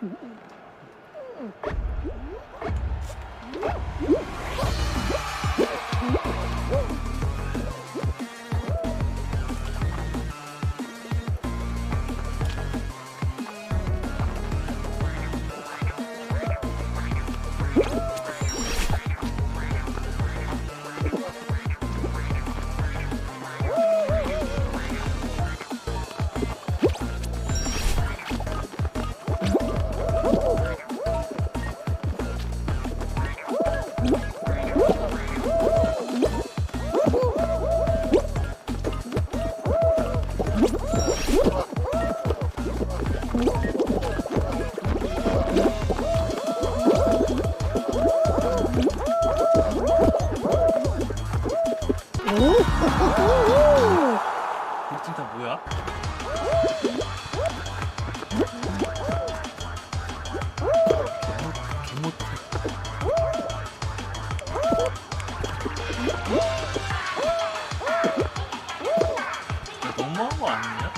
우리 팀 다 뭐야? 개못해. 너무한 거 아니냐?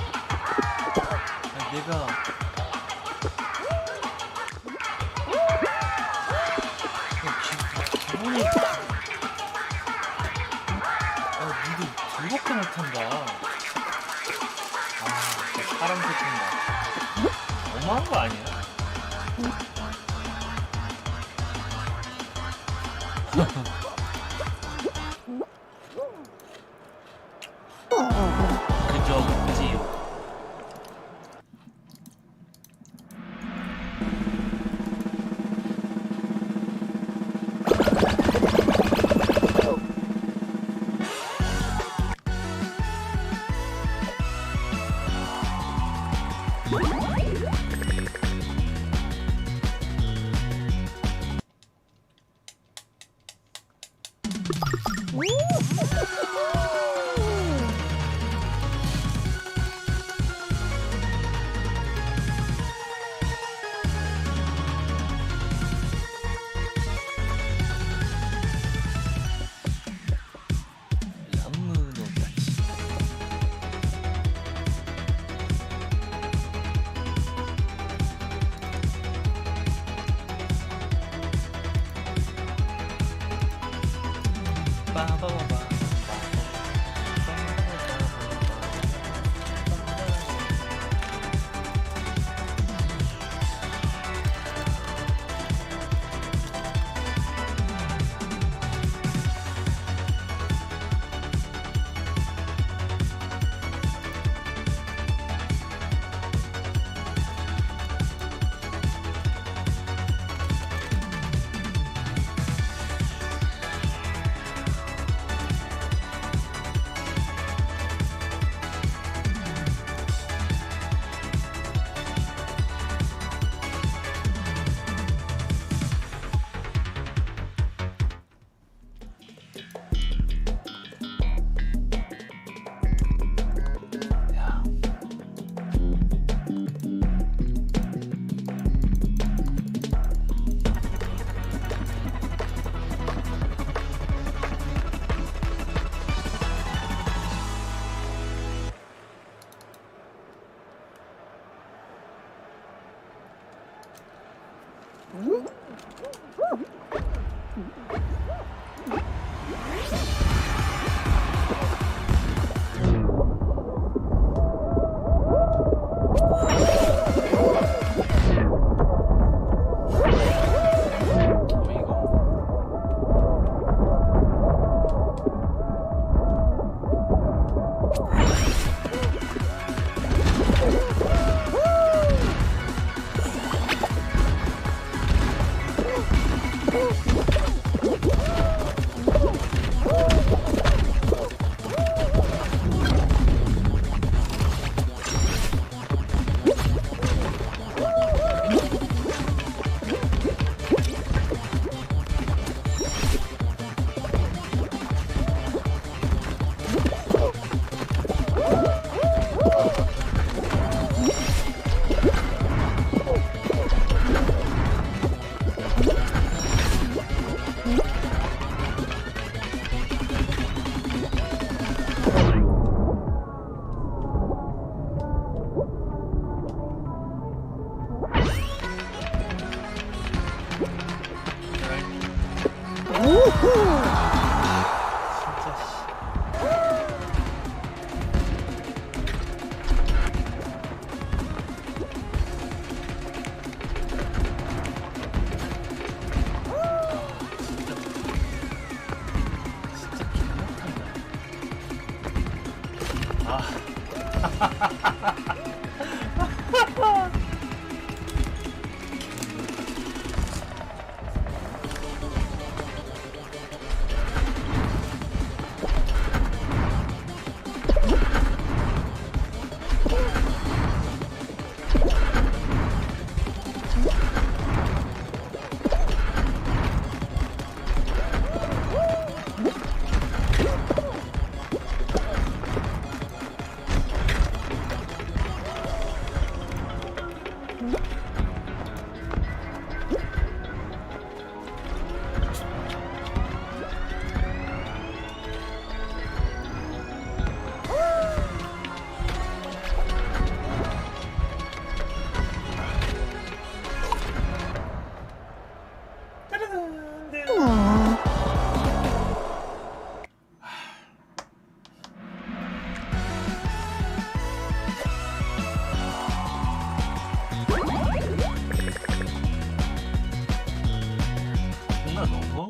내가 기분이 니들 즐겁게 못한다. 진짜 사람 새끼인가. 너무한 거 아니야? 그죠, 그지?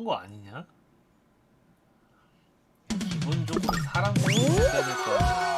거 아니냐? 기본적으로 사람들이 있어야 될 거 아니야?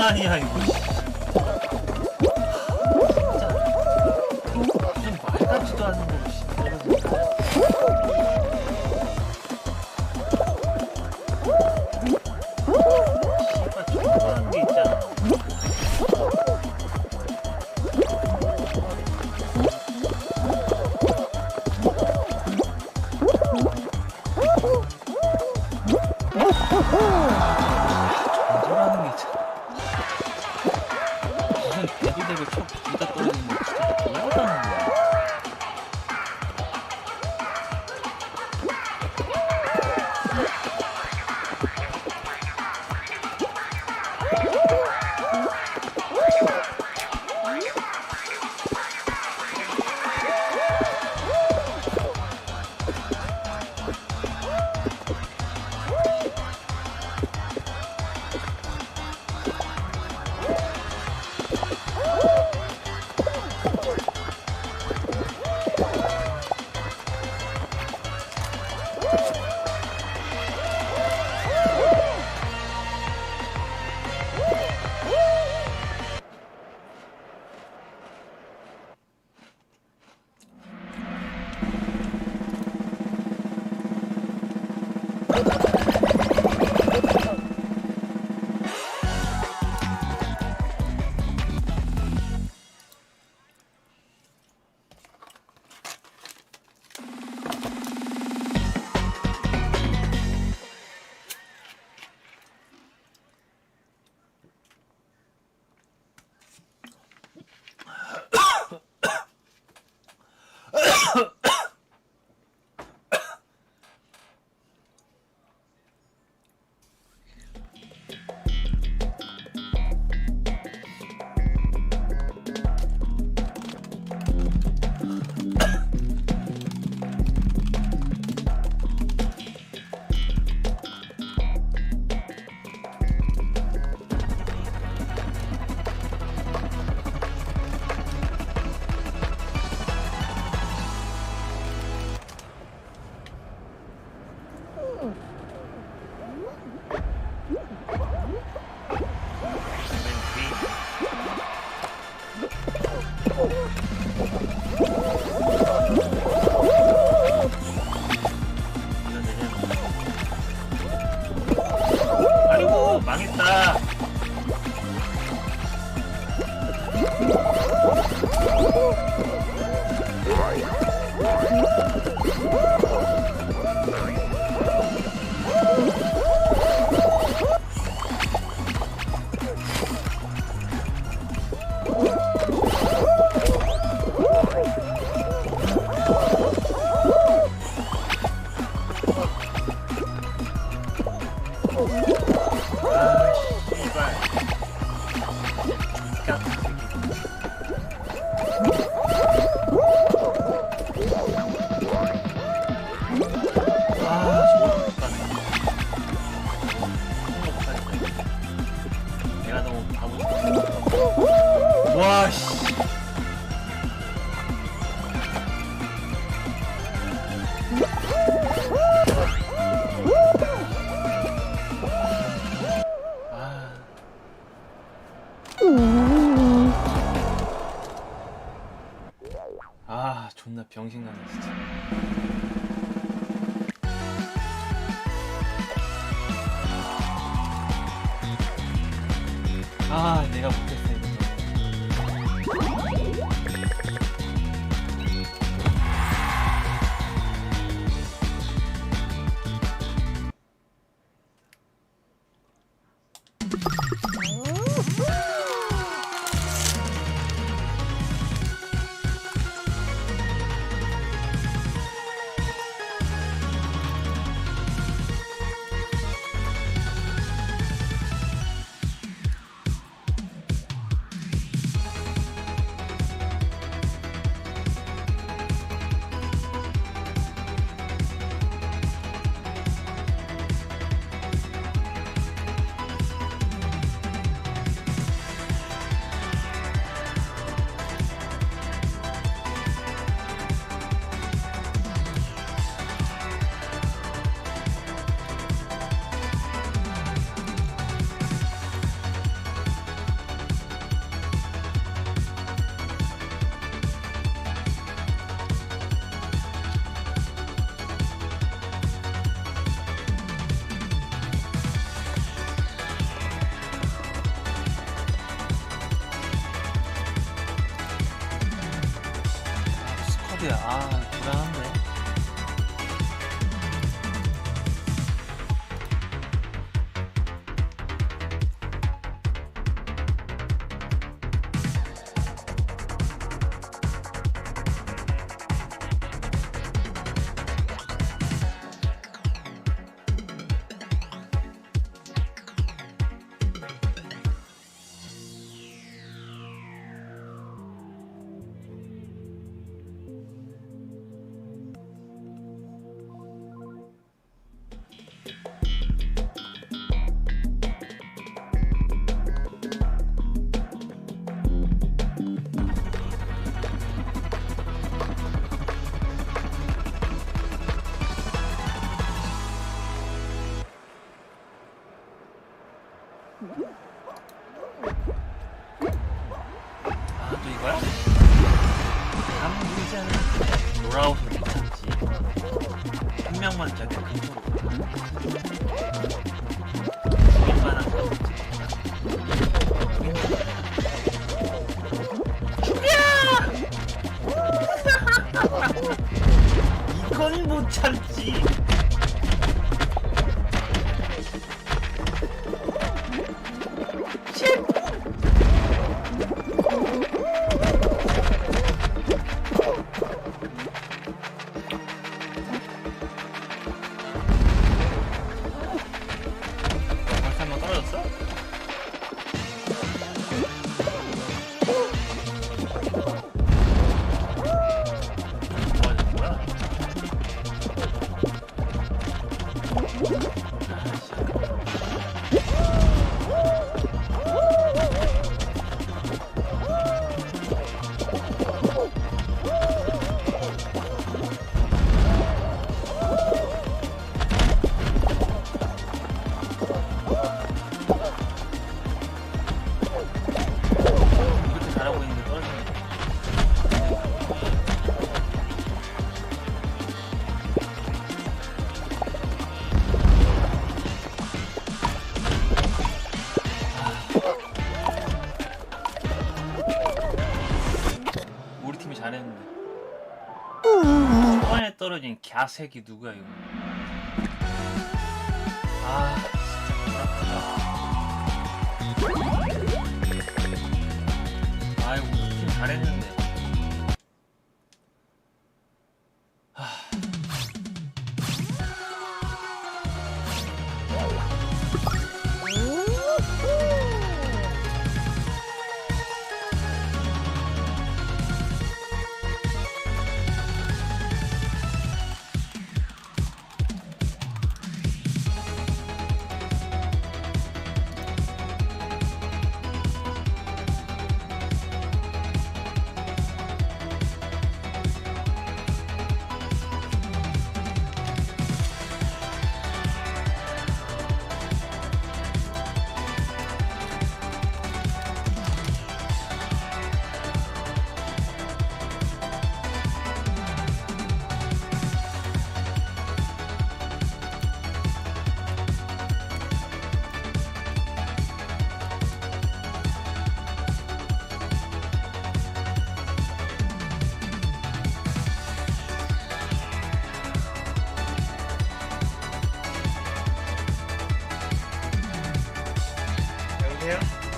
아니야 이거 진짜 무슨 말 같지도 않은 거 씨발 저런 게 있잖아. 전설하는 게 있잖아. 대비대비 쳐 부다 떨어지는 거 진짜 뭐하다는 거야. 아이고 망했다. 와, 씨. 존나 병신같네 진짜. 내가 못했어 이거. 불안한데. 또 이거야? 다음 문제는 돌아오서 괜찮지. 한 명만 짜게 컨트롤. 얼마나 이건 못 참지. 이렇게 잘하고 있는데 떨어지네. 잘했는데. 초반에 떨어진 갸새끼 누구야 이거? 아 진짜 아프다. 아이고 팀 잘했는데.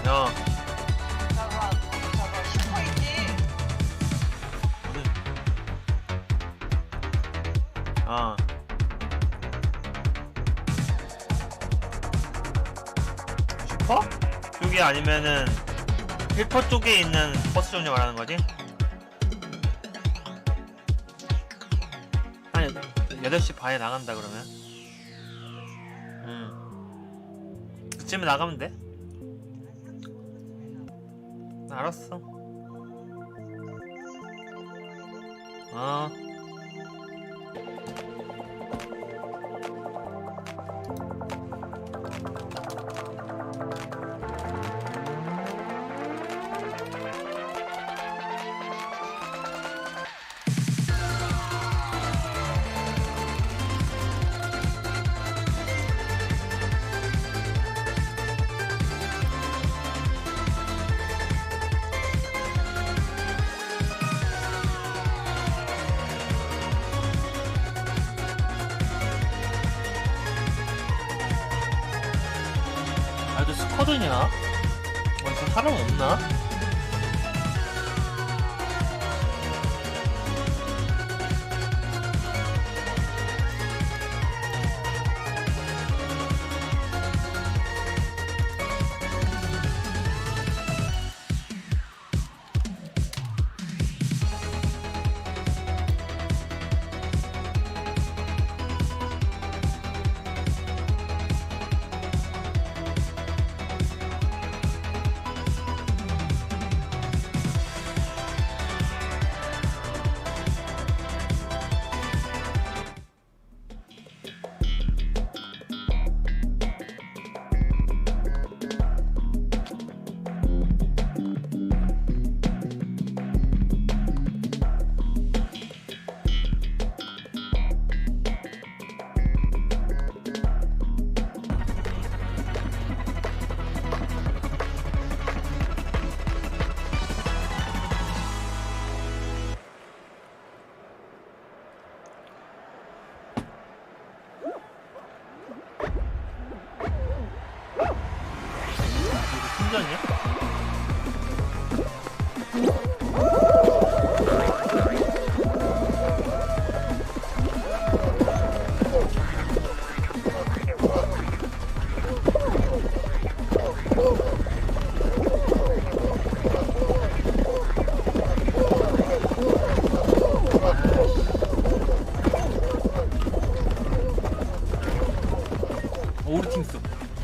어. 저거 슈퍼있지? 어. 슈퍼? 쪽이 아니면은 힐퍼 쪽에 있는 버스 종류 말하는 거지? 아니 8시 반에 나간다 그러면? 그쯤에 나가면 돼? 알았어. 어. 아주 스쿼드냐? 어디서 사람 없나? 충전이야? 우리 팀 써.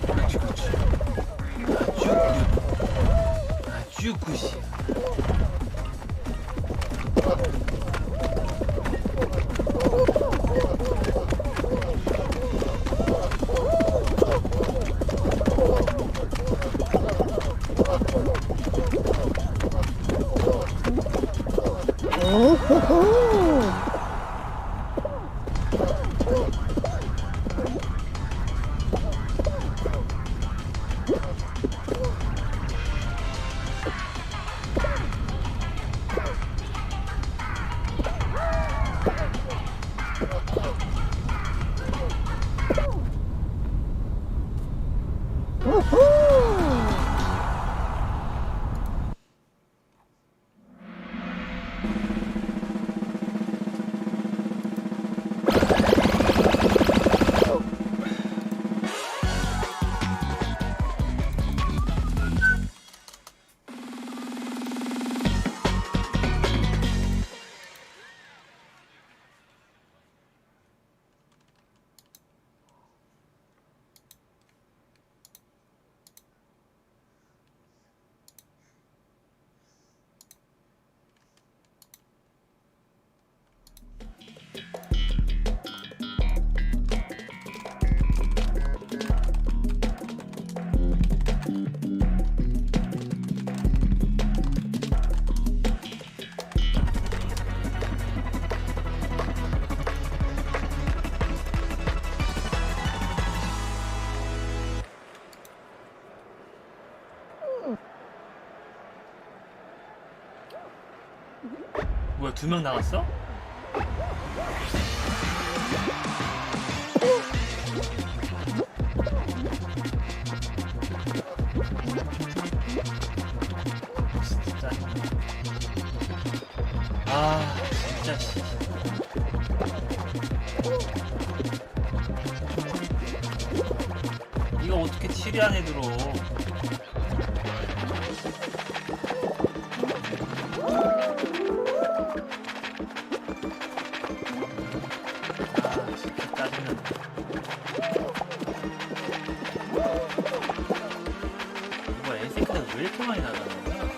그렇지, 그렇지. 아주 굿이야. 뭐야, 2명 나갔어? 진짜 아 진짜 씨. 이거 어떻게 7위 안에 들어. 왜 이렇게 많이 나가는 거야?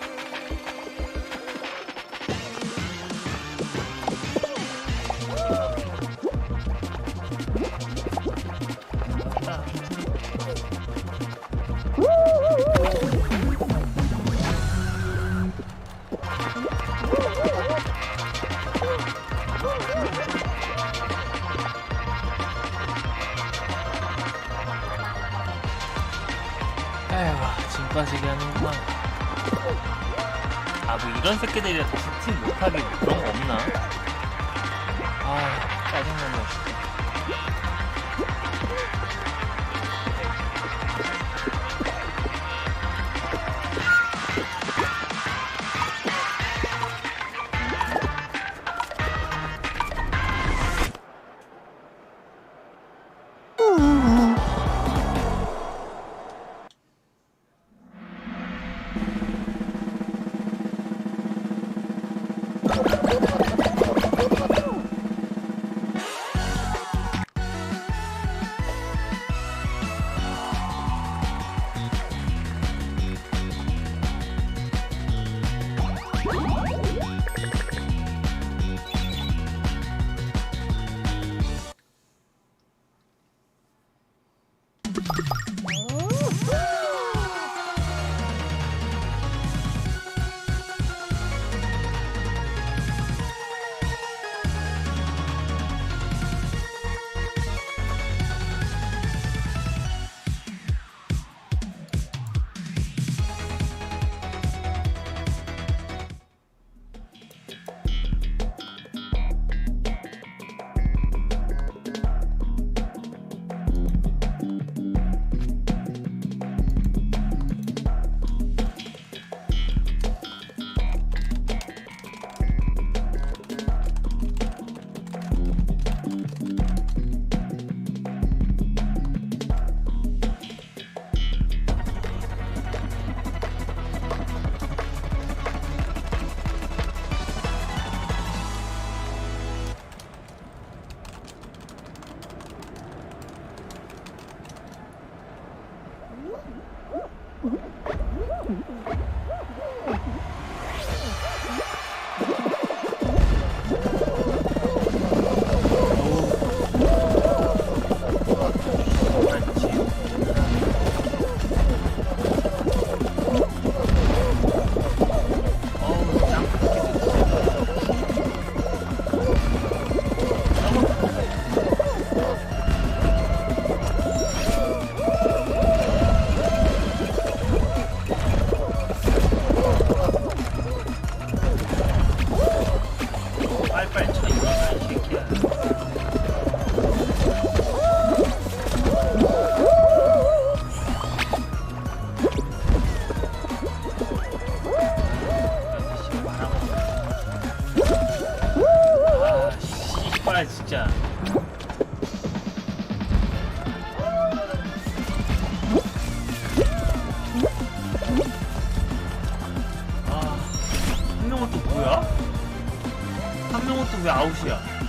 맞다. 에휴, 짐 빠지게 하는구만. 아, 뭐 이런 새끼들이랑 다시 팀 못하게 뭐 그런 거 없나? 아, 짜증난다, 진짜. 진짜. 아, 한 명은 또 뭐야? 한 명은 또 왜 아웃이야?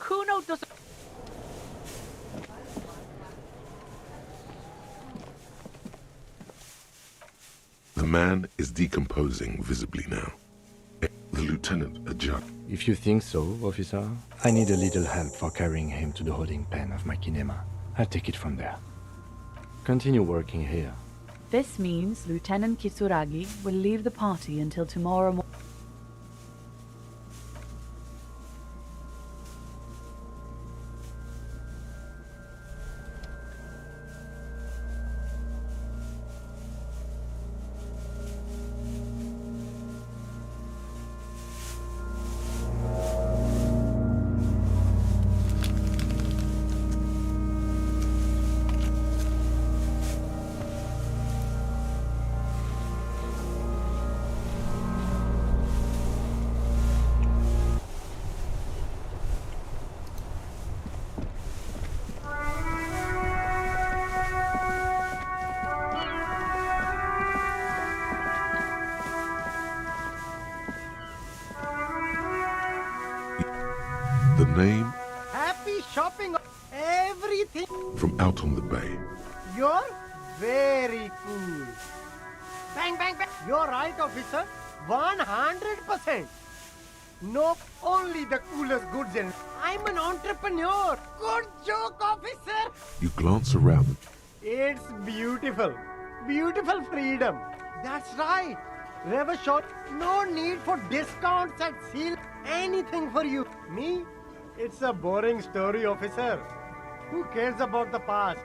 Kuno doesn't. The man is decomposing visibly now. The lieutenant adjusts. If you think so, officer, I need a little help for carrying him to the holding pen of my kinema. I'll take it from there. Continue working here. This means Lieutenant Kitsuragi will leave the party until tomorrow morning. The name Happy shopping. Everything. from out on the bay. You're very cool. Bang, bang, bang. You're right, officer. 100%. No, only the coolest goods in. I'm an entrepreneur. Good joke, officer. You glance around. It's beautiful. Beautiful freedom. That's right. Never short. No need for discounts and seal. Anything for you. Me? It's a boring story, officer. Who cares about the past?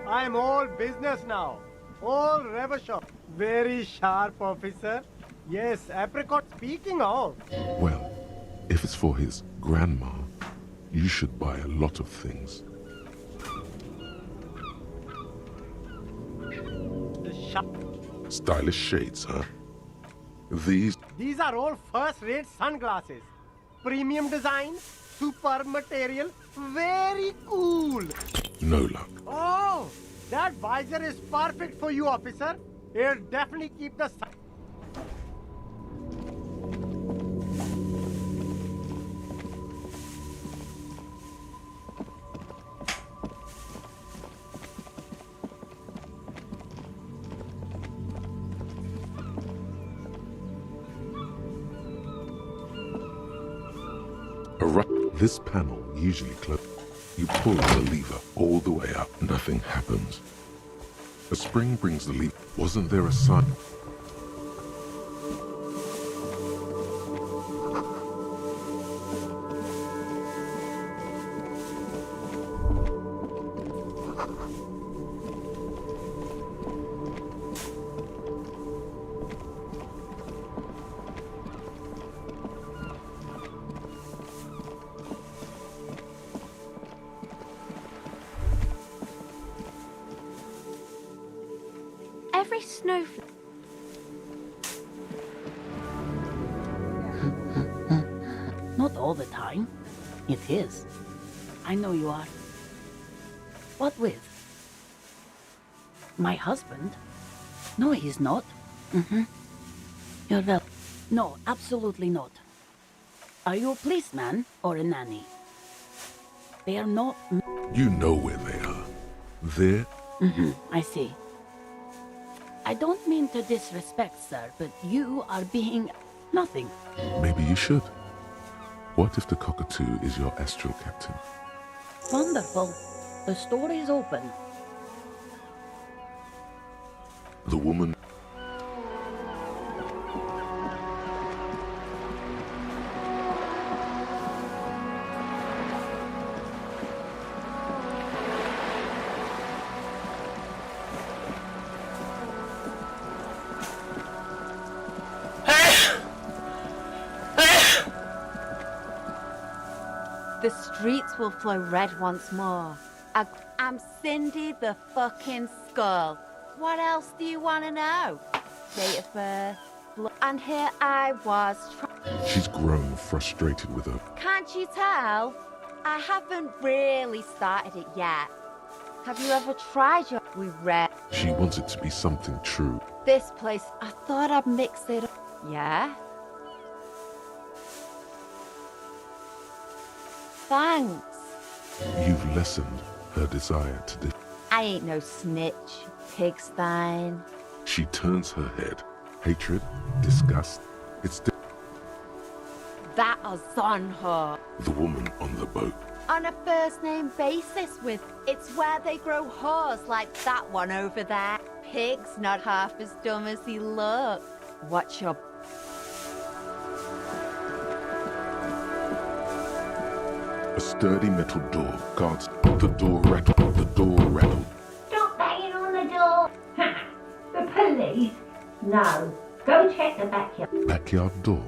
I'm all business now. All rubber shop. Very sharp, officer. Yes, apricot. Speaking of. Well, if it's for his grandma, you should buy a lot of things. The shop. Stylish shades, huh? These are all first-rate sunglasses. Premium design, super material, very cool. No luck. Oh, that visor is perfect for you, officer. It'll definitely keep the sun. This panel usually closes. You pull the lever all the way up. Nothing happens. A spring brings the lever. Wasn't there a sign? Every snowflake. Not all the time. It is. I know you are. What with? My husband? No, he's not. You're well. No, absolutely not. Are you a policeman or a nanny? They are not. You know where they are. There. I see. I don't mean to disrespect, sir, but you are being nothing. Maybe you should. What if the cockatoo is your astral captain? Wonderful. The store is open. The woman. The streets will flow red once more. I'm Cindy the fucking Skull. What else do you want to know? Date of birth, and here I was. She's grown frustrated with her. Can't you tell? I haven't really started it yet. Have you ever tried your... We read... She wants it to be something true. This place, I thought I'd mix it up. Yeah? Thanks. You've lessened her desire to I ain't no snitch, pigstein. She turns her head. Hatred, disgust. It's That was on her. the woman on the boat. On a first name basis with. It's where they grow whores like that one over there. Pig's not half as dumb as he looks. Watch your. A sturdy metal door guards the door rattled. The door rattled. Stop banging on the door! The police? No. Go check the backyard. Backyard door.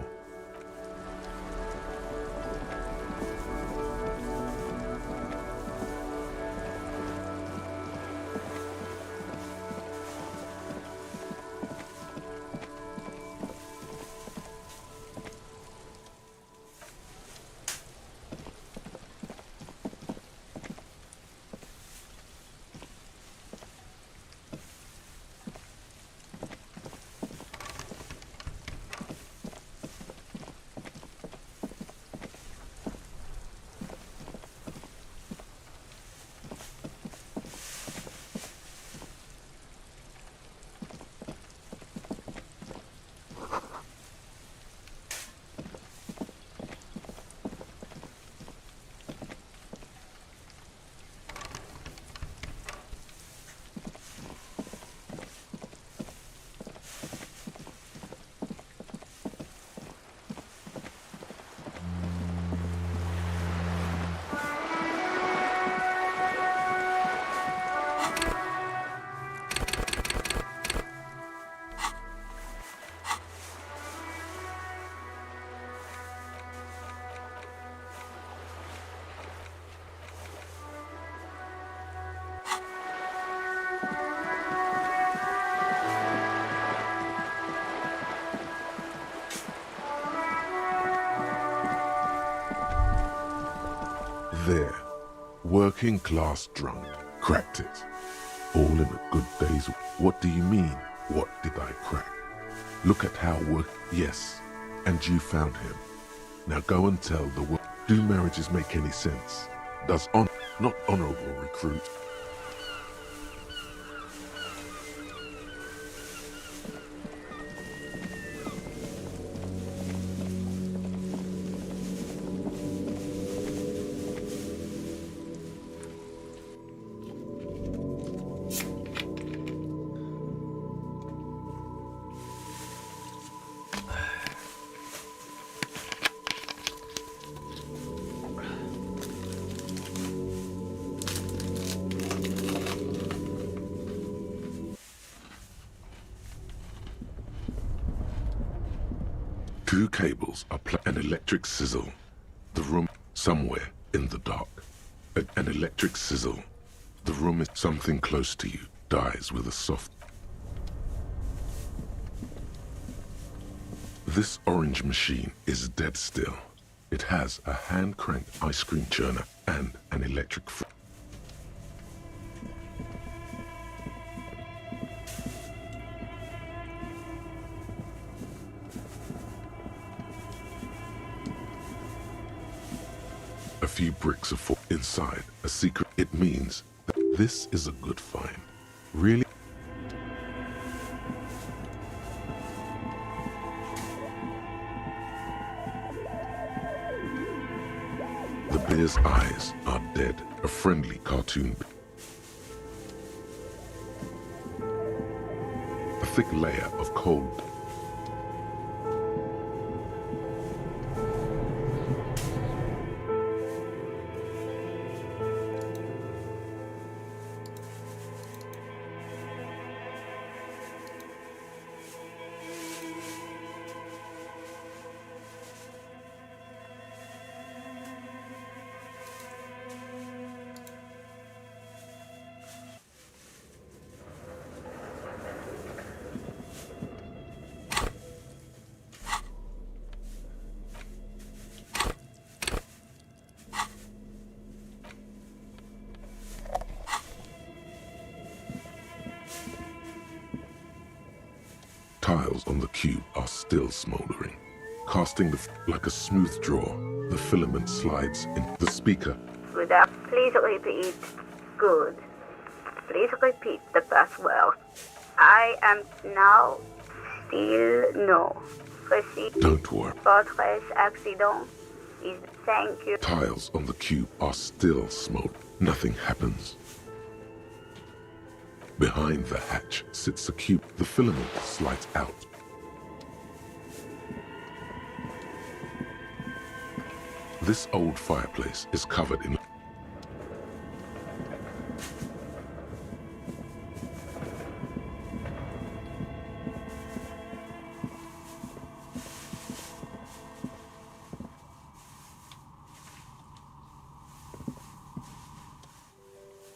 There, working class drunk, cracked it. All in a good day's. What do you mean? What did I crack? Look at how work. Yes, and you found him. Now go and tell the world. Do marriages make any sense? Does not honorable recruit? Two cables are an electric sizzle. The room somewhere in the dark. An electric sizzle. The room is something close to you. Dies with a soft. This orange machine is dead still. It has a hand-cranked ice cream churner and an electric A few bricks of inside a secret. It means that this is a good find. Really? The bear's eyes are dead. A friendly cartoon. A thick layer of cold. Tiles on the cube are still smoldering, casting like a smooth draw. the filament slides in the speaker. Good. Please repeat. Good. Please repeat the password. I am now still no. Proceed. Don't worry. Fortress accident is thank you. Tiles on the cube are still smoke. Nothing happens. Behind the hatch sits the cube. The filament slides out. This old fireplace is covered in...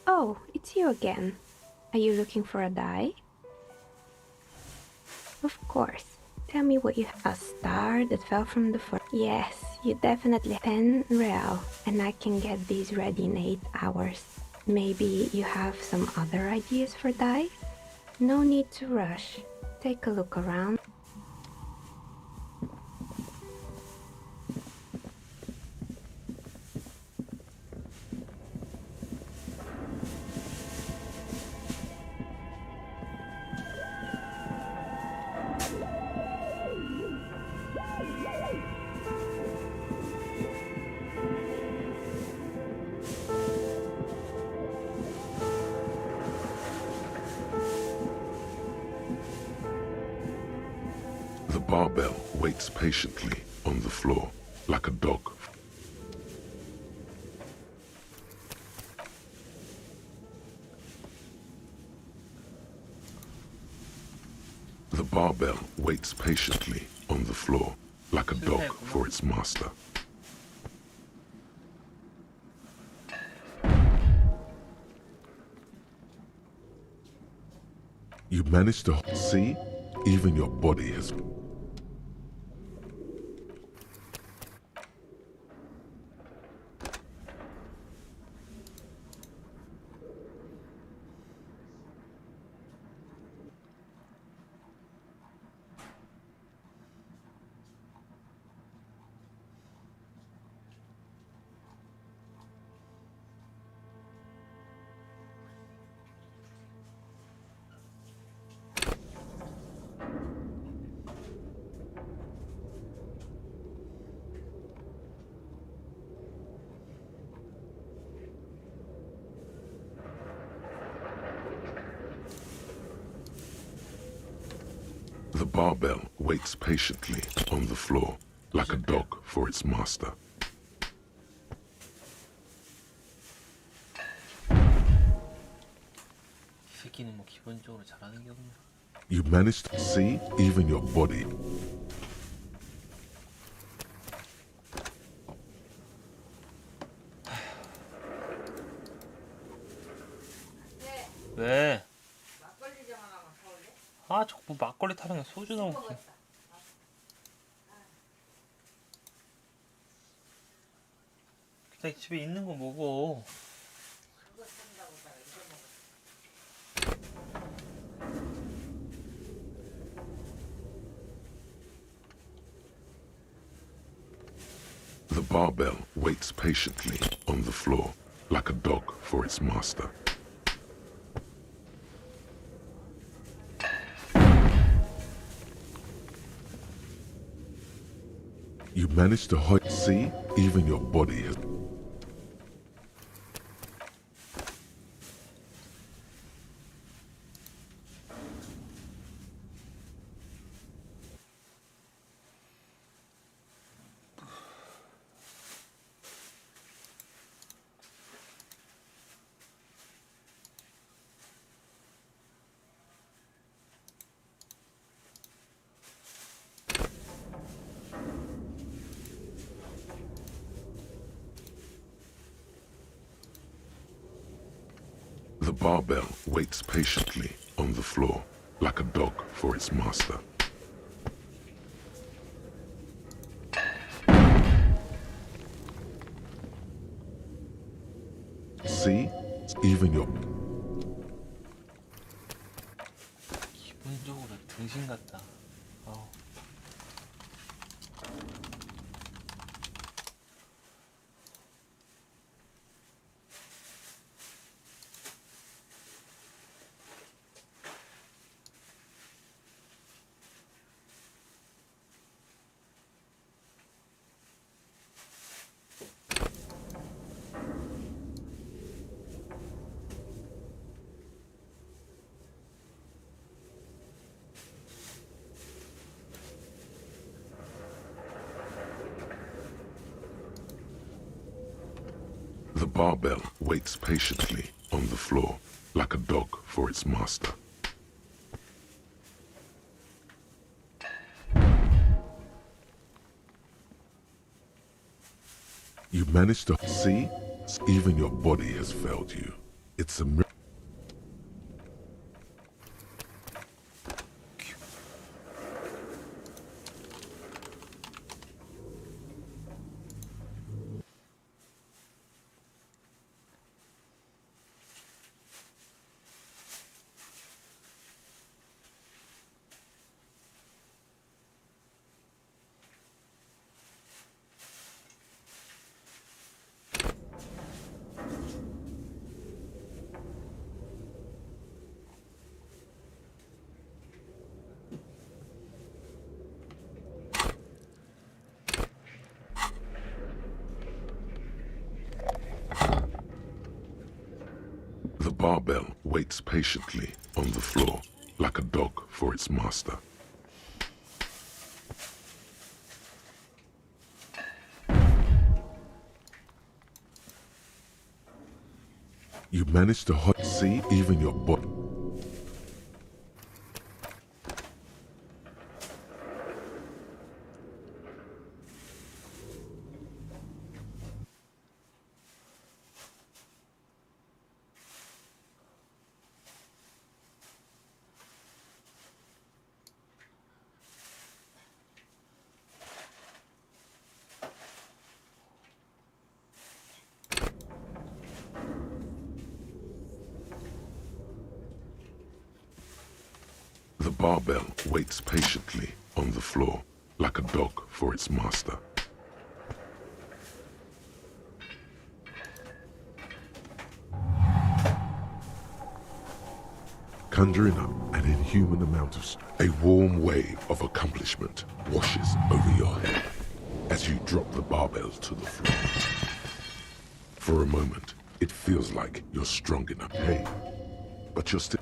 Oh, it's you again. Are you looking for a die? Of course. Tell me what you have. A star that fell from the first. Yes, you definitely 10 real, and I can get these ready in 8 hours. Maybe you have some other ideas for dice? No need to rush. Take a look around. The barbell waits patiently on the floor, like a dog. The barbell waits patiently on the floor, like a dog for its master. You managed to see? Even your body has... The barbell waits patiently on the floor, like a dog for its master. 이 새끼는 뭐 기본적으로 잘하는 게 없나? You managed to see? Even your body. 왜? 아, 저거 뭐 막걸리 타령에 소주 넣고. 그냥 집에 있는 거 먹어. The barbell waits patiently on the floor, like a dog for its master. You managed to see? Even your body has... The barbell waits patiently on the floor, like a dog for its master. See? Even your... 기본적으로 등신 같다. The barbell waits patiently on the floor like a dog for its master. You managed to see? Even your body has failed you. It's a miracle. The barbell waits patiently on the floor like a dog for its master. You managed to see even your body. The barbell waits patiently on the floor like a dog for its master. Conjuring up an inhuman amount of strength, a warm wave of accomplishment washes over your head as you drop the barbell to the floor. For a moment, it feels like you're strong enough. Hey, but you're still...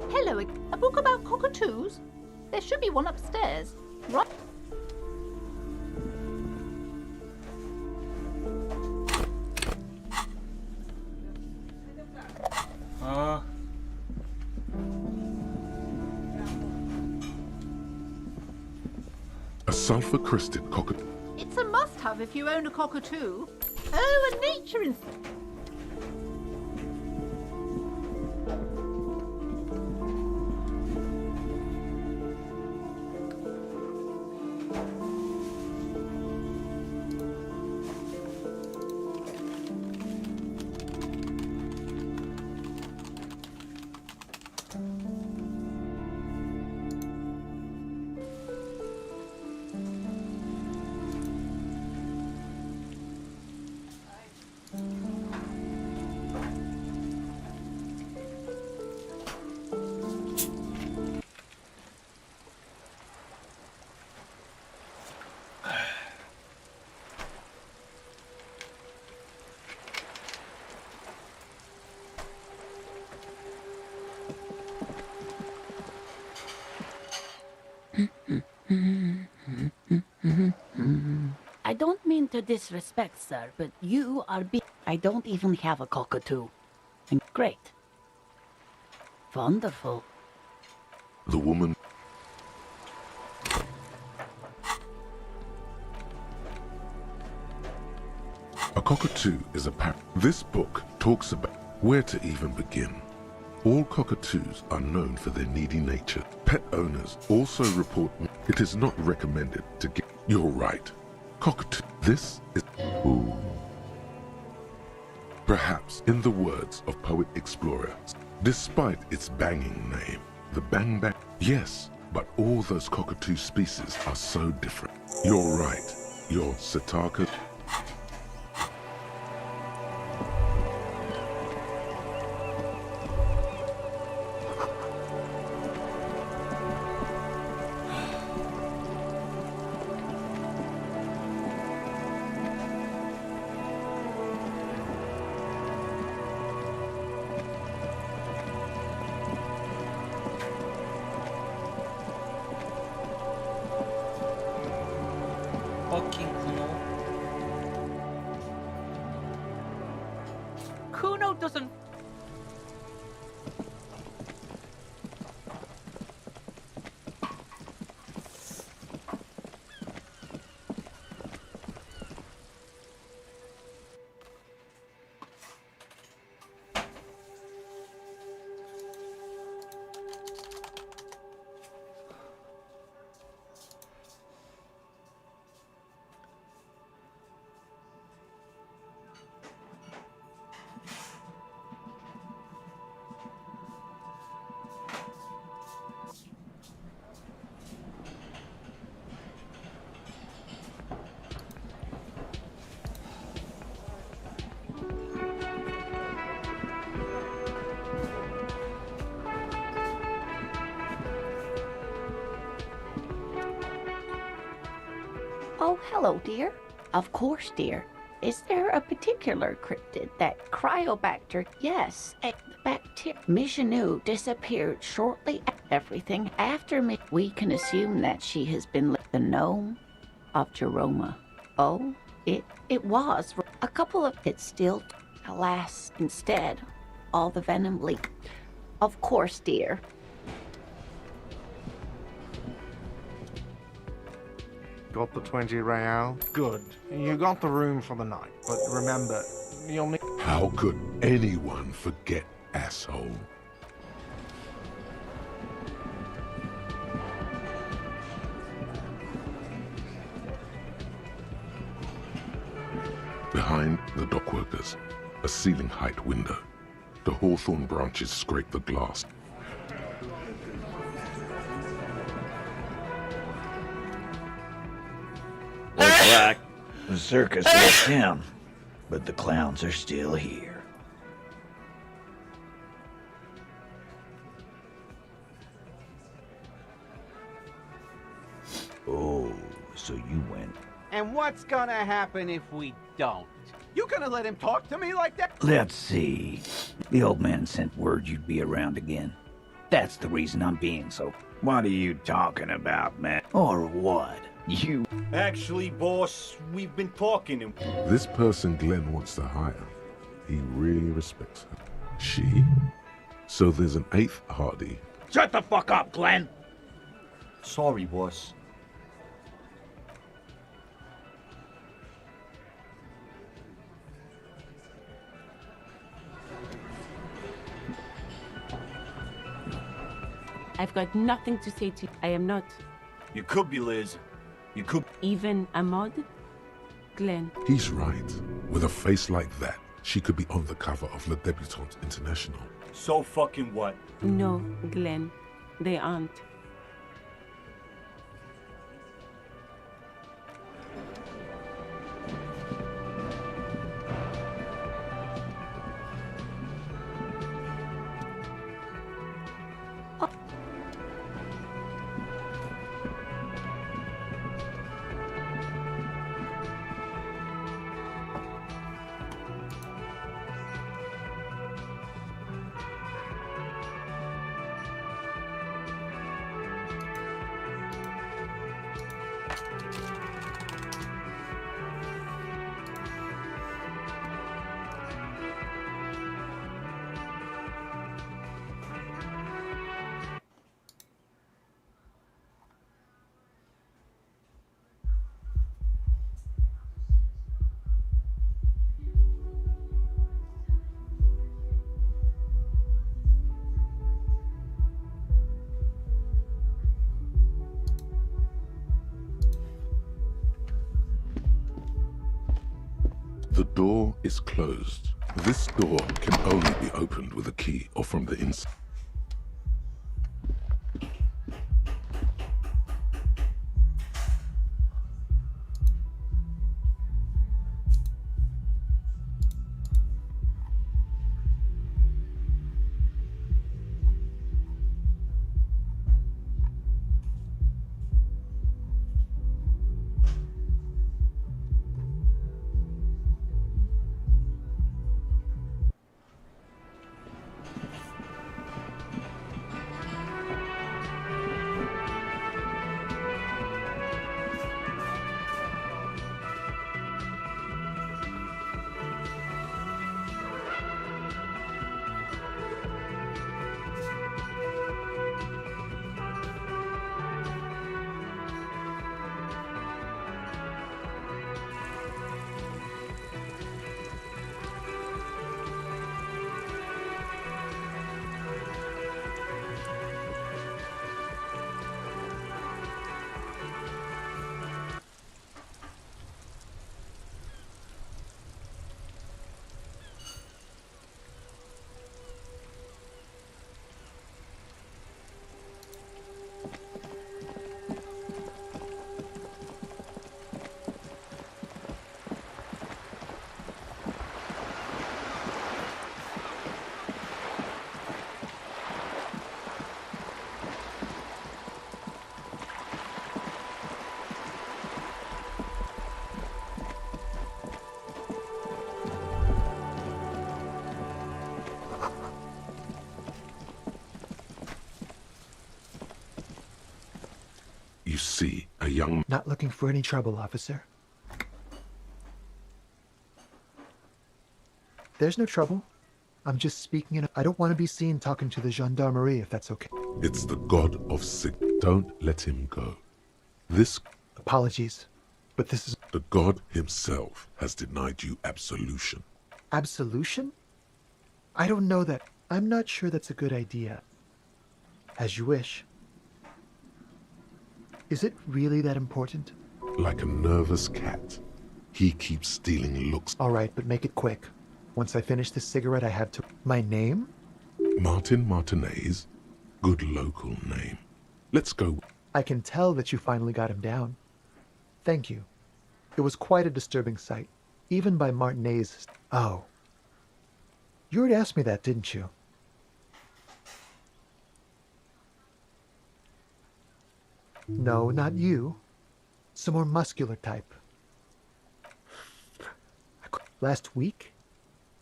Hello, a book about cockatoos? There should be one upstairs, right? A sulfur-crested cockatoo. It's a must-have if you own a cockatoo. Oh, a nature instinct. I don't mean to disrespect, sir, but you are I don't even have a cockatoo. Great. Wonderful. The woman. A cockatoo is a parrot. This book talks about where to even begin. All cockatoos are known for their needy nature. Pet owners also report it is not recommended to get. You're right. Cockatoo. This is. Ooh. Perhaps in the words of poet explorer, despite its banging name, the bang bang. Yes, but all those cockatoo species are so different. You're right. Your Sataka. Fucking Kuno. Kuno doesn't. Oh, hello, dear. Of course, dear. Is there a particular cryptid that Cryobacter? Yes, the bacteria. Michanu disappeared shortly after everything after me. We can assume that she has been the gnome of Jeroma. Oh, it was a couple of it still. Alas, instead, all the venom leaked. Of course, dear. Got the 20 real? Good. You got the room for the night. But remember, you'll need. How could anyone forget, asshole? Behind the dockworkers, a ceiling height window. The hawthorn branches scrape the glass. Looks like the circus left town, but the clowns are still here. Oh, so you win. And what's gonna happen if we don't? You gonna let him talk to me like that? Let's see. The old man sent word you'd be around again. That's the reason I'm being so... What are you talking about, man? Or what? You... Actually, boss, we've been talking to... This person Glenn wants to hire, he really respects her. She? So there's an 8th Hardy. Shut the fuck up, Glenn! Sorry, boss. I've got nothing to say to you. I am not. You could be, Liz. You could... Even a mod? Glenn. He's right. With a face like that, she could be on the cover of Le Debutante International. So fucking what? No, Glenn. They aren't. The door is closed. This door can only be opened with a key or from the inside. You see a young... Not looking for any trouble, officer. There's no trouble. I'm just speaking in... I don't want to be seen talking to the gendarmerie, if that's okay. It's the god of sick. Don't let him go. This... Apologies, but this is... The god himself has denied you absolution. Absolution? I don't know that. I'm not sure that's a good idea. As you wish. Is it really that important? Like a nervous cat, he keeps stealing looks. All right, but make it quick. Once I finish this cigarette, I have to... My name? Martin Martinez. Good local name. Let's go. I can tell that you finally got him down. Thank you. It was quite a disturbing sight, even by Martinez. Oh. You already asked me that, didn't you? No, not you. Some more muscular type. Last week?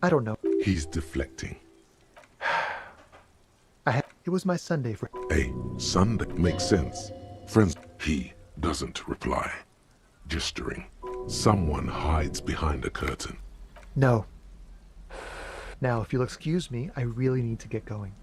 I don't know. He's deflecting. It was my Sunday for... A Sunday makes sense. Friends, he doesn't reply. Gesturing. Someone hides behind a curtain. No. Now, if you'll excuse me, I really need to get going.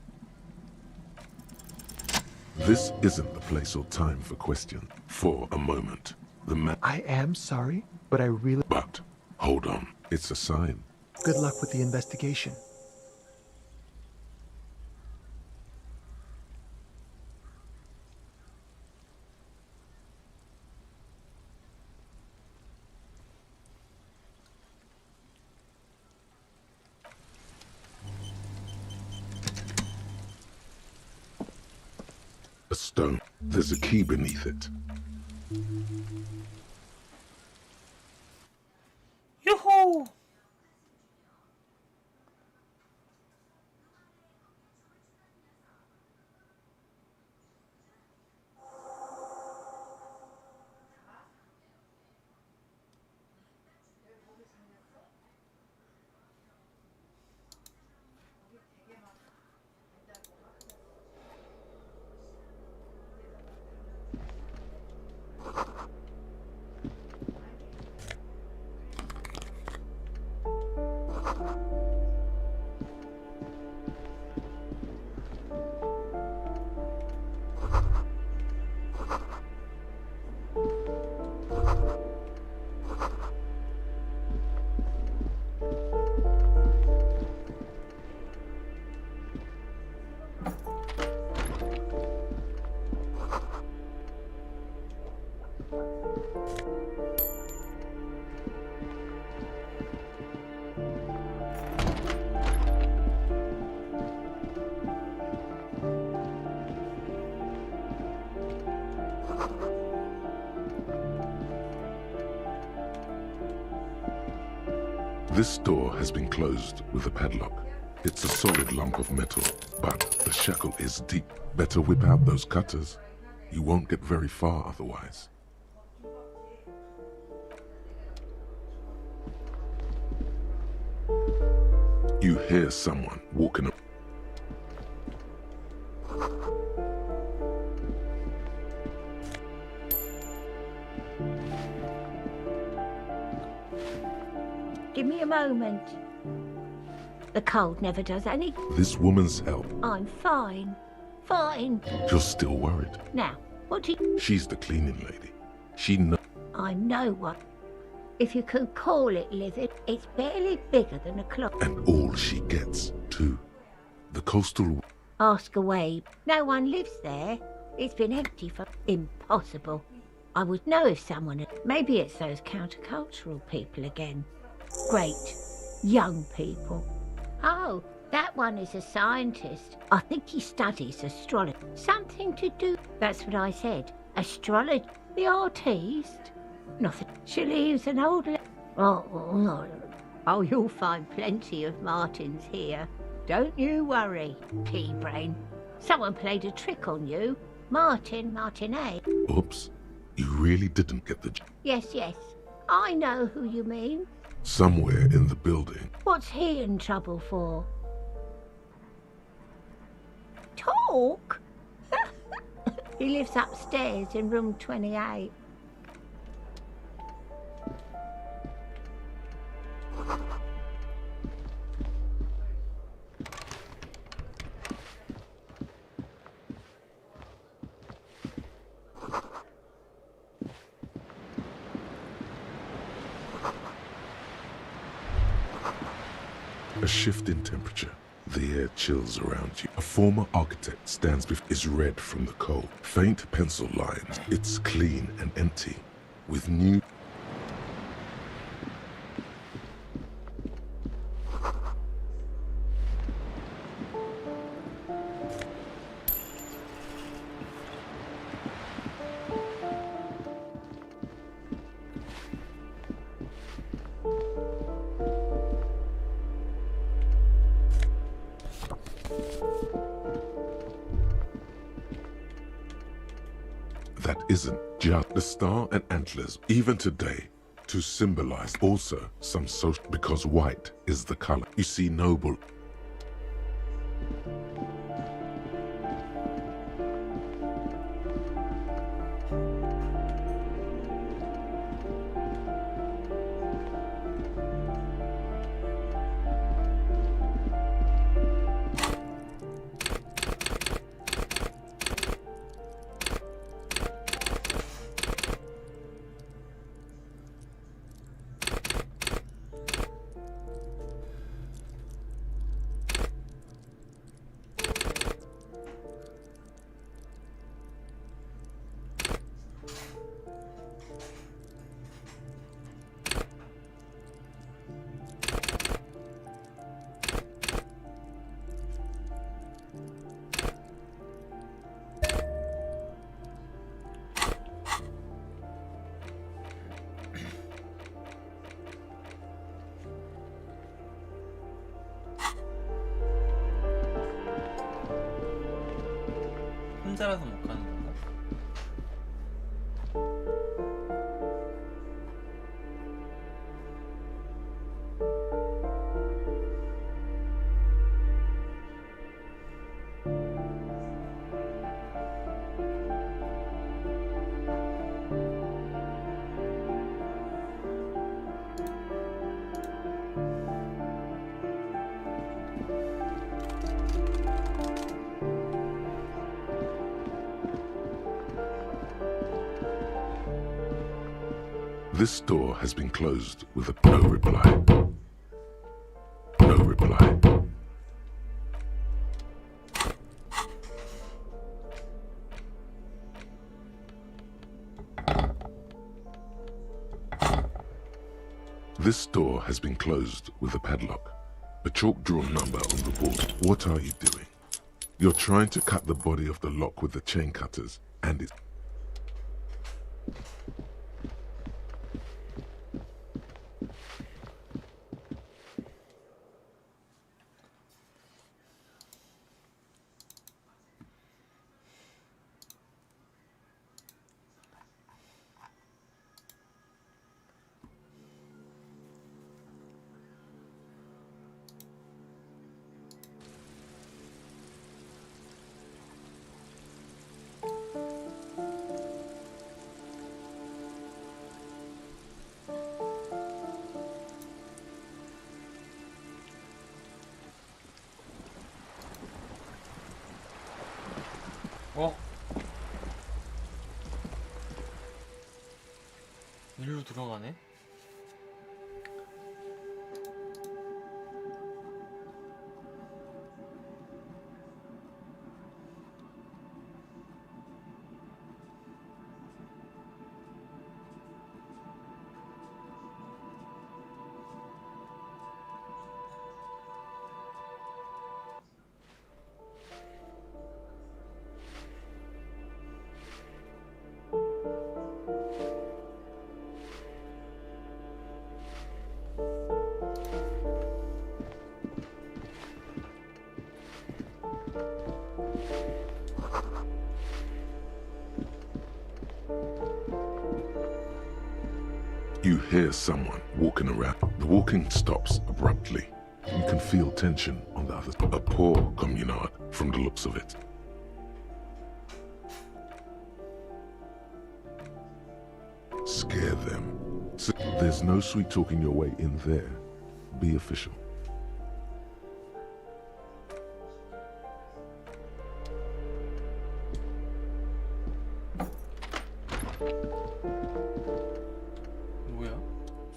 This isn't the place or time for questions. For a moment, the man... I am sorry, but I really... But, hold on. It's a sign. Good luck with the investigation. A stone. There's a key beneath it. Yoo-hoo! This door has been closed with a padlock. It's a solid lump of metal, but the shackle is deep. Better whip out those cutters. You won't get very far otherwise. You hear someone walking up. Give me a moment. The cold never does any. This woman's help. I'm fine. Fine. You're still worried. Now, what do you... She's the cleaning lady. She knows. I'm no one. If you can call it living, it's barely bigger than a clock. And all she gets, too. The coastal... Ask away. No one lives there. It's been empty for... Impossible. I would know if someone had... Maybe it's those countercultural people again. Great. Young people. Oh, that one is a scientist. I think he studies astrology. Something to do... That's what I said. Astrology. The artiste. Nothing. She leaves an old... Oh, you'll find plenty of Martins here. Don't you worry, pea-brain. Someone played a trick on you. Martinet. Oops. You really didn't get the... Yes. I know who you mean. Somewhere in the building. What's he in trouble for? Talk? He lives upstairs in room 28. A shift in temperature. The air chills around you. A former architect stands before is red from the cold. Faint pencil lines. It's clean and empty. With new... That isn't just the star and antlers, even today, to symbolize also some social, because white is the color. You see noble. 혼자라서 못 가는 건가? This door has been closed with a no reply. No reply. This door has been closed with a padlock. A chalk-drawn number on the board. What are you doing? You're trying to cut the body of the lock with the chain cutters, and it's... 일로 들어가네? You hear someone walking around. The walking stops abruptly. You can feel tension on the other. A poor communard from the looks of it. Scare them. There's no sweet talking your way in there. Be official.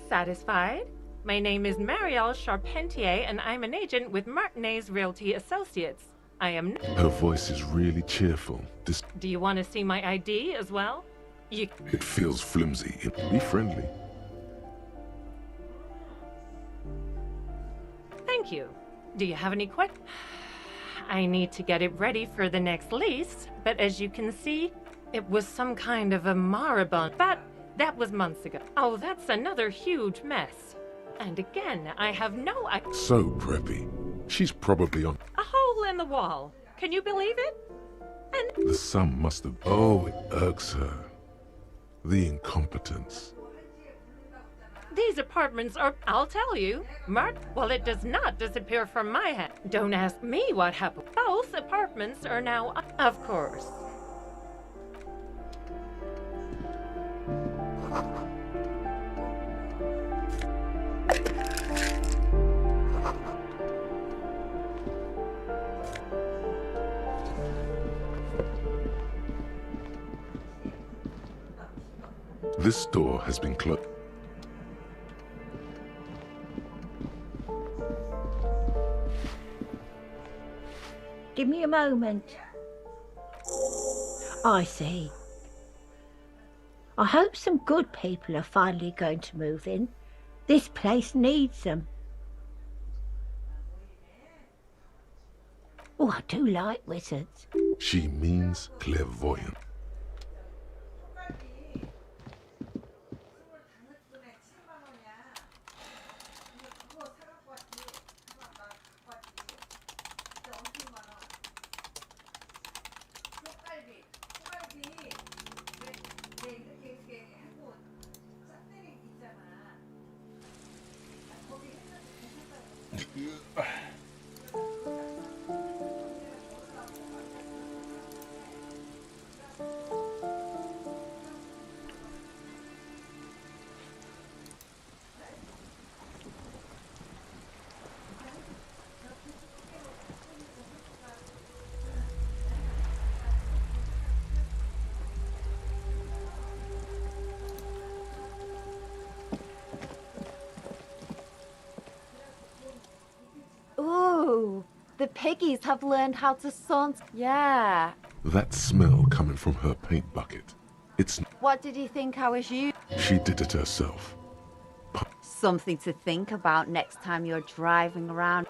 Satisfied? My name is Marielle Charpentier, and I'm an agent with Martinez Realty Associates. I am... Her voice is really cheerful. Do you want to see my ID as well? You... It feels flimsy. Be friendly. Thank you. Do you have any questions? I need to get it ready for the next lease, but as you can see, it was some kind of a moribund. But that was months ago. Oh, that's another huge mess. And again, I have no idea. So preppy. She's probably on... A hole in the wall. Can you believe it? And... The sum must have... Oh, it irks her. The incompetence. These apartments are, I'll tell you, marked. Well, it does not disappear from my head. Don't ask me what happened. Both apartments are now, of course. This door has been closed. Give me a moment. I see. I hope some good people are finally going to move in. This place needs them. Oh, I do like wizards. She means clairvoyant. Ooh, the piggies have learned how to saunt. Yeah. That smell coming from her paint bucket. It's... What did you think I was using? She did it herself. Something to think about next time you're driving around.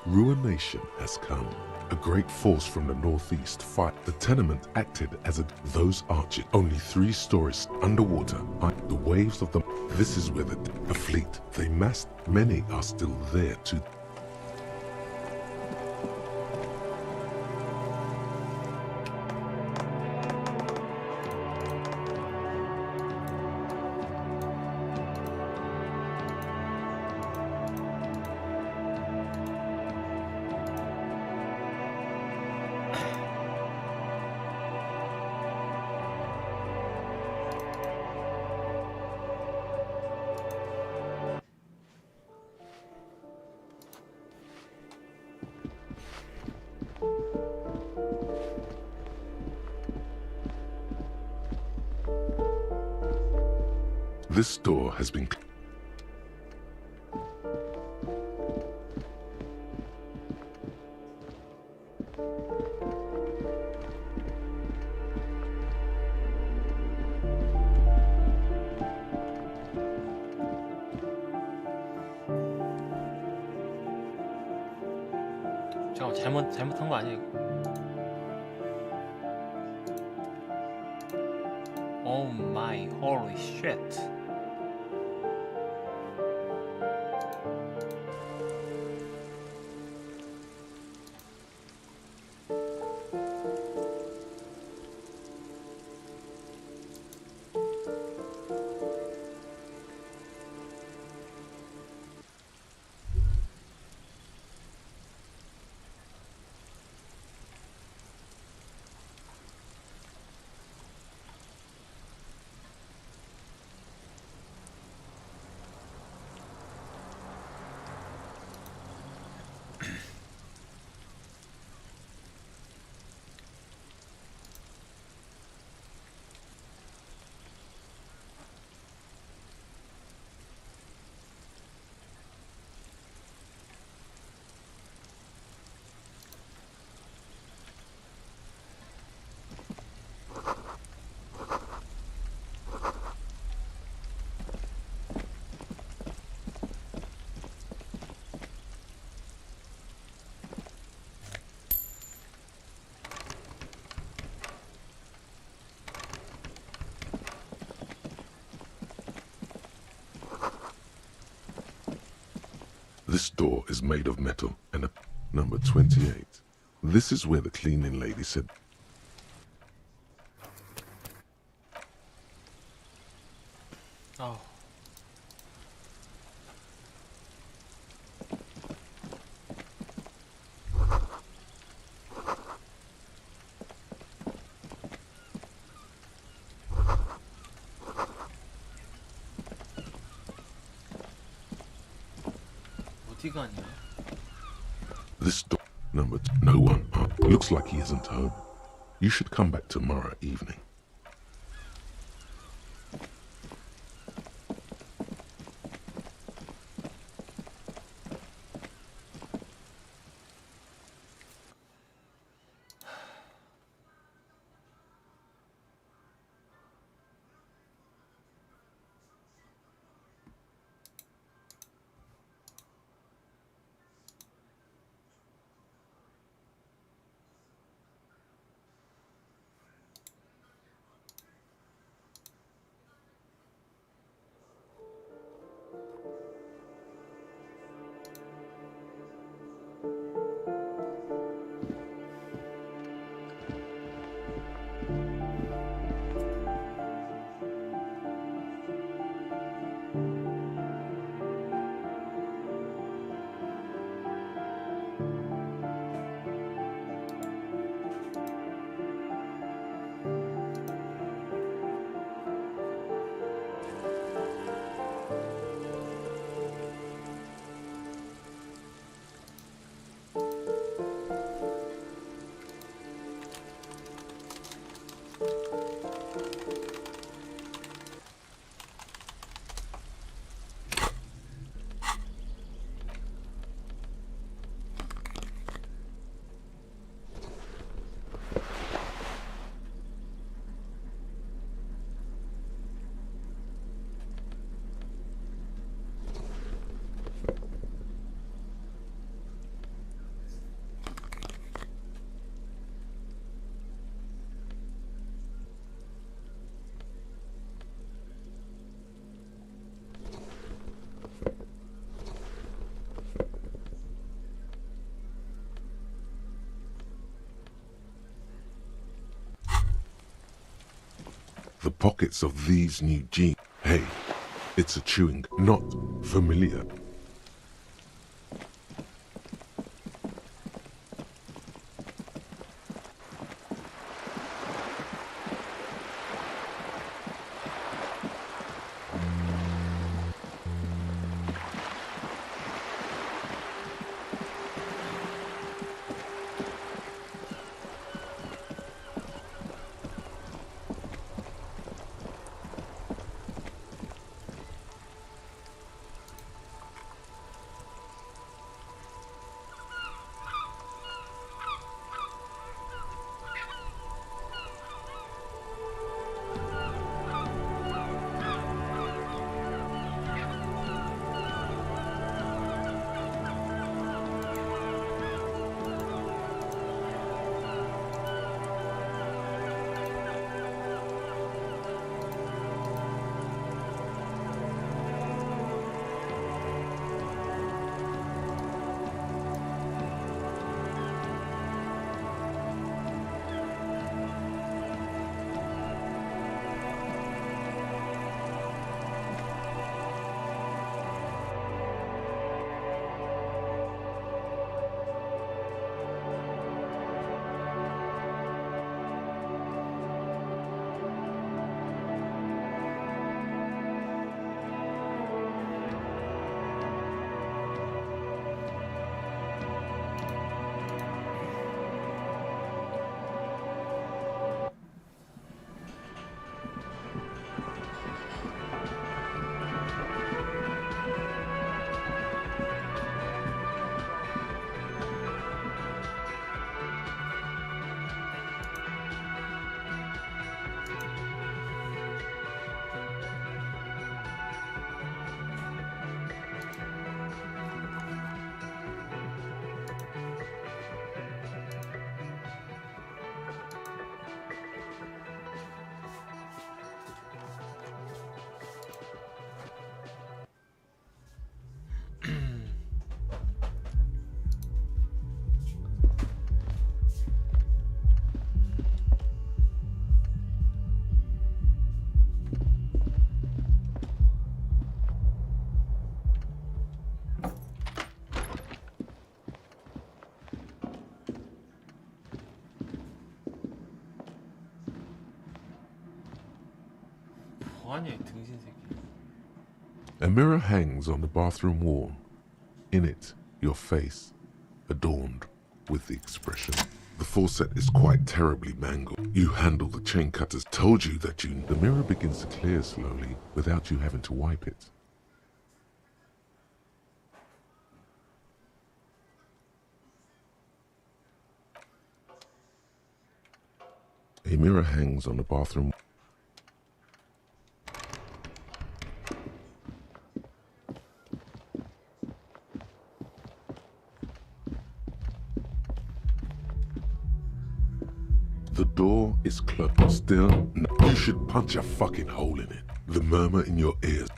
Ruination has come. A great force from the northeast fight. The tenement acted as those arches, only 3 stories underwater. The waves of them. This is where the fleet. They massed. Many are still there too. This door has been... 잠깐만, 잘못한 거 아니야 이거? Oh my holy shit. This door is made of metal and a number 28. This is where the cleaning lady said... Oh. 어디가 아니야? This door, number... No one. Looks like he isn't home. You should come back tomorrow evening. The pockets of these new jeans. Hey, it's a chewing, not familiar. 뭐하냐 이 등신 새끼. A mirror hangs on the bathroom wall. In it, your face, adorned with the expression. The faucet is quite terribly mangled. You handle the chain cutters. Told you that you... The mirror begins to clear slowly without you having to wipe it. A mirror hangs on the bathroom. The door is closed. Still, no, you should punch a fucking hole in it. The murmur in your ears.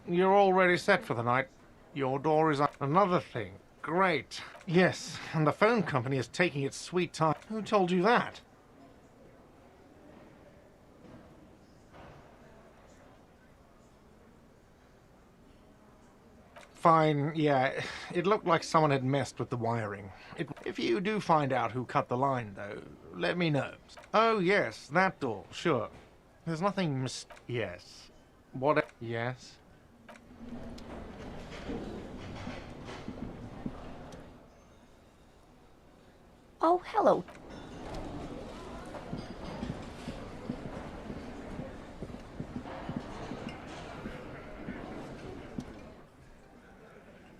You're already set for the night. Your door is on. Another thing. Great. Yes, and the phone company is taking its sweet time. Who told you that? Fine, yeah. It looked like someone had messed with the wiring. If you do find out who cut the line, though, let me know. Oh, yes, that door, sure. There's nothing Yes. What? Yes? Oh, hello.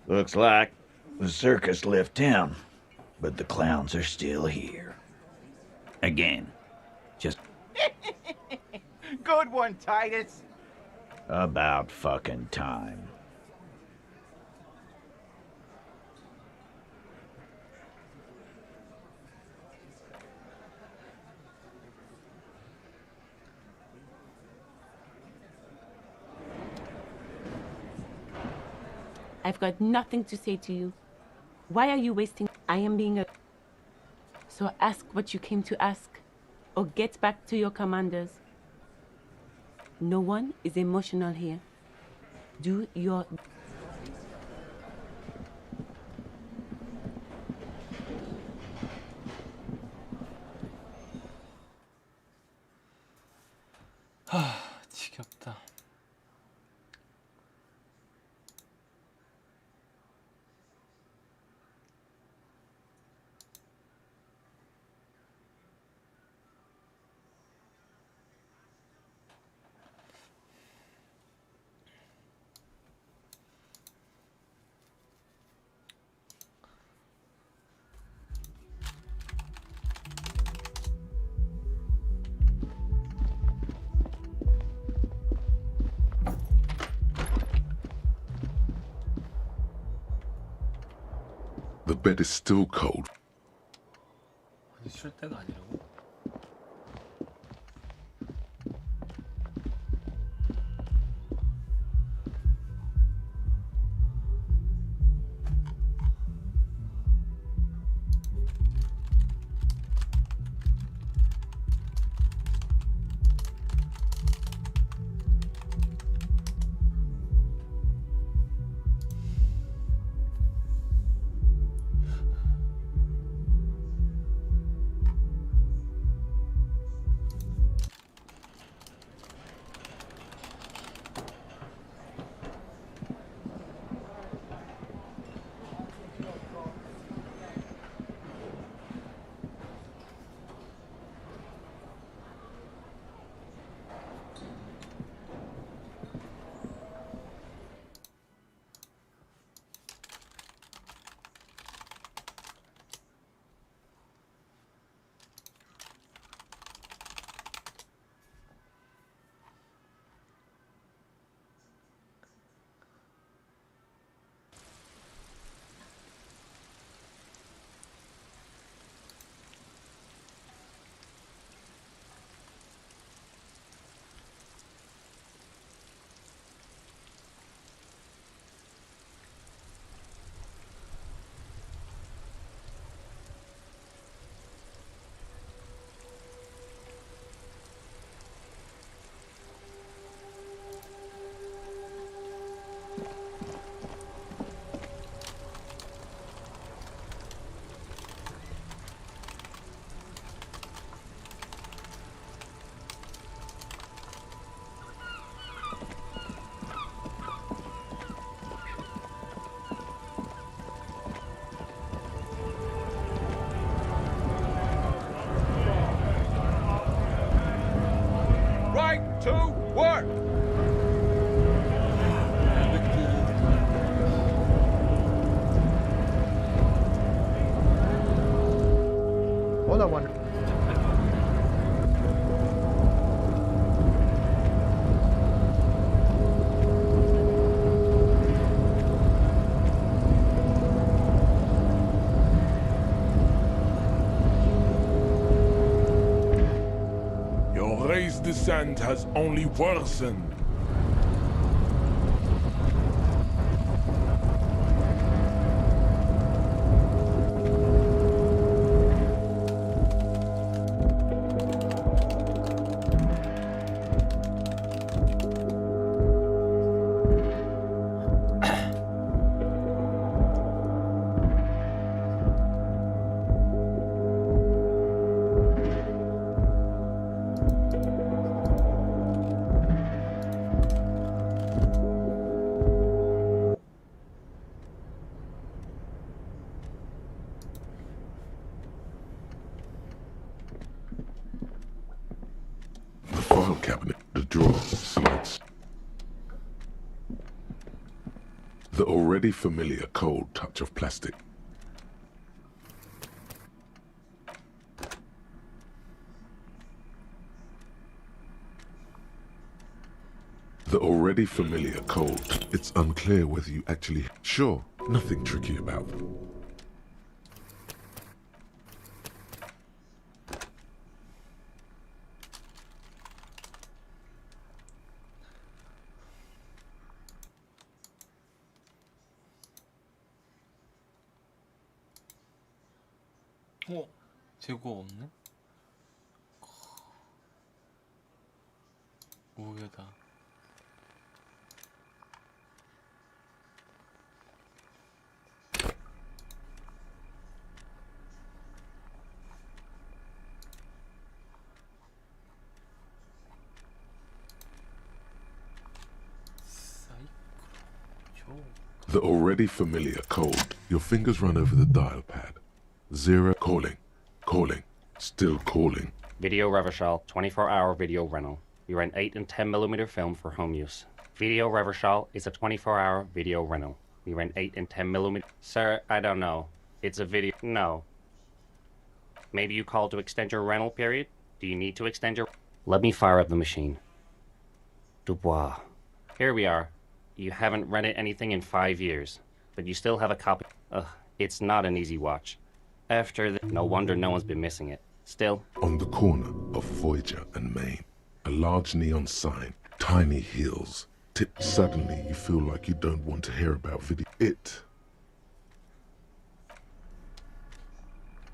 Looks like the circus left town, but the clowns are still here. Again. Just Good one, Titus. about fucking time. I've got nothing to say to you. Why are you wasting? I am being a... So ask what you came to ask, or get back to your commanders. No one is emotional here. Do your... 지겹다. The bed is still cold. 아니 쉴 때가 아니라고? to work! All I wonder. Your race descent has only worsened. File cabinet, the drawer slides. The already familiar cold touch of plastic. The already familiar cold. It's unclear whether you actually... Sure, nothing tricky about them. 재고 없네? 우회다. The already familiar cold. Your fingers run over the dial pad. 0 calling. Calling. Still calling. Video Revershal, 24-hour video rental. We rent 8 and 10mm film for home use. Video Revershal is a 24-hour video rental. We rent 8 and 10mm. Sir, I don't know. It's a video. No. Maybe you called to extend your rental period? Do you need to extend your... Let me fire up the machine. Dubois. Here we are. You haven't rented anything in 5 years, but you still have a copy. Ugh, it's not an easy watch. After the... No wonder no one's been missing it. Still... On the corner of Voyager and Main, a large neon sign, tiny hills. Tip. Suddenly you feel like you don't want to hear about video. It.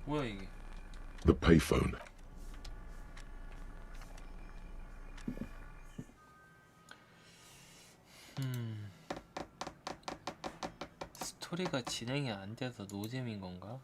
뭐야 이게? The payphone. 스토리가 진행이 안 돼서 노잼인 건가?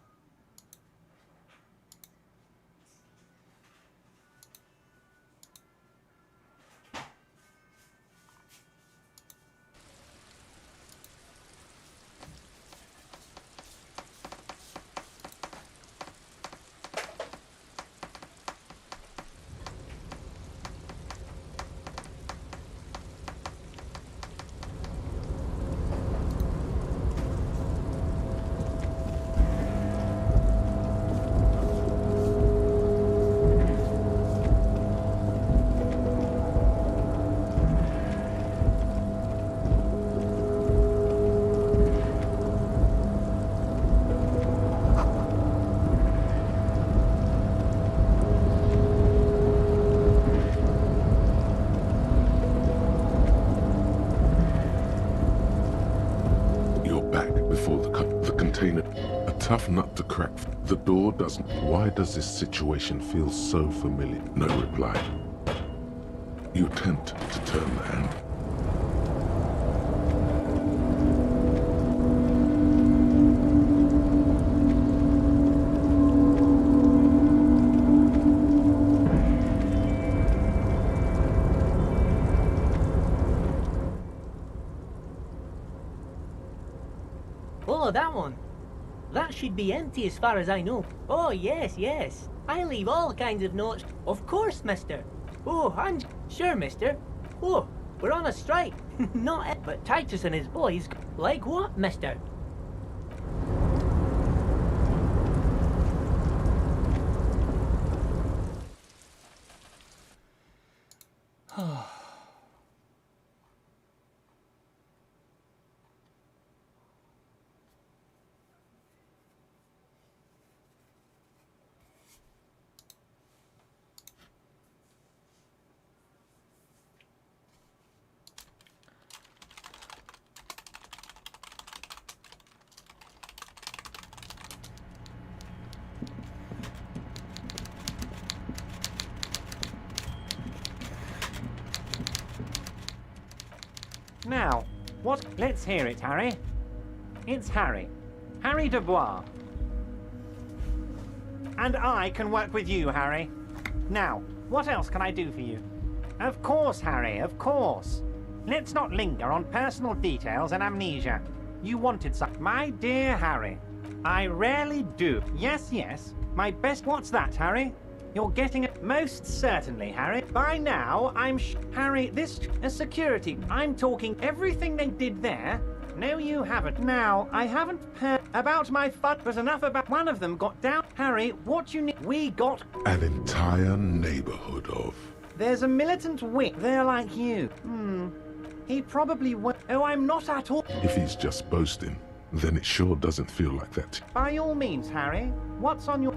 A tough nut to crack. The door doesn't. Why does this situation feel so familiar? No reply. You attempt to turn the handle. Oh, that one. That should be empty as far as I know. Oh, yes, yes. I leave all kinds of notes. Of course, mister. Oh, Sure, mister. Oh, we're on a strike. Not but Titus and his boys. Like what, mister? Now, what? Let's hear it, Harry. It's Harry. Harry Dubois. And I can work with you, Harry. Now, what else can I do for you? Of course, Harry, of course. Let's not linger on personal details and amnesia. You wanted some. My dear Harry, I rarely do. Yes, yes. My best. What's that, Harry? You're getting it. Most certainly, Harry. By now, Harry, this a security. I'm talking everything they did there. No, you haven't. Now, I haven't heard about my fun, but enough about one of them got down. Harry, what you need? We got An entire neighborhood of... There's a militant wit there like you. He probably won't. Oh, I'm not at all. If he's just boasting, then it sure doesn't feel like that. By all means, Harry. What's on your...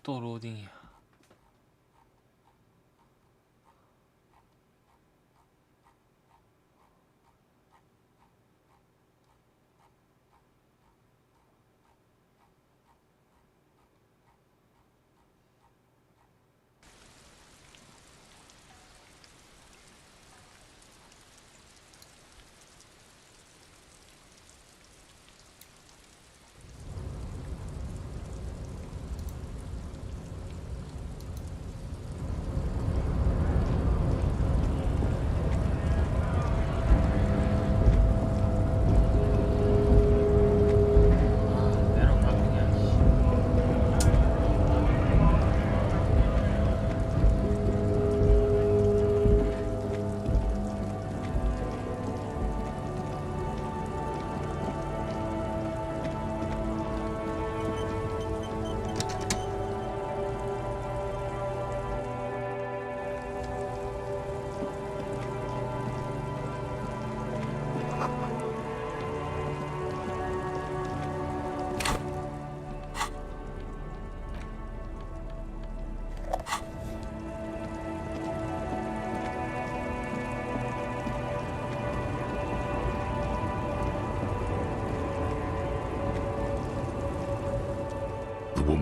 또 로딩이야.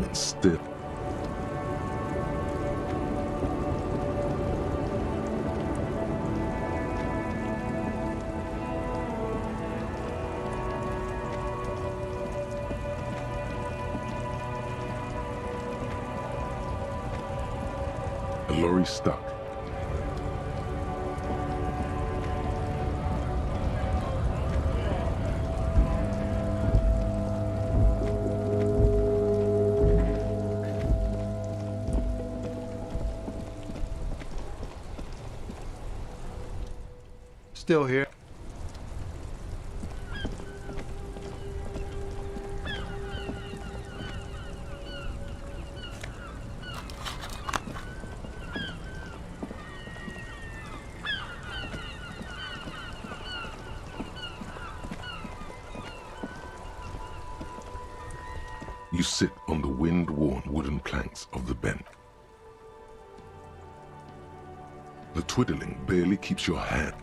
silent still. A lorry stuck. Still here. You sit on the wind-worn wooden planks of the bench. The twiddling barely keeps your hand.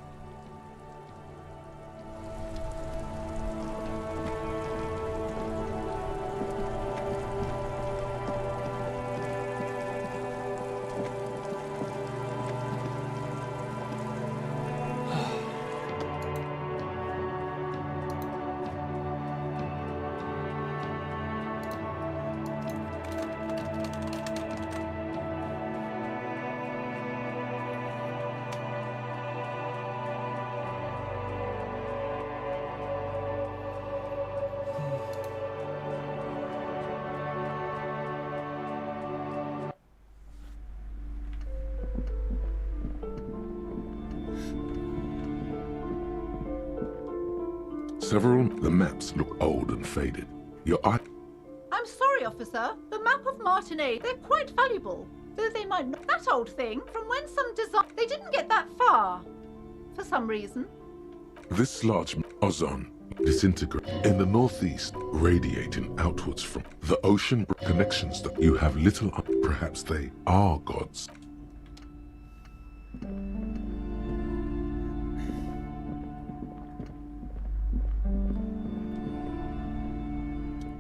The maps look old and faded. Your eye... I'm sorry, officer. The map of Martinez, they're quite valuable. Though they might not... That old thing, from when some design... They didn't get that far. For some reason. This large ozone disintegrate in the northeast, radiating outwards from the ocean connections that you have little... Perhaps they are gods.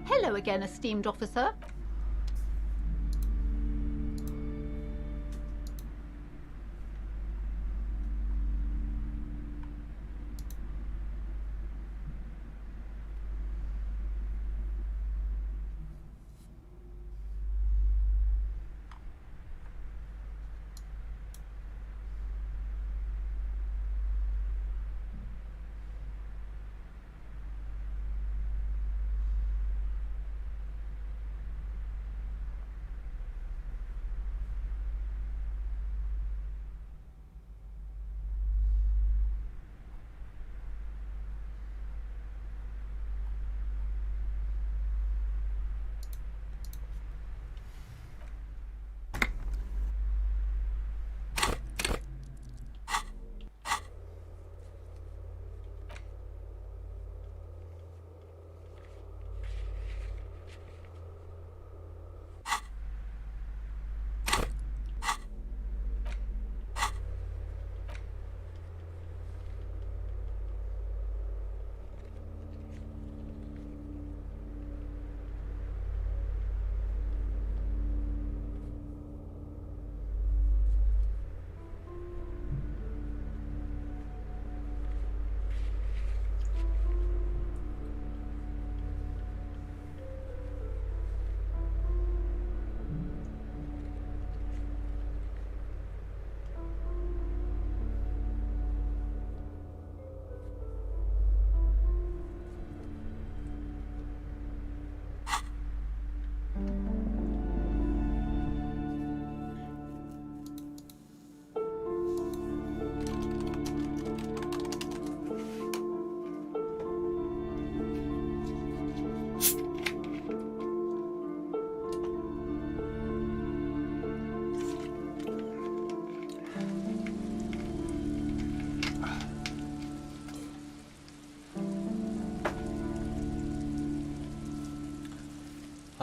Hello again, esteemed officer.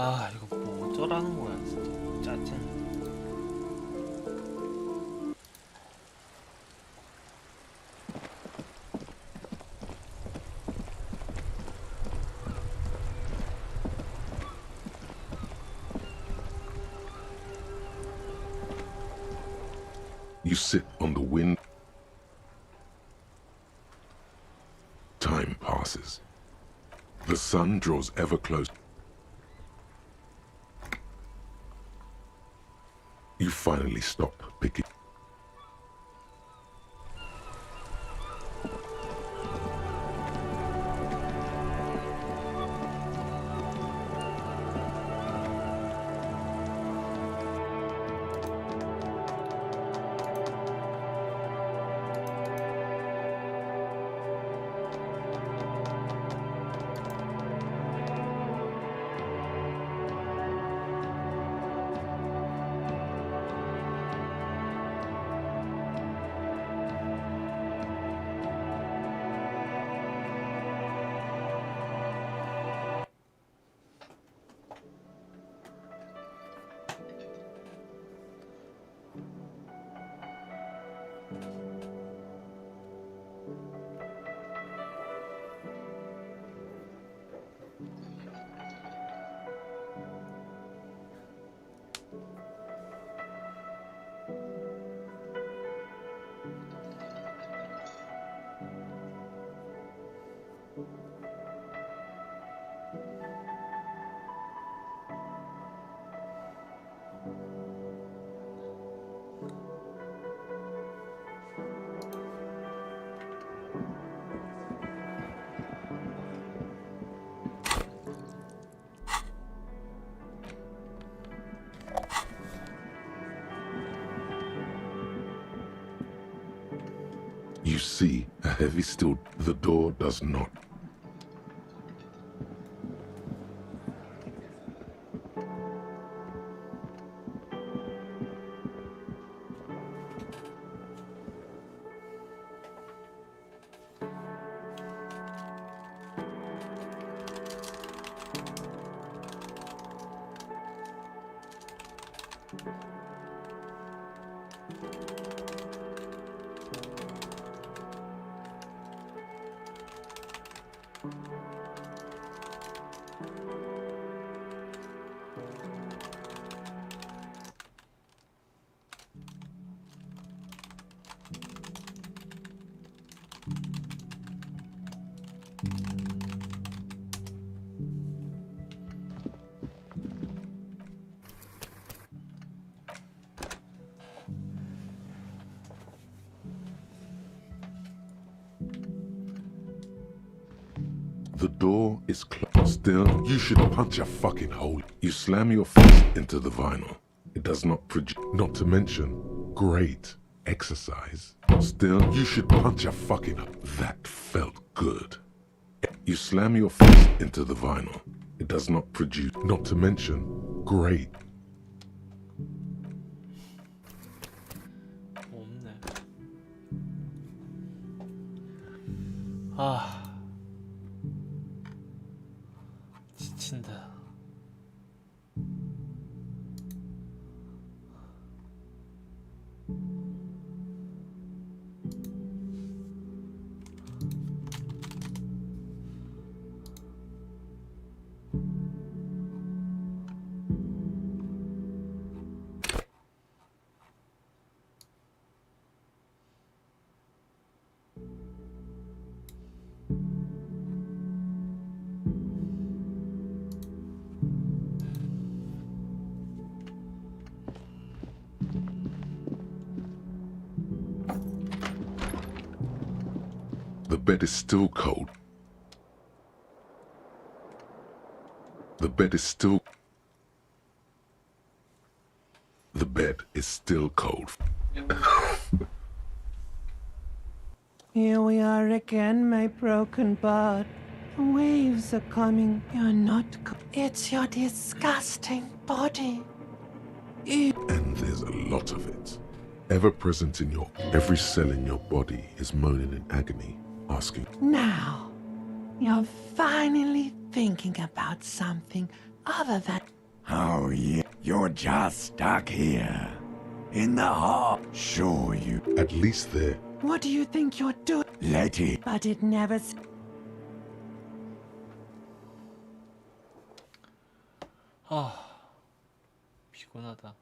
아 이거 뭐 어쩌라는 거야 진짜 짜증. You sit on the wind. Time passes. The sun draws ever closer. You finally stop picking. You see a heavy steel. The door does not. The door is closed. Still, you should punch a fucking hole. You slam your fist into the vinyl. It does not produce. Not to mention, great exercise. Still, you should punch a fucking hole. That felt good. You slam your fist into the vinyl. It does not produce. Not to mention, great. 없네. 아. 지친다. The bed is still cold. The bed is still... The bed is still cold. Here we are again, my broken bud. The waves are coming. You're not... It's your disgusting body. And there's a lot of it. Ever present in your... Every cell in your body is moaning in agony, asking... Now, you're finally thinking about something other than... Oh, yeah. You're just stuck here. In the hall. Sure you... At least there. What do you think you're doing? Let it... But it never... 아, 피곤하다.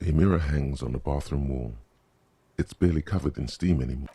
A mirror hangs on the bathroom wall. It's barely covered in steam anymore.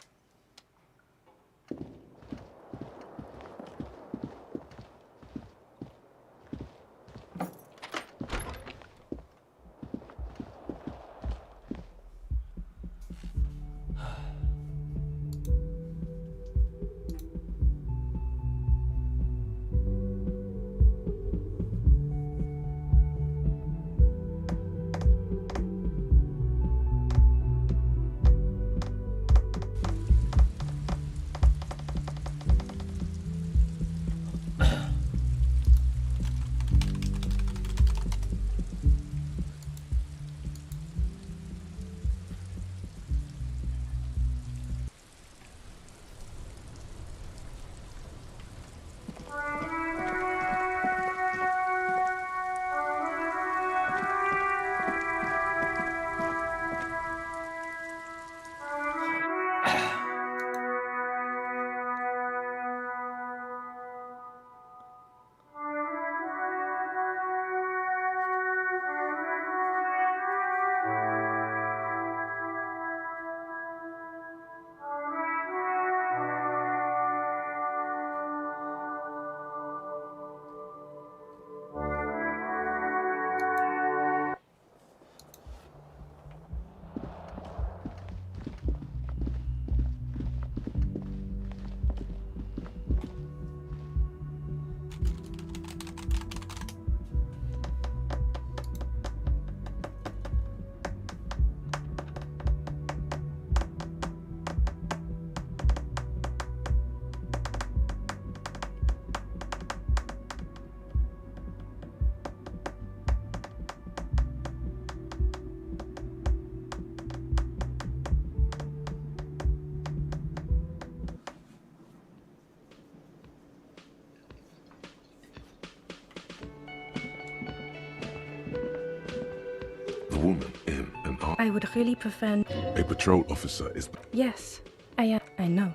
Woman in an I would really prefer... A patrol officer is... Yes, I am. I know.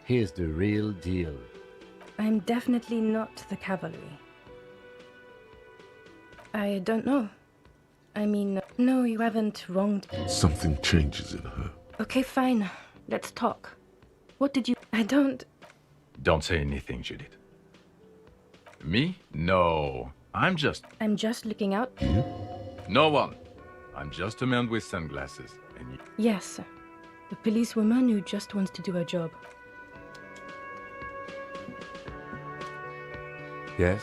Here's the real deal. I'm definitely not the cavalry. I don't know. I mean, no, you haven't wronged... Something changes in her. Okay, fine. Let's talk. What did you... I don't... Don't say anything, Judith. Me? No. I'm just looking out... You? No one. I'm just a man with sunglasses. And you... Yes. The policewoman who just wants to do her job. Yes?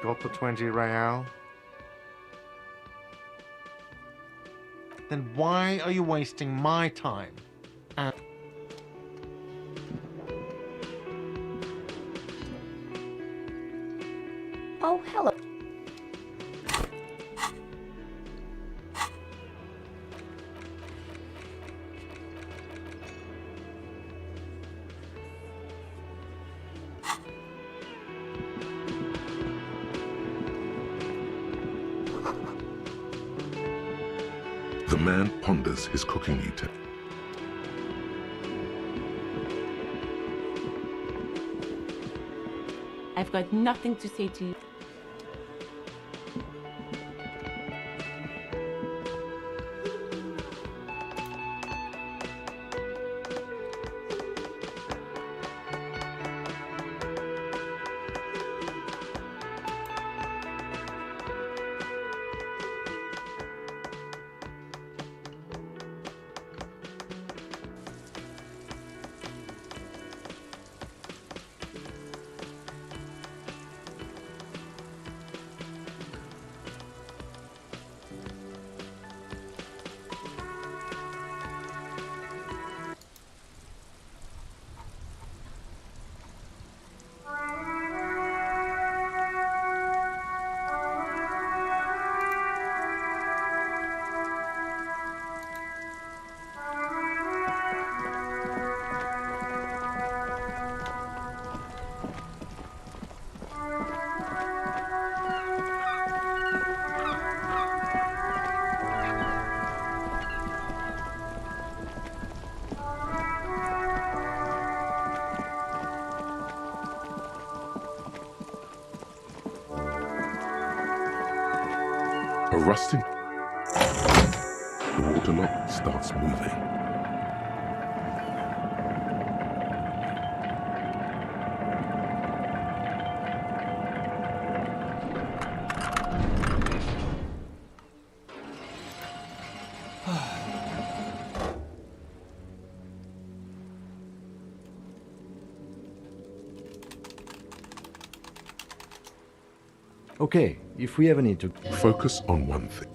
Got the 20 real? Then why are you wasting my time? And Oh, hello. The man ponders his cooking utensil. I've got nothing to say to you. A rusting... The water lock starts moving. Okay, if we ever need to... Focus on one thing.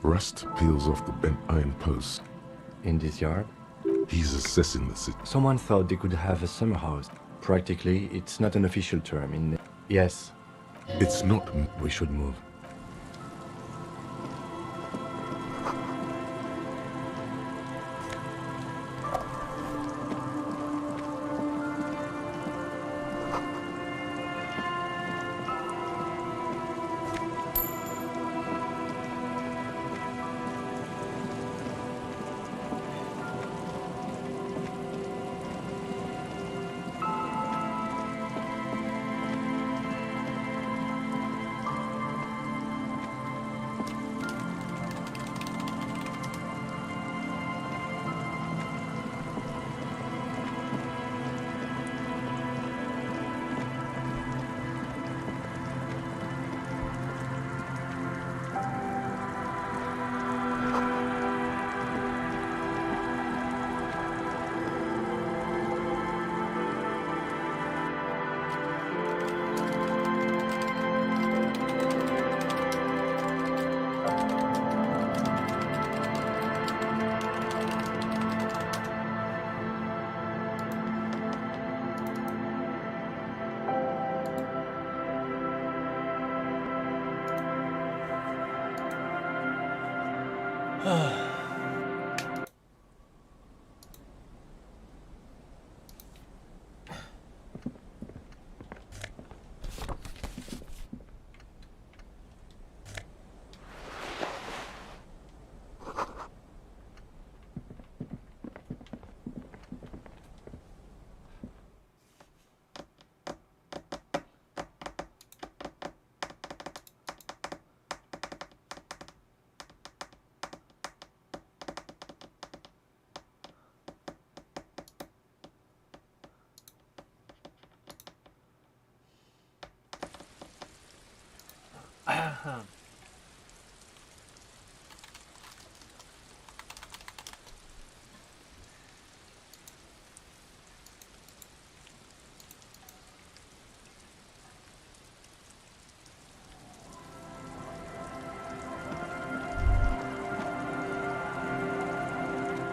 Rust peels off the bent iron post. In this yard? He's assessing the situation. Someone thought they could have a summer house. Practically, it's not an official term in... Yes. It's not... We should move.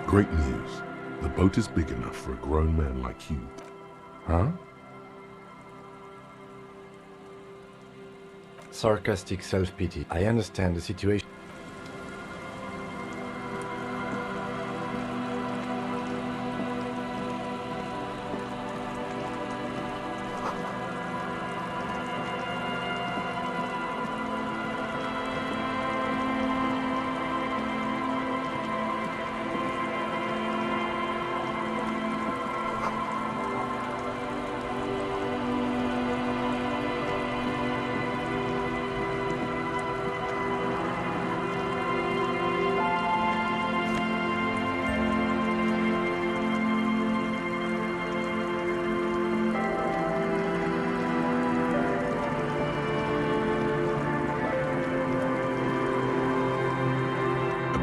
Great news. The boat is big enough for a grown man like you. Huh? Sarcastic self-pity. I understand the situation.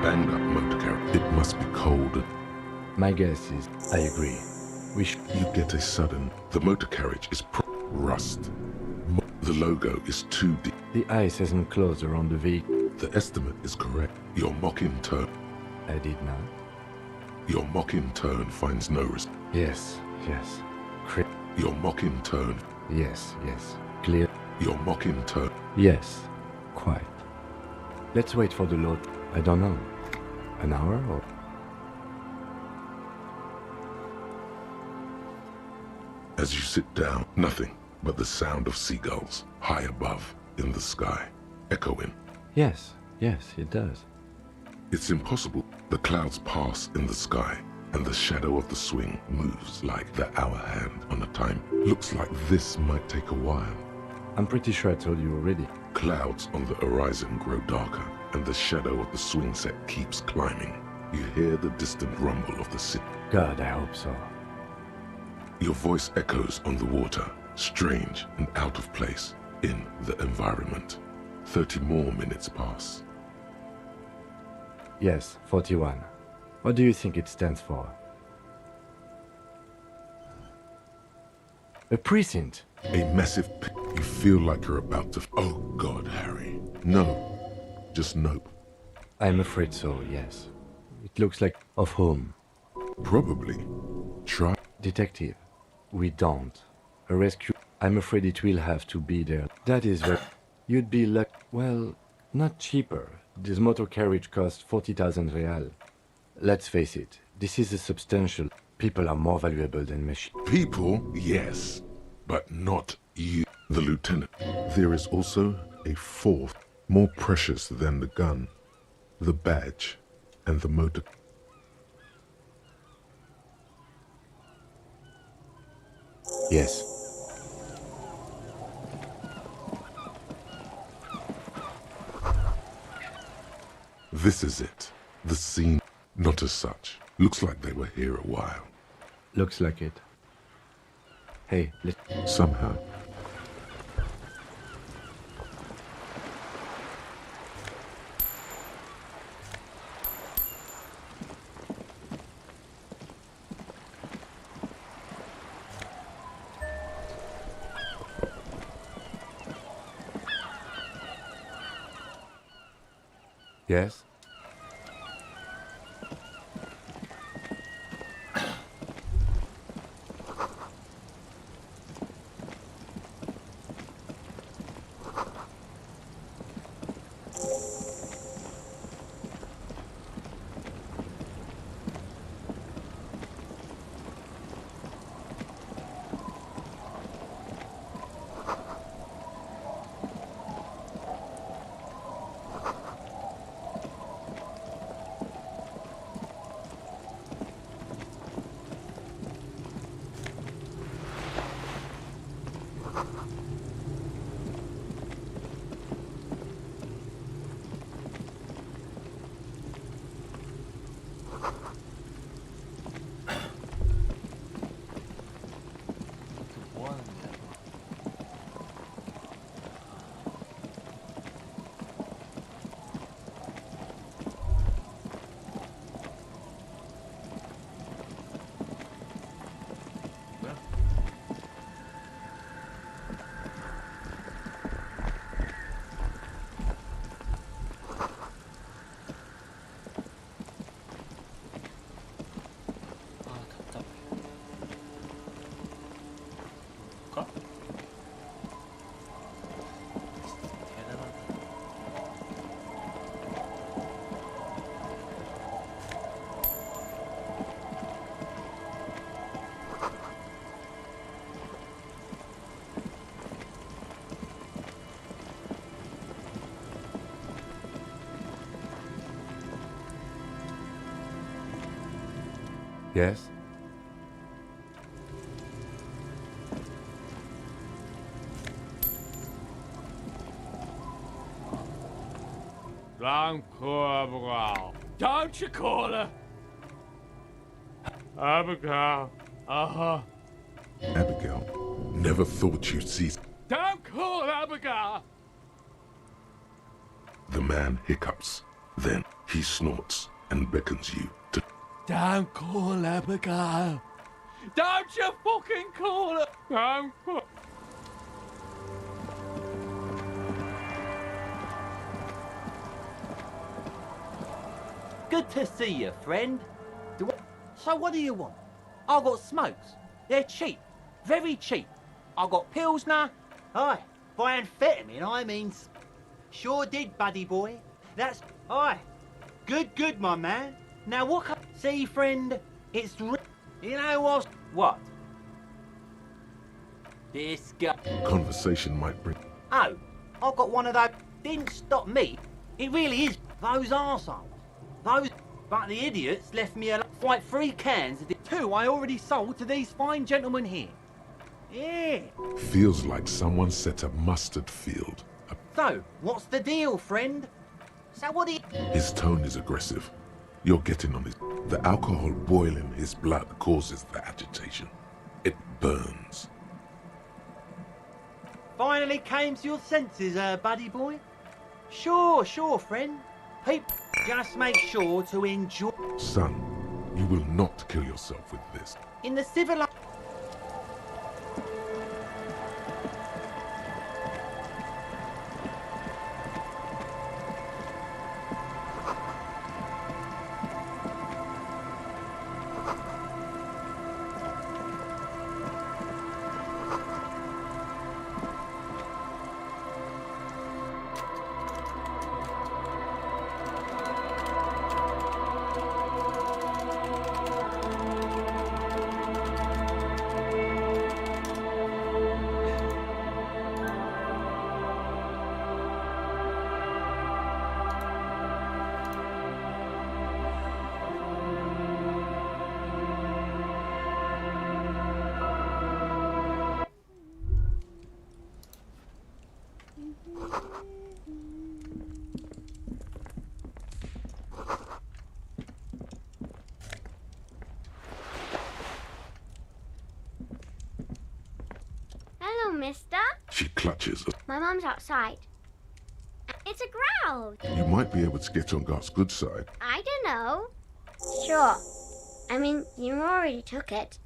banged up motor carriage. It must be cold. My guess is, I agree. You get a sudden. The motor carriage is rust. The logo is too deep. The ice hasn't closed around the vehicle. The estimate is correct. Your mocking tone. I did not. Your mocking tone finds no risk. Yes, yes. Your mocking tone. Yes, yes. Clear. Your mocking tone. Yes, quite. Let's wait for the load. I don't know. An hour or... As you sit down, nothing but the sound of seagulls high above in the sky, echoing. Yes, yes, it does. It's impossible. The clouds pass in the sky, and the shadow of the swing moves like the hour hand on a time. Looks like this might take a while. I'm pretty sure I told you already. Clouds on the horizon grow darker, and the shadow of the swing set keeps climbing. You hear the distant rumble of the city. God, I hope so. Your voice echoes on the water, strange and out of place in the environment. 30 more minutes pass. Yes, 41. What do you think it stands for? A precinct. A massive pit. You feel like you're about to... Oh God, Harry. No. Just nope. I'm afraid so, yes. It looks like... Of whom? Probably. Try... Detective. We don't. A rescue... I'm afraid it will have to be there. That is very... You'd be lucky... Well, not cheaper. This motor carriage costs 40,000 real. Let's face it, this is a substantial... People are more valuable than machines. People, yes. But not you. The lieutenant. There is also a fourth, more precious than the gun, the badge, and the motor. Yes. This is it. The scene, not as such. Looks like they were here a while. Looks like it. Hey, let's... Somehow. Yes? Yes? Don't you call her? Abigail. Uh-huh. Abigail, never thought you'd see... Don't call her Abigail! The man hiccups. Then, He snorts and beckons you to. Don't call Abigail. Don't you fucking call her. Don't call. Good to see you, friend. So what do you want? I got smokes. They're cheap. Very cheap. I got Pilsner. Aye. By amphetamine, I mean... Sure did, buddy boy. That's... Aye. Good, my man. Now what... See, friend, it's... You know what? What? This guy... Conversation might bring. Oh, I got one of those... Didn't stop me. It really is those arseholes. Those... But the idiots left me like 3 cans of the 2 I already sold to these fine gentlemen here. Yeah. Feels like someone set a mustard field. So, what's the deal, friend? So what do you... His tone is aggressive. You're getting on his... The alcohol boiling his blood causes the agitation. It burns. Finally came to your senses, buddy boy? Sure, friend. Just make sure to enjoy... Son, you will not kill yourself with this. In the civil... Mister? She clutches. My mum's outside. It's a growl. You might be able to get on Garth's good side. I don't know. Sure. I mean, you already took it.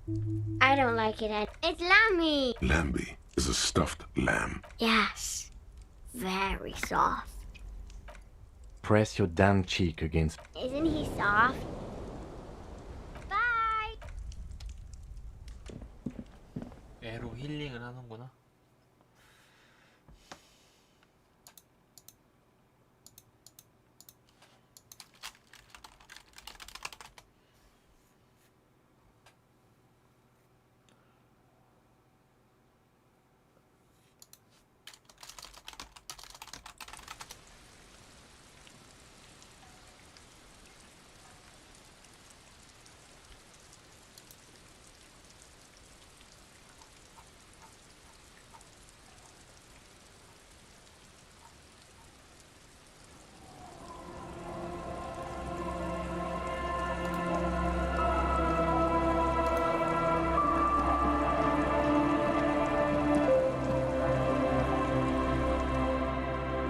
I don't like it. It's Lammy. Lambie is a stuffed lamb. Yes. Very soft. Press your damn cheek against... Isn't he soft? 애로 힐링을 하는구나.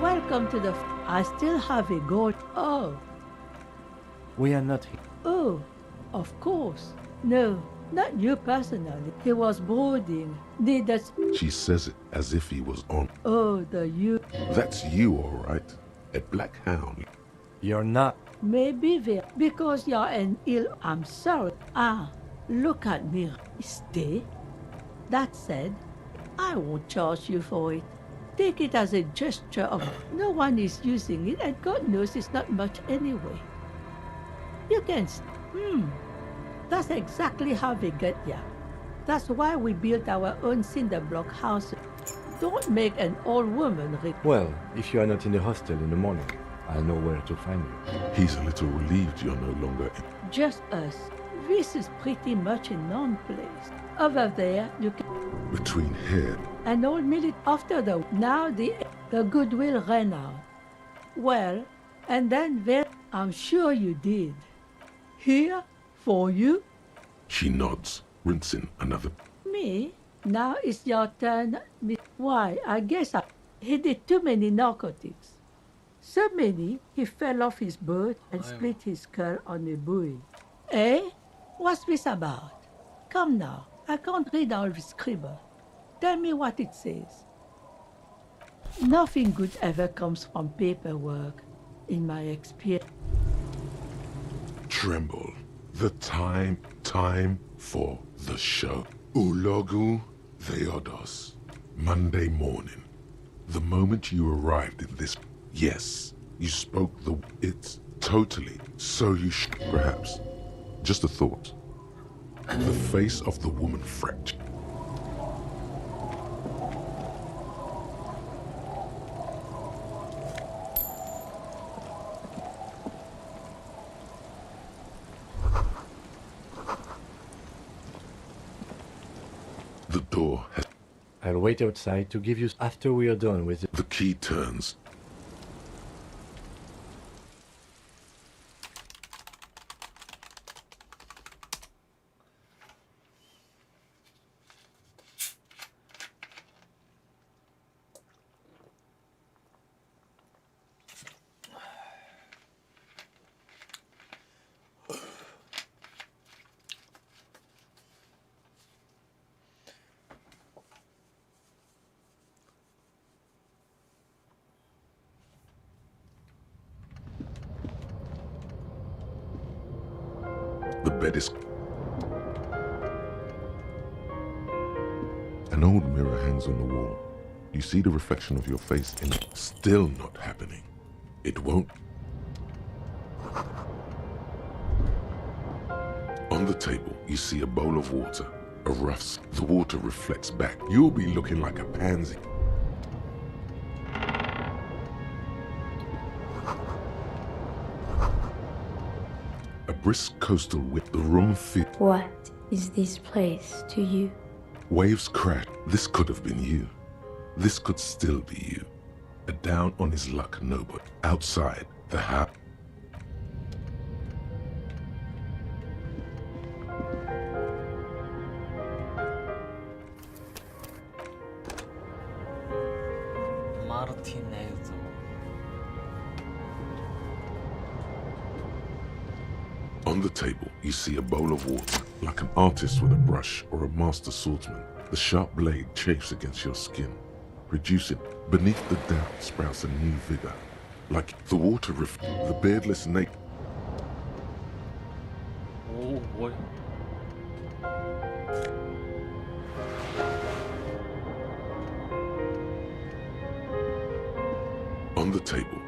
Welcome to the... I still have a gold... Oh. We are not here. Oh, of course. No, not you personally. He was boarding. Did that... She says it as if he was on. Oh, the you... That's you, all right. A black hound. You're not. Maybe there. Because you're an ill... I'm sorry. Ah, look at me. Stay. That said, I won't charge you for it. Take it as a gesture of no one is using it, and God knows it's not much anyway. You can... That's exactly how we get ya. That's why we built our own cinder block house. Don't make an old woman... Well, if you are not in the hostel in the morning, I'll know where to find you. He's a little relieved you're no longer... Just us. This is pretty much a known place. Over there, you can... Between here... An old millet after the... Now the goodwill ran out. Well, and then there... I'm sure you did. Here, for you? She nods, rinsing another... Me? Now it's your turn. Why, I guess he did too many narcotics. So many, he fell off his boat and split his skull on a buoy. Eh? What's this about? Come now, I can't read all this scribble. Tell me what it says. Nothing good ever comes from paperwork, in my experience. Tremble. The time for the show. Ulogu Theodos. Monday morning. The moment you arrived in this... Yes, you spoke the... It's totally... So you perhaps. Just a thought. The face of the woman fractured. The door has... I'll wait outside to give you after we are done with it. The key turns. The bed is... An old mirror hangs on the wall. You see the reflection of your face in it. Still not happening. It won't. On the table, you see a bowl of water. A rough... The water reflects back. You'll be looking like a pansy. A brisk coastal wind. The room fit. What is this place to you? Waves crash. This could have been you. This could still be you. A down on his luck nobody. Outside the house. 마르티네즈. On the table, you see a bowl of water, like an artist with a brush or a master swordsman. The sharp blade chafes against your skin. Reduce it. Beneath the damp sprouts a new vigor. Like the water the beardless naked. 오, 뭐야? On the table.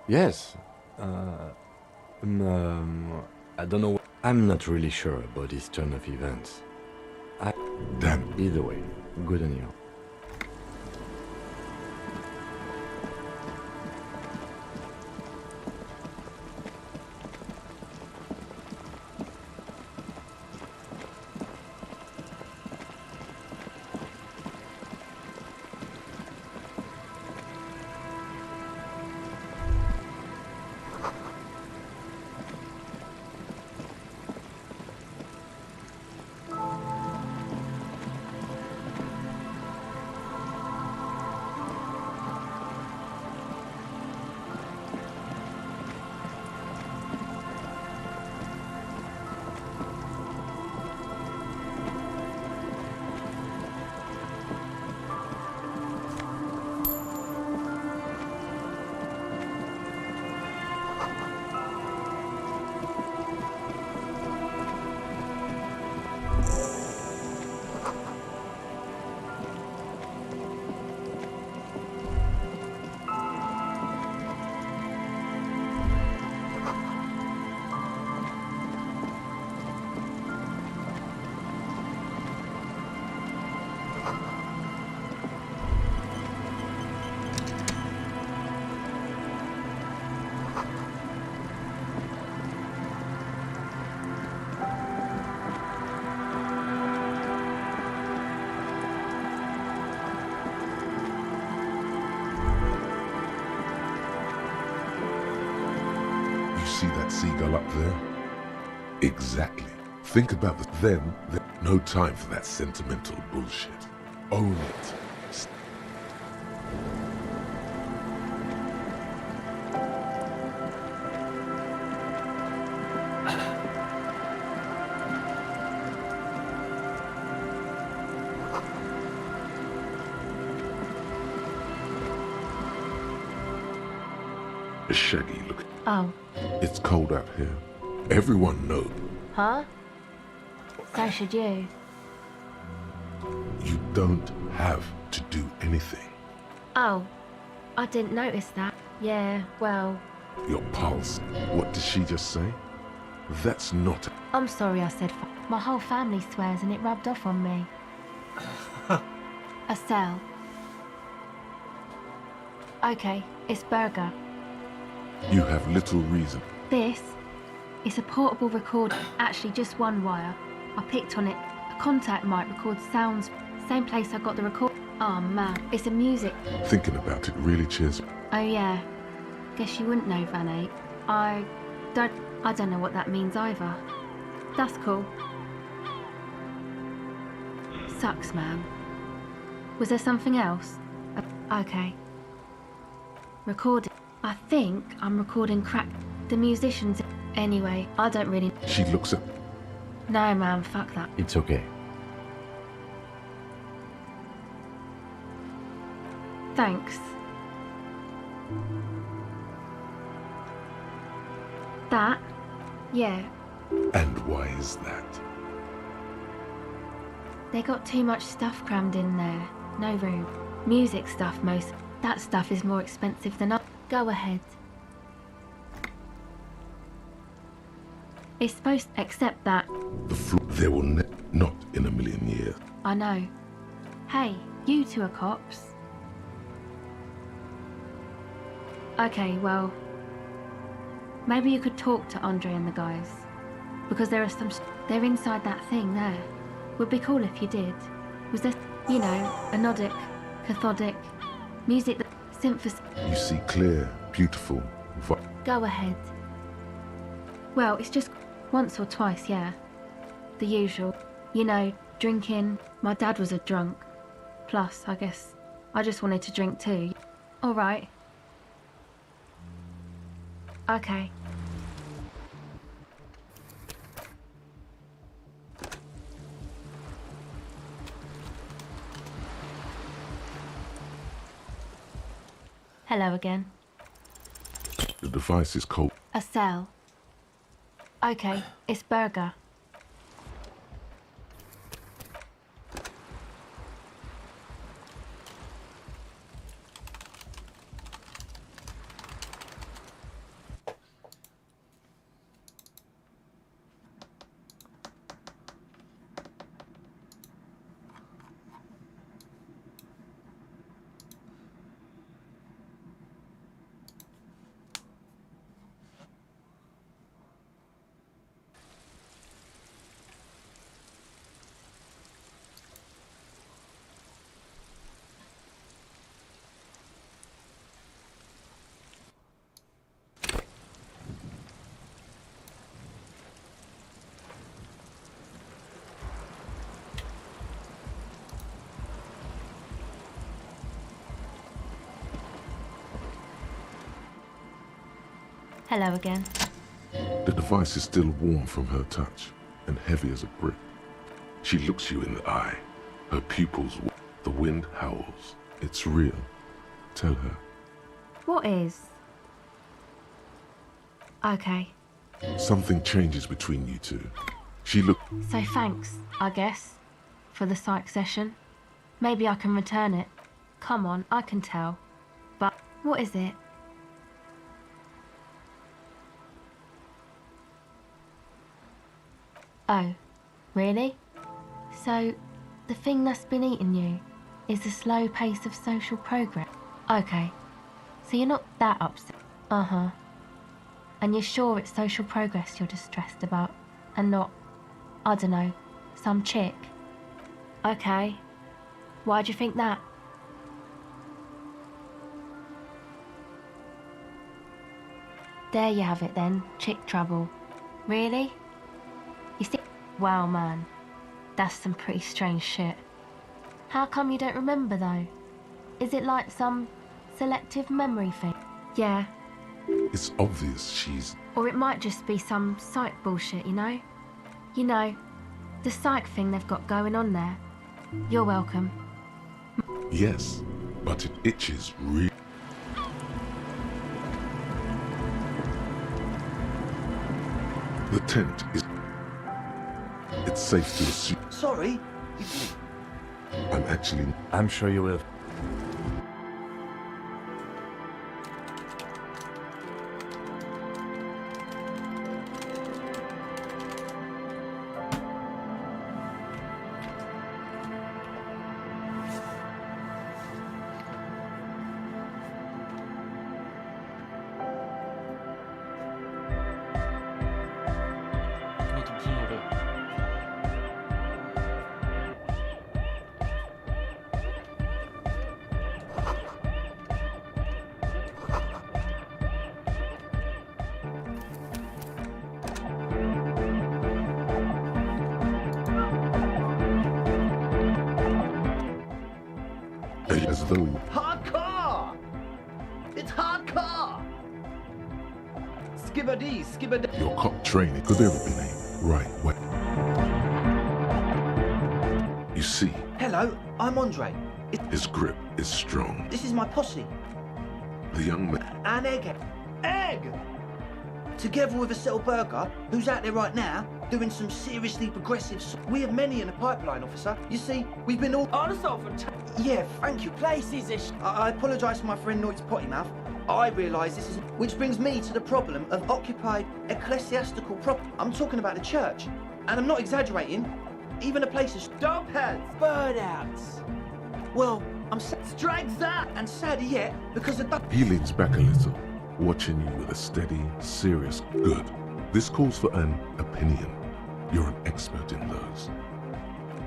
Yes. I don't know. I'm not really sure about this turn of events. Damn. Either way, good on you. that seagull up there? Exactly. Think about the then. No time for that sentimental bullshit. Own it. Shaggy, look. Oh. It's cold out here. Everyone knows. Huh? So should you. You don't have to do anything. Oh. I didn't notice that. Yeah, well... Your pulse. What did she just say? That's not... I'm sorry I said my whole family swears and it rubbed off on me. A cell. Okay, it's Burger. You have little reason. This is a portable recorder, actually just one wire. I picked on it. A contact mic records sounds. Same place I got the record. Oh man, it's a music. Thinking about it really cheers. Oh yeah, guess you wouldn't know, Van 8. I don't know what that means either. That's cool. Sucks, man. Was there something else? Okay. Recording. I think I'm recording crack. The musicians. Anyway, I don't really. She looks at. No, man, fuck that. It's okay. Thanks. That? Yeah. And why is that? They got too much stuff crammed in there. No room. Music stuff most. That stuff is more expensive than Go ahead. It's supposed to accept that. There will not in a million years. I know. Hey, you two are cops. Okay, well... Maybe you could talk to Andre and the guys. Because there are some... They're inside that thing there. Would be cool if you did. Was there, you know, anodic, cathodic, music that... Synthesis... You see clear, beautiful... Go ahead. Well, it's just once or twice, yeah. The usual. You know, drinking. My dad was a drunk. Plus, I guess, I just wanted to drink too. All right. Okay. Hello again. The device is cold. A cell. Okay, it's Burger. Hello again. The device is still warm from her touch and heavy as a brick. She looks you in the eye. Her pupils, the wind howls. It's real. Tell her. What is? Okay. Something changes between you two. She look. So thanks, I guess, for the psych session. Maybe I can return it. Come on, I can tell. But what is it? Oh, really? So, the thing that's been eating you is the slow pace of social progress? Okay, so you're not that upset? Uh-huh. And you're sure it's social progress you're distressed about, and not, I don't know, some chick? Okay. Why do you think that? There you have it then, chick trouble. Really? You see? Wow, man. That's some pretty strange shit. How come you don't remember, though? Is it like some selective memory thing? Yeah. It's obvious she's... Or it might just be some psych bullshit, you know? You know, the psych thing they've got going on there. You're welcome. Yes, but it itches really. The tent is... It's safe to assume... Sorry? I'm actually... I'm sure you will. 그것도 무슨 노래? As though... Hardcore! It's hardcore! Skibbity, skibbity. Your cop training could ever be named. Right, wait. You see, Hello, I'm Andre. his grip is strong. This is my posse. The young man... An egghead. Egg! Together with a Settle Burger, who's out there right now, doing some seriously progressive... We have many in the pipeline, officer. You see, we've been all... On us off Yeah, thank you. Places is... I apologise for my friend Noid's potty mouth. I realise this is... Which brings me to the problem of occupied ecclesiastical property. I'm talking about the church. And I'm not exaggerating. Even a place as... Dog heads, burnouts. Well, I'm Strags that! And sadder yet, because of... He leans back a little, watching you with a steady, serious... Good. This calls for an opinion. You're an expert in those.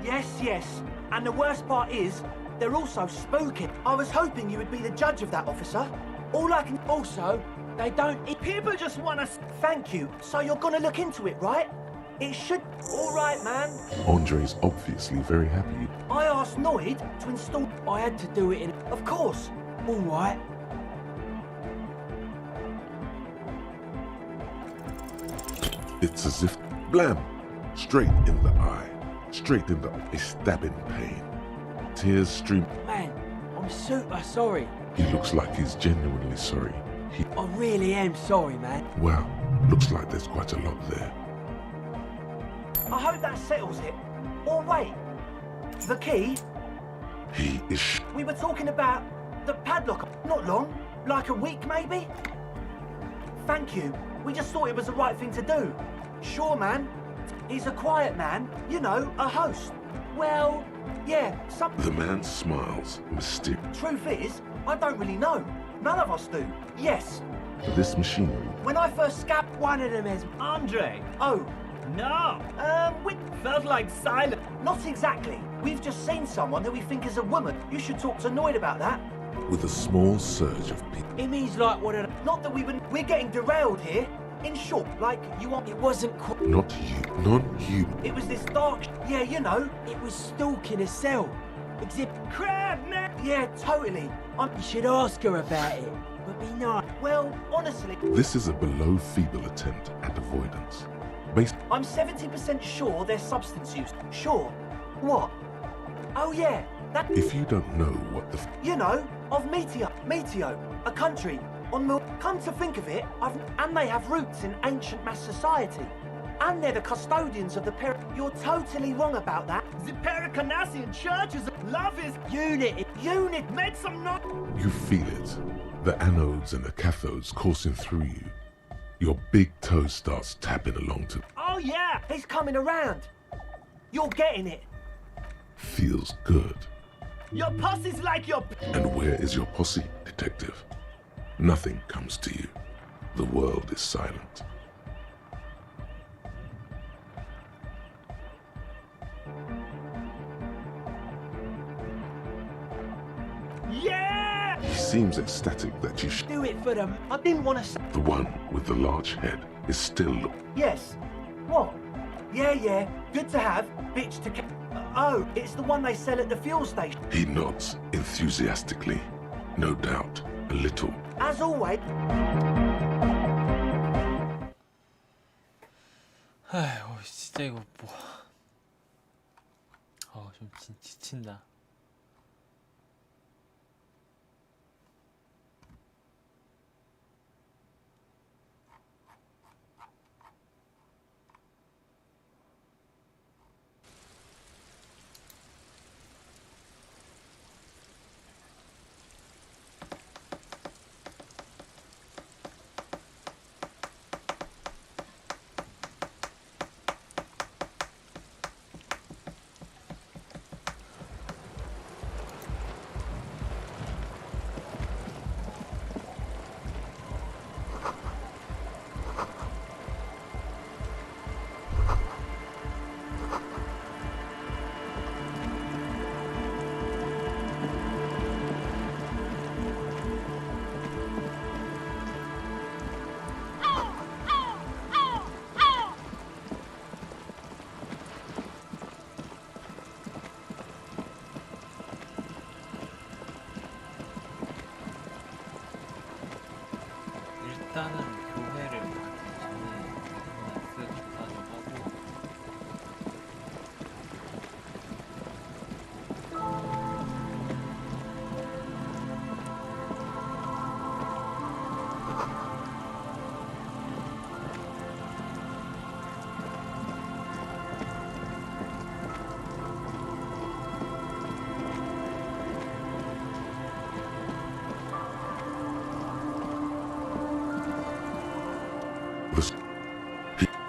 Yes, yes. And the worst part is, they're also spooky. I was hoping you would be the judge of that, officer. All I can... Also, they don't... People just want to... Thank you. So you're gonna look into it, right? It should... All right, man. Andre's obviously very happy. I asked Noid to install... I had to do it in... Of course. All right. It's as if... Blam! Straight in the eye. Straight in the... A stabbing pain. Tears stream... Man, I'm super sorry. He looks like he's genuinely sorry. I really am sorry, man. Well, looks like there's quite a lot there. I hope that settles it. Or wait. The key? He is We were talking about the padlock. Not long. Like a week, maybe? Thank you. We just thought it was the right thing to do. Sure, man. He's a quiet man. You know, a host. Well, yeah, some... The man smiles, mysterious. Truth is, I don't really know. None of us do. Yes. This machinery. When I first scabbed one of them as... Andre. Oh. No. We felt like silent. Not exactly. We've just seen someone that we think is a woman. You should talk to Noid about that. With a small surge of people. It means like what? Not that we're getting derailed here. In short, like you want. It wasn't. Not you. Non-human. It was this dark. Yeah, you know. It was stalking a cell. Crab, man. Yeah, totally. You should ask her about it. But be nice. Well, honestly. This is a below feeble attempt at avoidance. Based. I'm 70% sure there's substance use. Sure. What? Oh yeah. That. If you don't know what the... You know, of Meteo, a country on the... Come to think of it, and they have roots in ancient mass society. And they're the custodians of the You're totally wrong about that. The Pericarnassian churches love is unit. Unit, make some noise. You feel it. The anodes and the cathodes coursing through you. Your big toe starts tapping along to... Oh yeah, he's coming around. You're getting it. Feels good. Your posse's like your... And where is your posse, detective? Nothing comes to you. The world is silent. Yeah! He seems ecstatic that you Do it for them. I didn't want to say. The one with the large head is still Yes. What? Yeah. Good to have. Bitch to. Oh, it's the one they sell at the fuel station. He nods enthusiastically. No doubt, a little. As always. 아이고 진짜 이거 뭐. 좀 지친다. 일단은 교회를 가기 전에 쓱 조사 좀 하고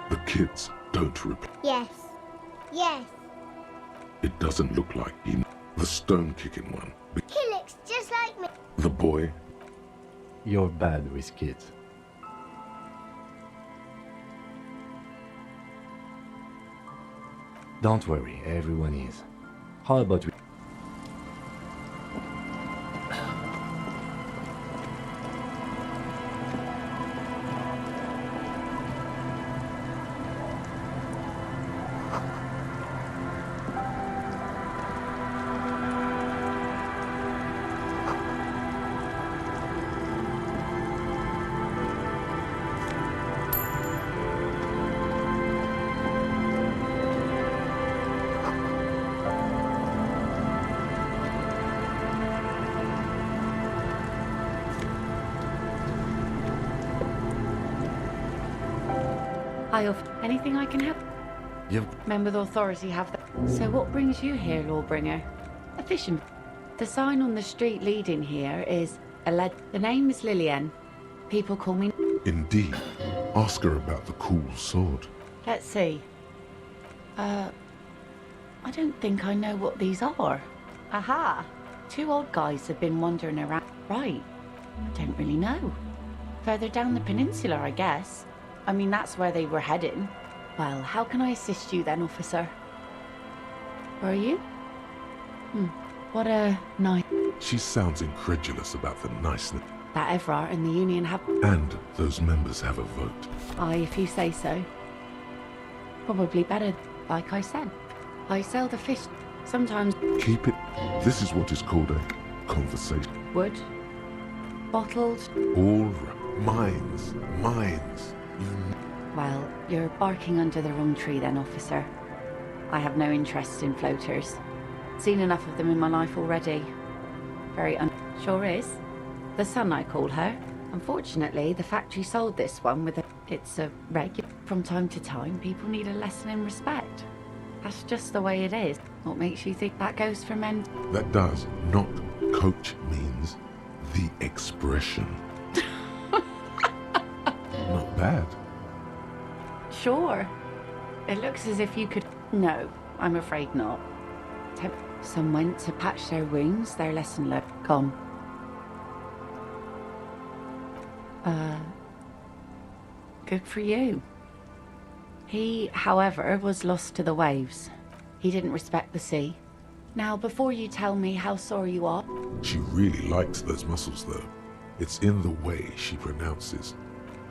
The kids don't reply. Yes. It doesn't look like him. The stone-kicking one. He looks just like me. The boy. You're bad with kids. Don't worry, everyone is. How about we... Anything I can help? Yep. Member of the authority have that. So what brings you here, Lawbringer? A fishing. The sign on the street leading here is the name is Lillian. People call me. Indeed. Ask her about the cool sword. Let's see. I don't think I know what these are. Aha! Two old guys have been wandering around. Right. I don't really know. Further down the peninsula, I guess. I mean, that's where they were heading. Well, how can I assist you then, officer? Where are you? What a nice... She sounds incredulous about the niceness. That Everard and the Union have... And those members have a vote. Aye, if you say so. Probably better, like I said. I sell the fish. Sometimes... Keep it. This is what is called a conversation. Wood. Bottled. All mines. Well, you're barking under the wrong tree then, officer. I have no interest in floaters. Seen enough of them in my life already. Sure is. The Sun, I call her. Unfortunately, the factory sold this one with a... It's a regular... From time to time, people need a lesson in respect. That's just the way it is. What makes you think that goes for men? That does not. Coach means the expression. Not bad. Sure. It looks as if you could... No, I'm afraid not. Some went to patch their wounds, their lesson learned. Gone. Good for you. He, however, was lost to the waves. He didn't respect the sea. Now, before you tell me how sore you are... She really likes those muscles, though. It's in the way she pronounces.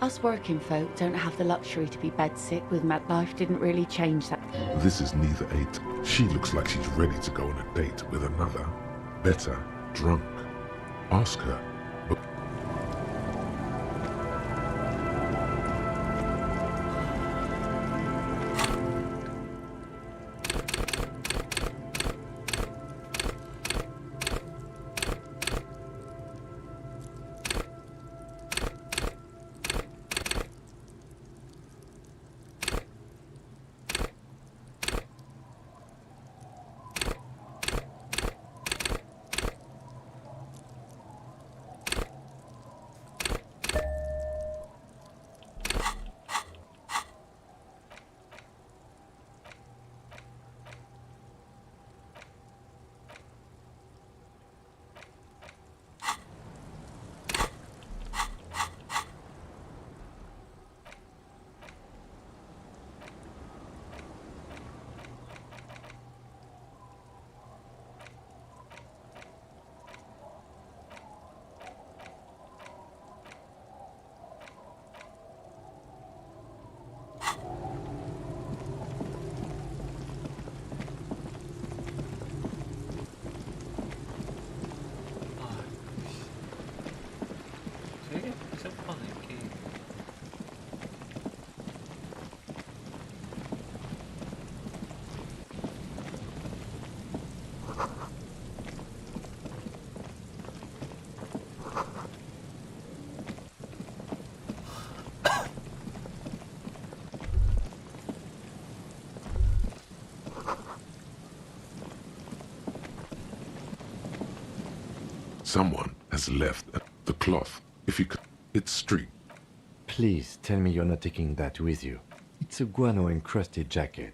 Us working folk don't have the luxury to be bedsick with Matt. Life didn't really change that. This is neither a... She looks like she's ready to go on a date with another, better, drunk. Ask her. But 되게 복잡하네 게임. someone has left the cloth. If you could... It's street. Please tell me you're not taking that with you. It's a guano-encrusted jacket.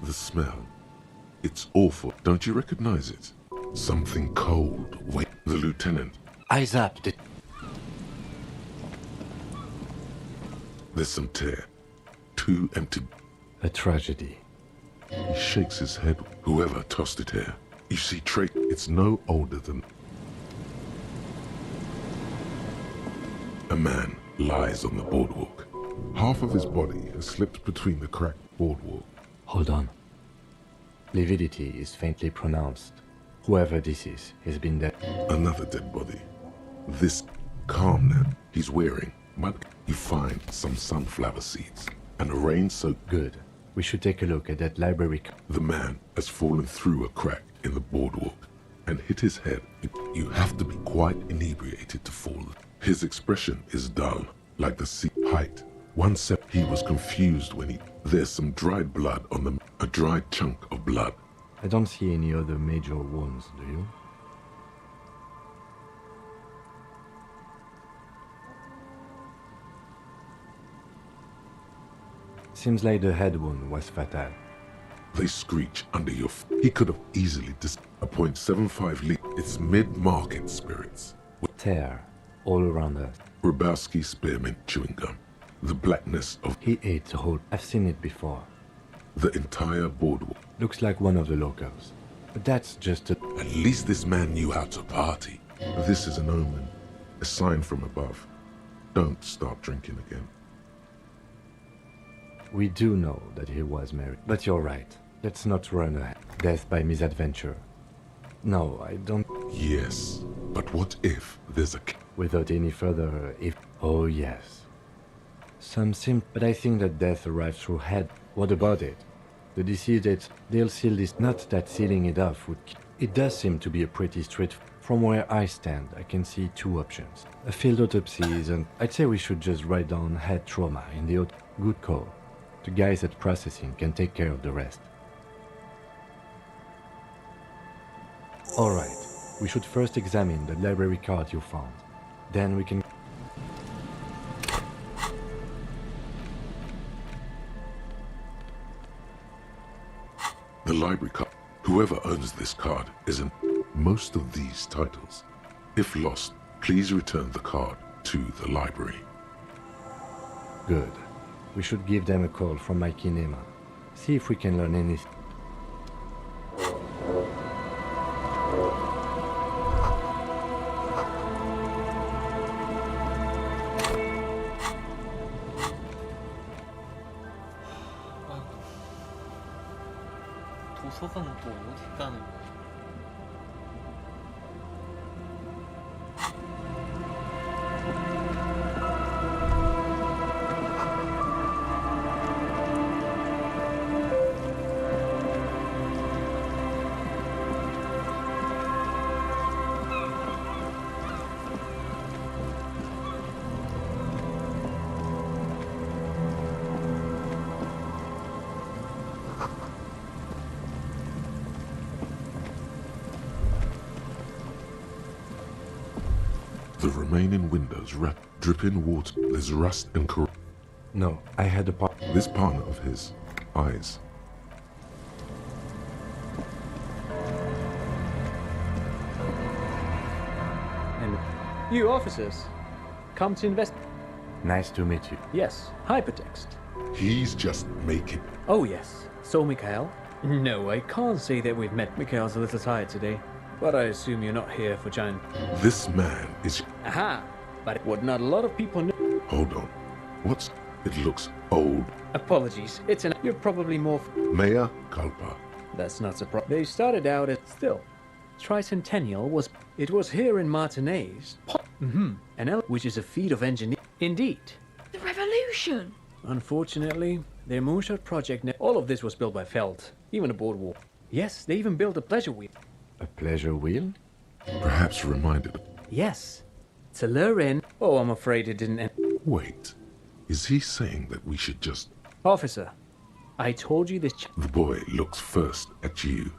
The smell. It's awful. Don't you recognize it? Something cold. Wait, the lieutenant. I zapped it. There's some tear. 2 empty. A tragedy. He shakes his head. Whoever tossed it here. You see, it's no older than... A man lies on the boardwalk. Half of his body has slipped between the cracked boardwalk. Hold on. Lividity is faintly pronounced. Whoever this is has been dead. Another dead body. This calm now he's wearing. But you find some sunflower seeds and a rain-soaked... Good. We should take a look at that library. The man has fallen through a crack in the boardwalk and hit his head. You have to be quite inebriated to fall. His expression is dull, like the sea height. One said he was confused when he... There's some dried blood on them. A dried chunk of blood. I don't see any other major wounds, do you? Seems like the head wound was fatal. They screech under your He could have easily a .75 liter. It's mid-market spirits. Tear all around us. Grabowski spearmint chewing gum. The blackness of... He ate the whole... I've seen it before. The entire boardwalk. Looks like one of the locals. But that's just a... At least this man knew how to party. This is an omen. A sign from above. Don't start drinking again. We do know that he was married. But you're right. Let's not run ahead. Death by misadventure. No, I don't. Yes, but what if there's a... Without any further if... Oh, yes. Some seem... But I think that death arrives through head. What about it? The deceased, they'll seal this... Not that sealing it off would... It does seem to be a pretty straight... From where I stand, I can see two options. A field autopsy and I'd say we should just write down head trauma in the... Good call. The guys at processing can take care of the rest. Alright, we should first examine the library card you found. Then we can... The library card. Whoever owns this card isn't... Most of these titles. If lost, please return the card to the library. Good. We should give them a call from my kinema. See if we can learn anything. 도서관은 또 어디 있다는 거야? The remaining windows drip in water. There's rust and No, I had a part. This partner of his eyes. And you officers, come to invest. Nice to meet you. Yes, hypertext. He's just making... Oh yes, so Mikhail? No, I can't say that we've met. Mikhail's a little tired today, but I assume you're not here for giant... This man is... Aha! But what not a lot of people know... Hold on. What's... It looks old. Apologies, it's an... You're probably more... Mea culpa. That's not surprising. They started out at... Still. Tricentennial was... It was here in Martinez. Which is a feat of engineering. Indeed. The revolution! Unfortunately, their moonshot project... All of this was built by Feld. Even a boardwalk. Yes, they even built a pleasure wheel. A pleasure wheel? Perhaps reminded... Yes. To lure in... Oh, I'm afraid it didn't end... Wait. Is he saying that we should just... Officer, I told you this... The boy looks first at you.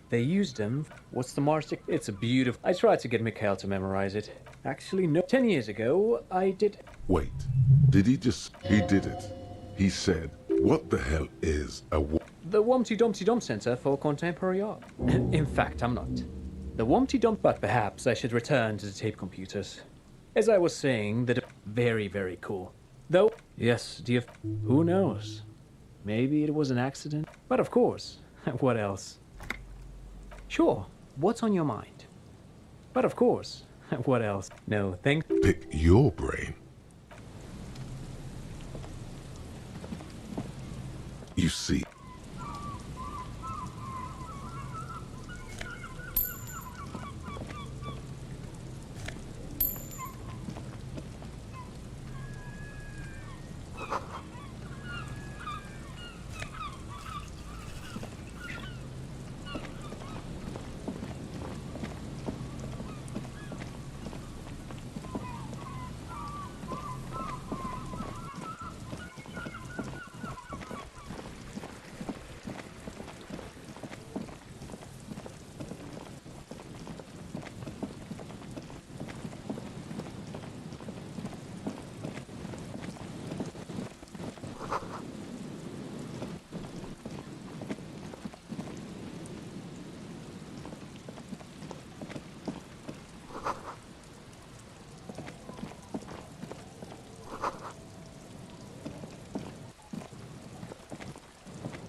They used them. What's the Mars? It's a beautiful... I tried to get Mikhail to memorize it. Actually, no. 10 years ago, I did... Wait. Did he just... He did it. He said, what the hell is a... The Wumpty Dumpty Dump Center for Contemporary Art. In fact, I'm not. The Wumpty Dump... But perhaps I should return to the tape computers. As I was saying, that... Very, very cool. Though, yes, who knows? Maybe it was an accident. But of course, what else? Sure, what's on your mind? But of course, what else? No, thanks. Pick your brain. You see.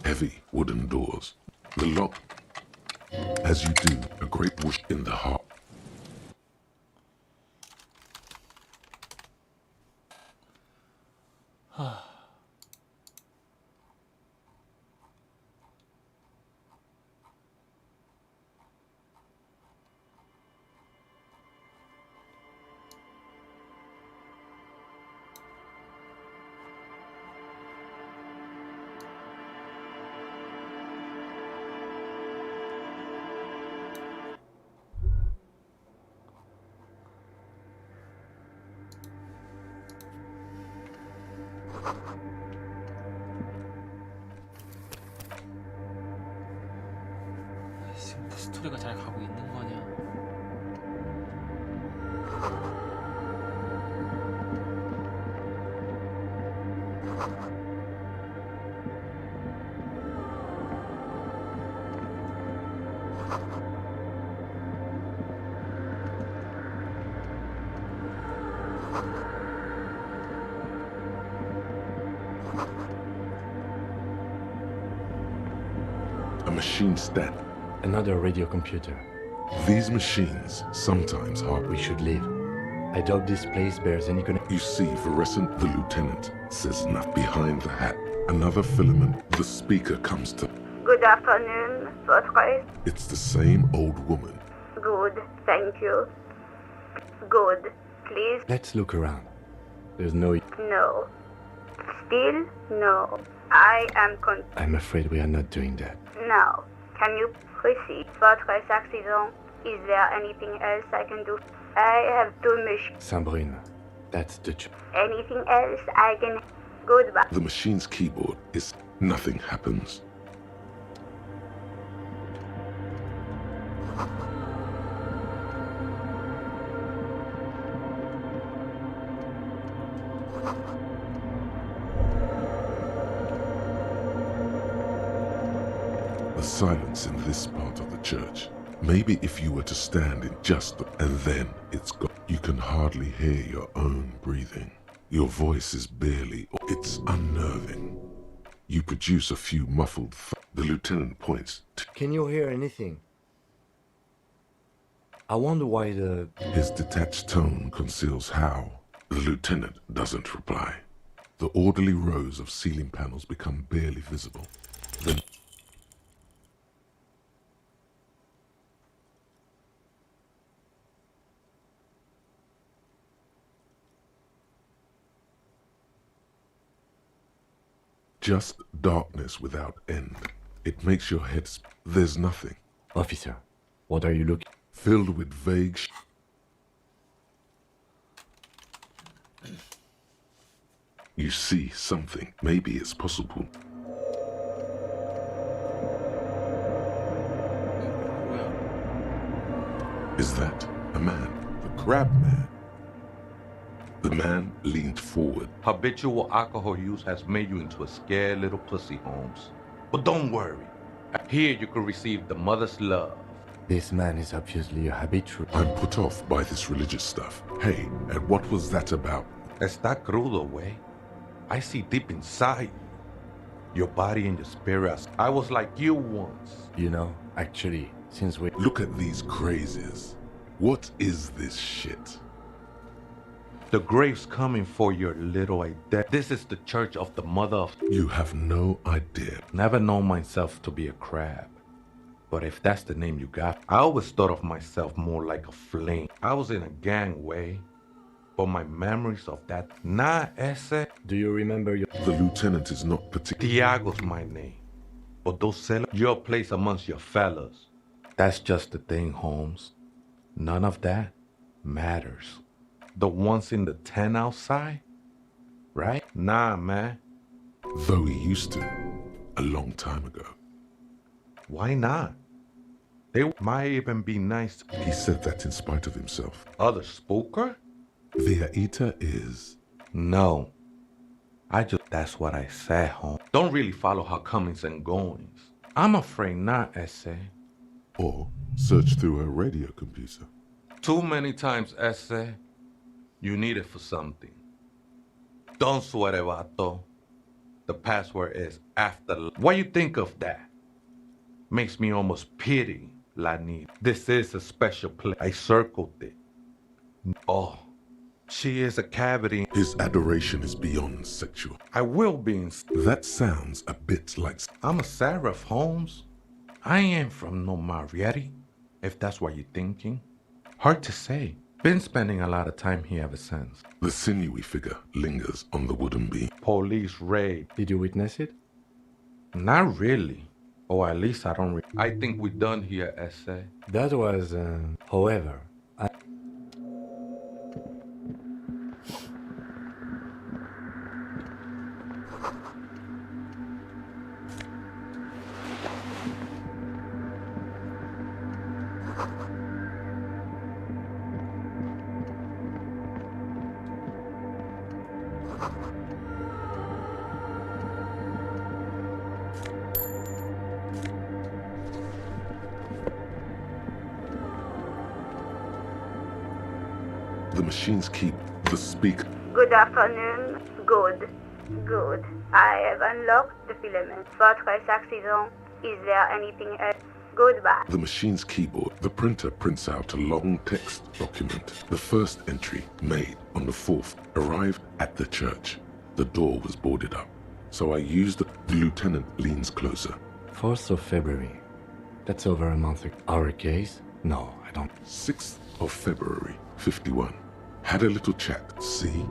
Heavy wooden doors. The lock. As you do, a great whoosh in the heart. 지금 스토리가 잘 가고 있는 거냐? A machine stand. Another radio computer. These machines sometimes are. We should leave. I doubt this place bears any connection. You see, fluorescent, the lieutenant says nothing behind the hat. Another filament. The speaker comes to. Good afternoon, Votre. It's the same old woman. Good, thank you. Good, please. Let's look around. There's no. No. Still, no. I am I'm afraid we are not doing that. Now, can you proceed? Votre accident. Is there anything else I can do? I have two machines. Sambrine, that's the. Anything else I can. Goodbye. The machine's keyboard is. Nothing happens. The silence in this part of the church. Maybe if you were to stand in just and then it's gone. You can hardly hear your own breathing. Your voice is barely. It's unnerving. You produce a few muffled. The lieutenant points. Can you hear anything? I wonder why the. His detached tone conceals how. The lieutenant doesn't reply. The orderly rows of ceiling panels become barely visible. Then. Just darkness without end. It makes your head. There's nothing. Officer, what are you looking? Filled with vague. You see something. Maybe it's possible. Is that a man? The crab man? The man leaned forward. Habitual alcohol use has made you into a scared little pussy, Holmes. But don't worry. Here you can receive the mother's love. This man is obviously a habitual. I'm put off by this religious stuff. Hey, and what was that about? Está crudo, way. I see deep inside you. Your body and your spirit. I was like you once. You know, actually, since we... Look at these crazies. What is this shit? The grave's coming for your little idea. This is the church of the mother of... You have no idea. Never known myself to be a crab. But if that's the name you got, I always thought of myself more like a flame. I was in a gangway, but my memories of that... Nah, ese... Do you remember your... The lieutenant is not particular. Tiago's my name. But those sellers, your place amongst your fellas. That's just the thing, Holmes. None of that matters. The ones in the tent outside? Right? Nah, man. Though he used to, a long time ago. Why not? They might even be nice. He said that in spite of himself. Other spooker? The eater is... No. That's what I said, Holmes. Don't really follow her comings and goings. I'm afraid not, Essay. Or search through a radio computer. Too many times, Essay. You need it for something. Don't sweat it, vato. The password is after. What you think of that? Makes me almost pity Lani. This is a special place. I circled it. Oh, she is a cavity. His adoration is beyond sexual. I will be in... That sounds a bit like... I'm a seraph, Holmes. I ain't from no Marietti, if that's what you're thinking. Hard to say. Been spending a lot of time here ever since. The sinewy figure lingers on the wooden beam. Police raid. Did you witness it? Not really. Or at least I don't... I think we're done here, Essay. That was... however... The machines keep the speaker. Good afternoon. Good. Good. I have unlocked the filament. Votre accident. Is there anything else? Goodbye. The machine's keyboard. The printer prints out a long text document. The first entry, made on the 4th, arrived at the church. The door was boarded up, so I used it. The lieutenant leans closer. 4th of February. That's over a month ago. Our case? No, I don't. 6th of February, 51. Had a little chat. See?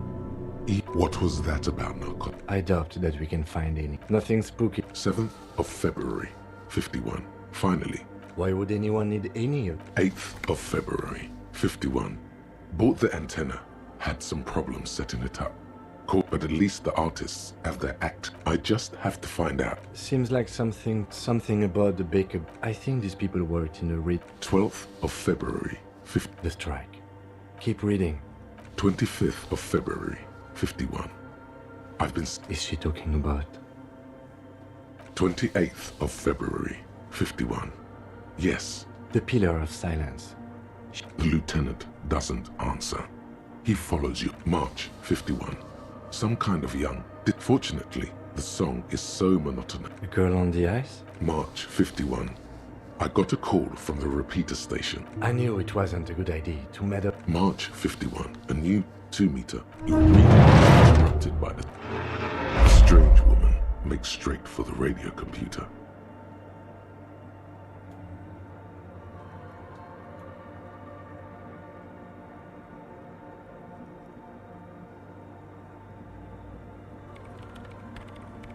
What was that about, narcotics? I doubt that we can find any. Nothing spooky. 7th of February, 51. Finally. Why would anyone need any of 8th of February, 51. Bought the antenna. Had some problems setting it up. Cool, but at least the artists have their act. I just have to find out. Seems like something about the baker. I think these people worked in a 12th of February, 50. The strike. Keep reading. 25th of February, 51. I've been... Is she talking about? 28th of February, 51. Yes. The pillar of silence. The lieutenant doesn't answer. He follows you. March, 51. Some kind of young. Fortunately, the song is so monotonous. The girl on the ice? March, 51. I got a call from the repeater station. I knew it wasn't a good idea to meddle. March, 51. A new 2-meter. Your reading is interrupted by the strange woman makes straight for the radio computer.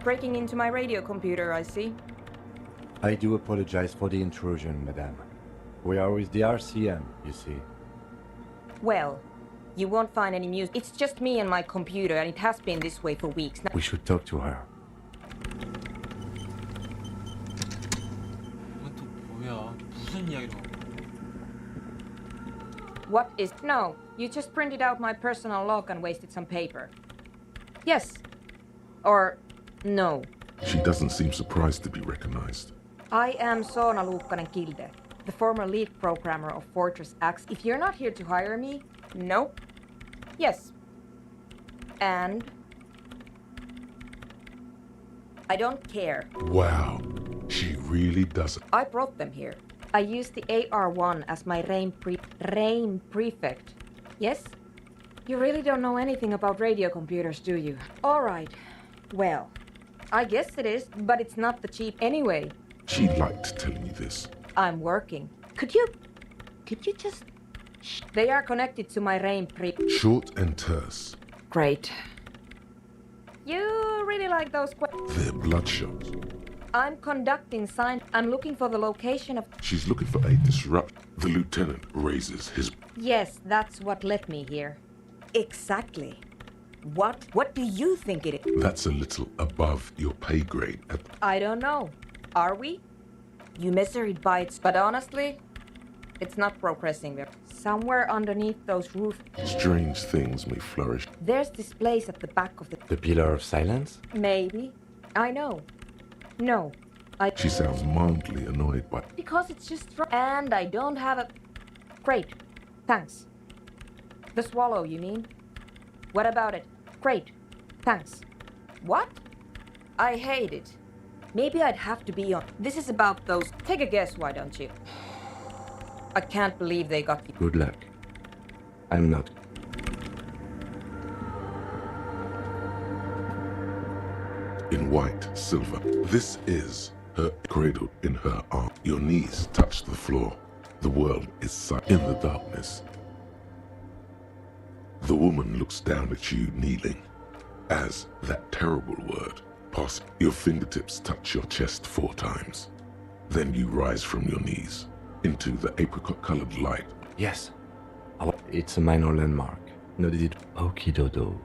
Breaking into my radio computer, I see. I do apologize for the intrusion, madame. We are with the RCM, you see. Well, you won't find any music. It's just me and my computer, and it has been this way for weeks now. We should talk to her. 이건 또 뭐야? 무슨 이야기로? What is... No, you just printed out my personal log and wasted some paper. Yes. Or... no. She doesn't seem surprised to be recognized. I am Soona Luukkanen-Kilde, the former lead programmer of Fortress X. If you're not here to hire me, no. Yes. And... I don't care. Wow. She really doesn't. I brought them here. I used the AR-1 as my rain prefect. Yes? You really don't know anything about radio computers, do you? All right. Well, I guess it is, but it's not the cheap anyway. She liked telling me this. I'm working. Could you just... They are connected to my rain Short and terse. Great. You really like those They're bloodshot. I'm conducting science. I'm looking for the location of... She's looking for a disrupt. The lieutenant raises his... Yes, that's what led me here. Exactly. What do you think it is? That's a little above your pay grade. I don't know. Are we? You measure it by its... But honestly, it's not progressing there. Somewhere underneath those roofs... Strange things may flourish. There's this place at the back of the... The pillar of silence? Maybe. I know. No. She sounds mildly annoyed by... Because it's just... And I don't have a... Great. Thanks. The swallow, you mean? What about it? Great. Thanks. What? I hate it. Maybe I'd have to be on... This is about those... Take a guess, why don't you? I can't believe they got... Good luck. I'm not. In white silver. This is her cradled in her arm. Your knees touch the floor. The world is silent in the darkness. The woman looks down at you kneeling. As that terrible word passes, your fingertips touch your chest 4 times. Then you rise from your knees into the apricot-colored light. Yes. It's a minor landmark. No, did it? Okidodo.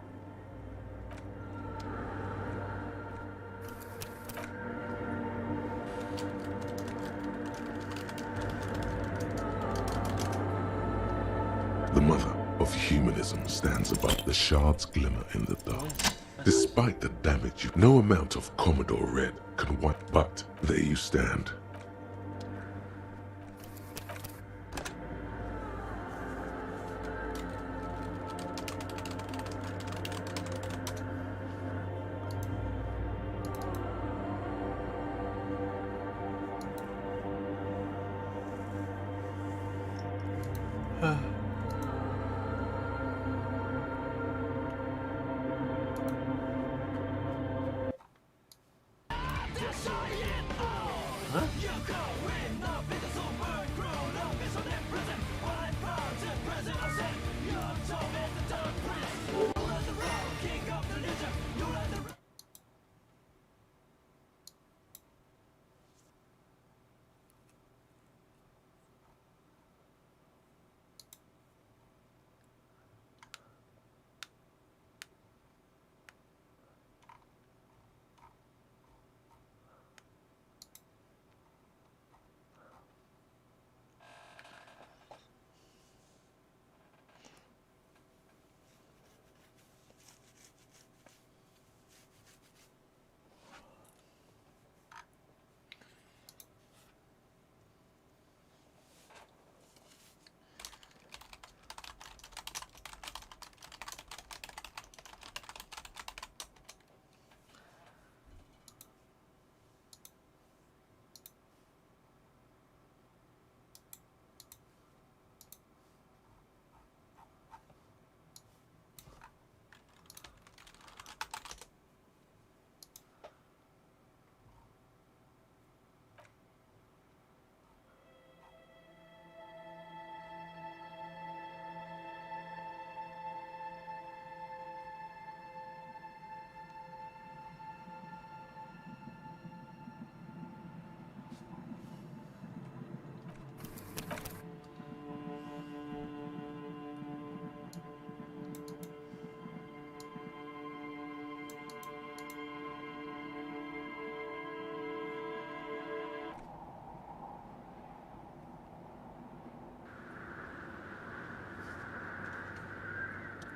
The mother of humanism stands above. The shards glimmer in the dark. Despite the damage, no amount of Commodore Red can wipe. But there you stand.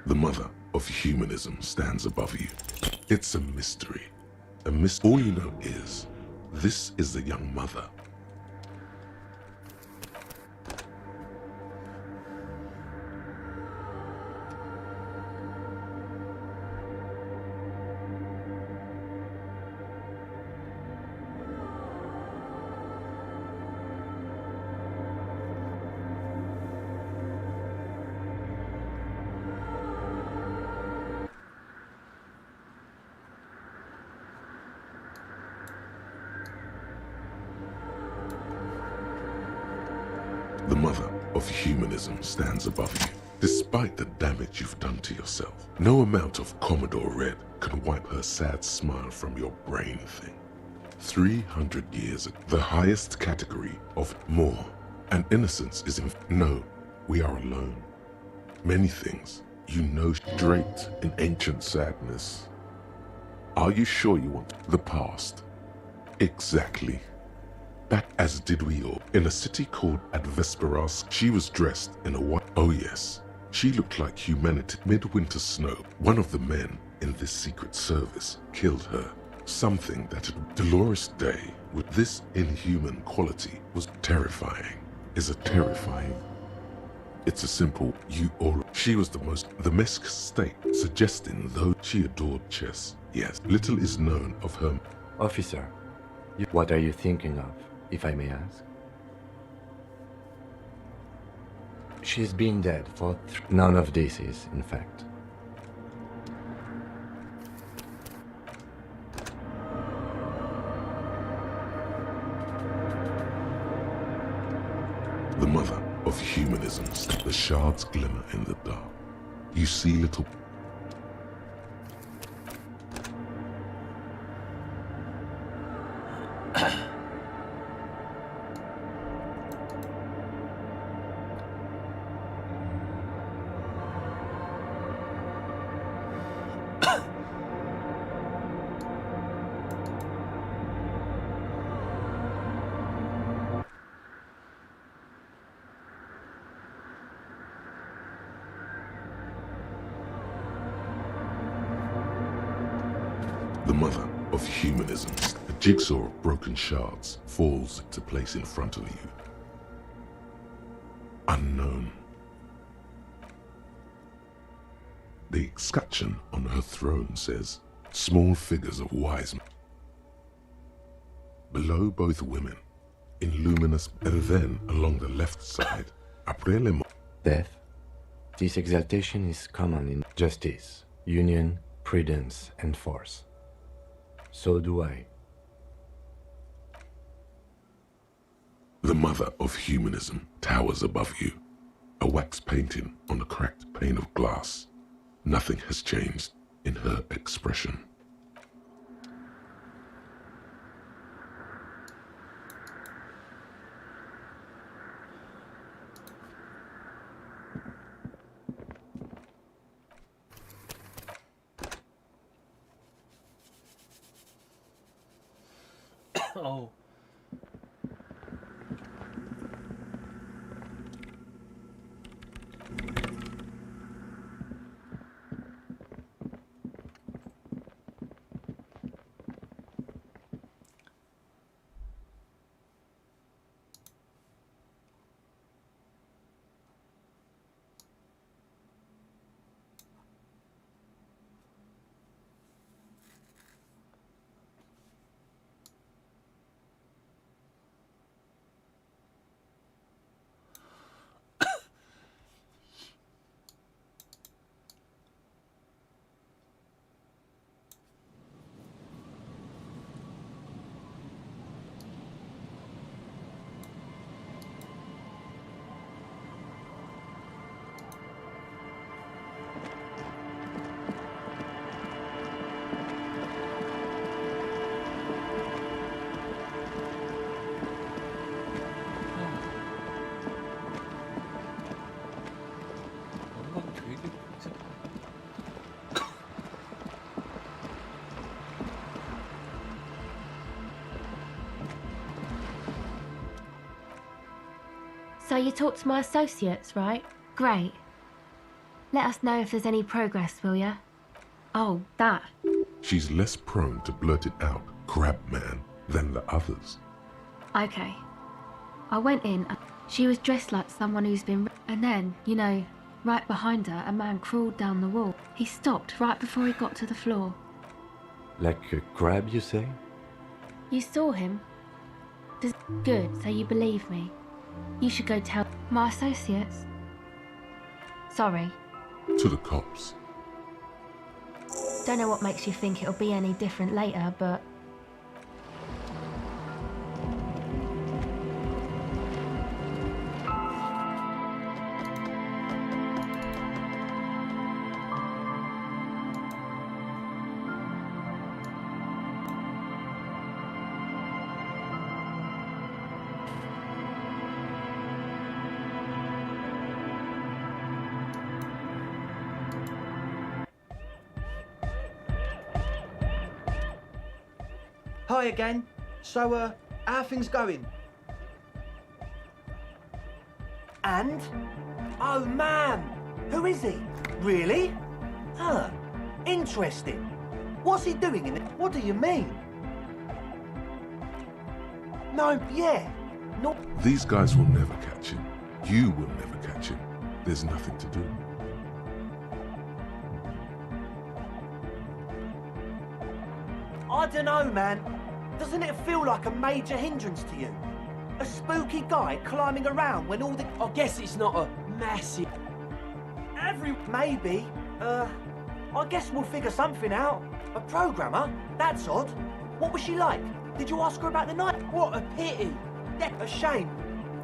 The mother of humanism stands above you. It's a mystery. All you know is, this is the young mother. The mother of humanism stands above you. Despite the damage you've done to yourself, no amount of Commodore Red can wipe her sad smile from your brain thing. 300 years ago, the highest category of more, and innocence is in... No, we are alone. Many things, you know, draped in ancient sadness. Are you sure you want the past? Exactly. Back as did we all. In a city called Advesperas, she was dressed in a white... Oh yes, she looked like humanity. Midwinter snow. One of the men in this secret service killed her. Something that Dolores Day, with this inhuman quality, was terrifying. Is a terrifying. It's a simple you or... She was the Mesk state, suggesting though she adored chess. Yes, little is known of her. Officer, what are you thinking of, if I may ask? She's been dead for none of this is, in fact. The mother of humanism, the shards glimmer in the dark. You see little... The mother of humanism, a jigsaw of broken shards, falls into place in front of you. Unknown. The escutcheon on her throne says, small figures of wise men. Below both women, in luminous, and then along the left side, après les morts, Death? This exaltation is common in justice, union, prudence, and force. So do I. The mother of humanism towers above you, a wax painting on a cracked pane of glass. Nothing has changed in her expression. Oh. So you talked to my associates, right? Great. Let us know if there's any progress, will ya? Oh, that. She's less prone to blurt it out, crab man, than the others. Okay. I went in. She was dressed like someone who's been... And then, you know, right behind her, a man crawled down the wall. He stopped right before he got to the floor. Like a crab, you say? You saw him? Good, so you believe me. You should go tell my associates. Sorry. To the cops. Don't know what makes you think it'll be any different later, but... Hi again. So, how are things going? And? Oh, man! Who is he? Really? Huh. Interesting. What's he doing in it? What do you mean? No, yeah. No. These guys will never catch him. You will never catch him. There's nothing to do. I don't know, man. Doesn't it feel like a major hindrance to you? A spooky guy climbing around when all the... I guess it's not a massive... Maybe. I guess we'll figure something out. A programmer? That's odd. What was she like? Did you ask her about the night? What a pity. Yeah, a shame.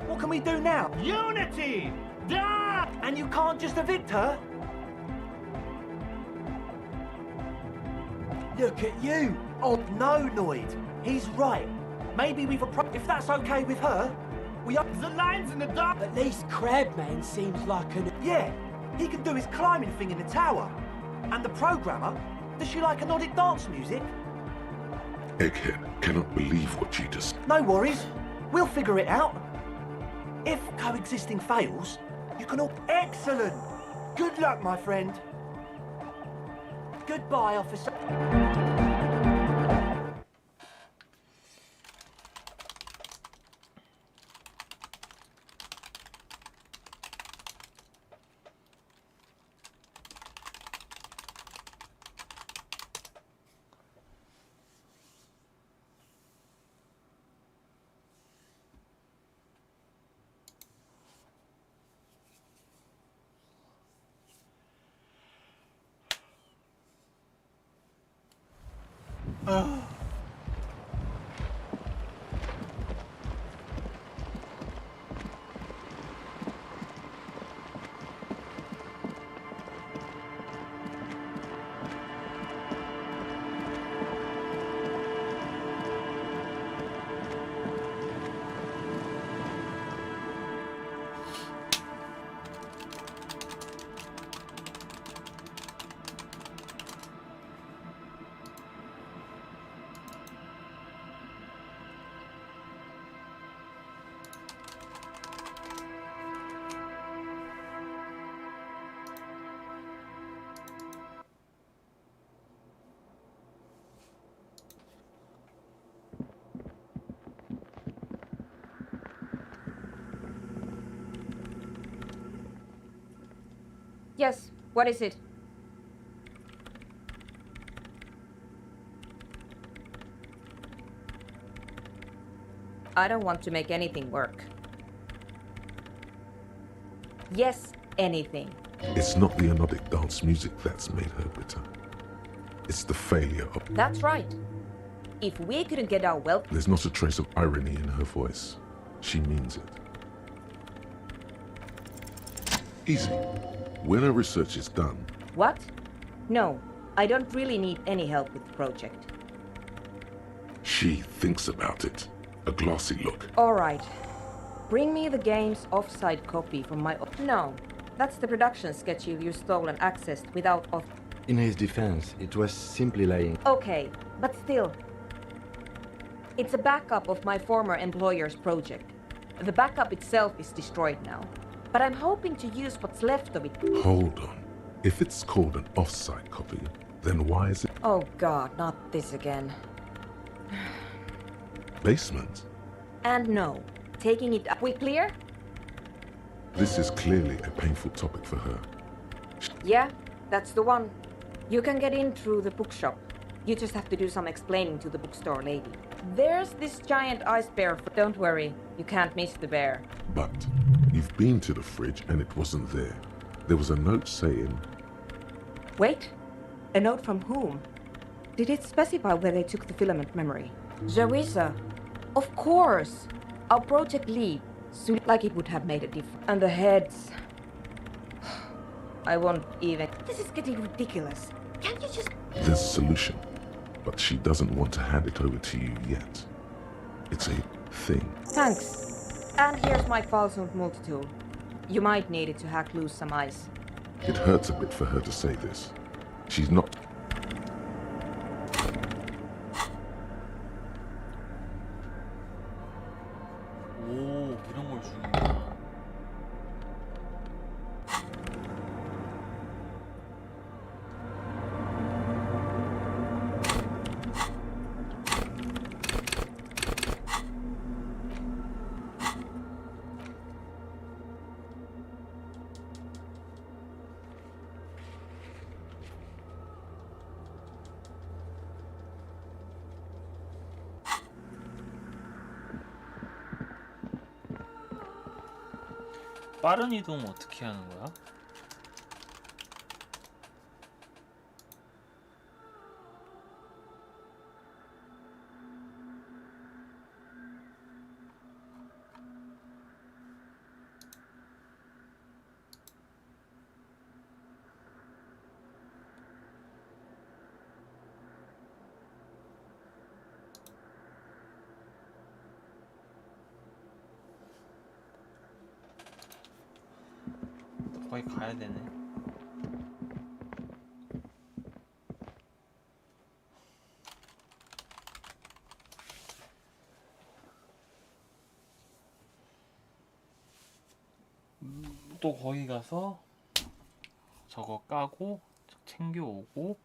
What can we do now? Unity! Da! And you can't just evict her? Look at you. Oh, no, Noid. He's right. Maybe we've if that's okay with her, we up the lines in the dark. At least Crabman seems like an... Yeah, he can do his climbing thing in the tower. And the programmer, does she like Nordic dance music? Egghead cannot believe what you just... No worries. We'll figure it out. If coexisting fails, you can all... Excellent! Good luck, my friend. Goodbye, officer. Yes, what is it? I don't want to make anything work. Yes, anything. It's not the anodic dance music that's made her bitter. It's the failure of... That's right. If we couldn't get our wealth... There's not a trace of irony in her voice. She means it. Easy. When her research is done... What? No, I don't really need any help with the project. She thinks about it. A glossy look. All right. Bring me the game's offside copy from my... No, that's the production schedule you stole and accessed without... In his defense, it was simply lying. Okay, but still. It's a backup of my former employer's project. The backup itself is destroyed now. But I'm hoping to use what's left of it. Hold on. If it's called an offside copy, then why is it... Oh god, not this again. Basement? And no. Taking it up. We clear? This is clearly a painful topic for her. Yeah, that's the one. You can get in through the bookshop. You just have to do some explaining to the bookstore lady. There's this giant ice bear. Don't worry, you can't miss the bear. But you've been to the fridge and it wasn't there. There was a note saying... Wait, a note from whom? Did it specify where they took the filament memory? Jarissa. Of course. Our project lead. Like it would have made a difference. And the heads. I won't even... This is getting ridiculous. Can't you just... There's a solution, but she doesn't want to hand it over to you yet. It's a thing. Thanks. And here's my Falsund multi-tool. You might need it to hack loose some ice. It hurts a bit for her to say this. She's not... 오, 이런 걸 주는구나. 빠른 이동 어떻게 하는 거야? 거기 가야 되네. 또 거기 가서 저거 까고 챙겨오고.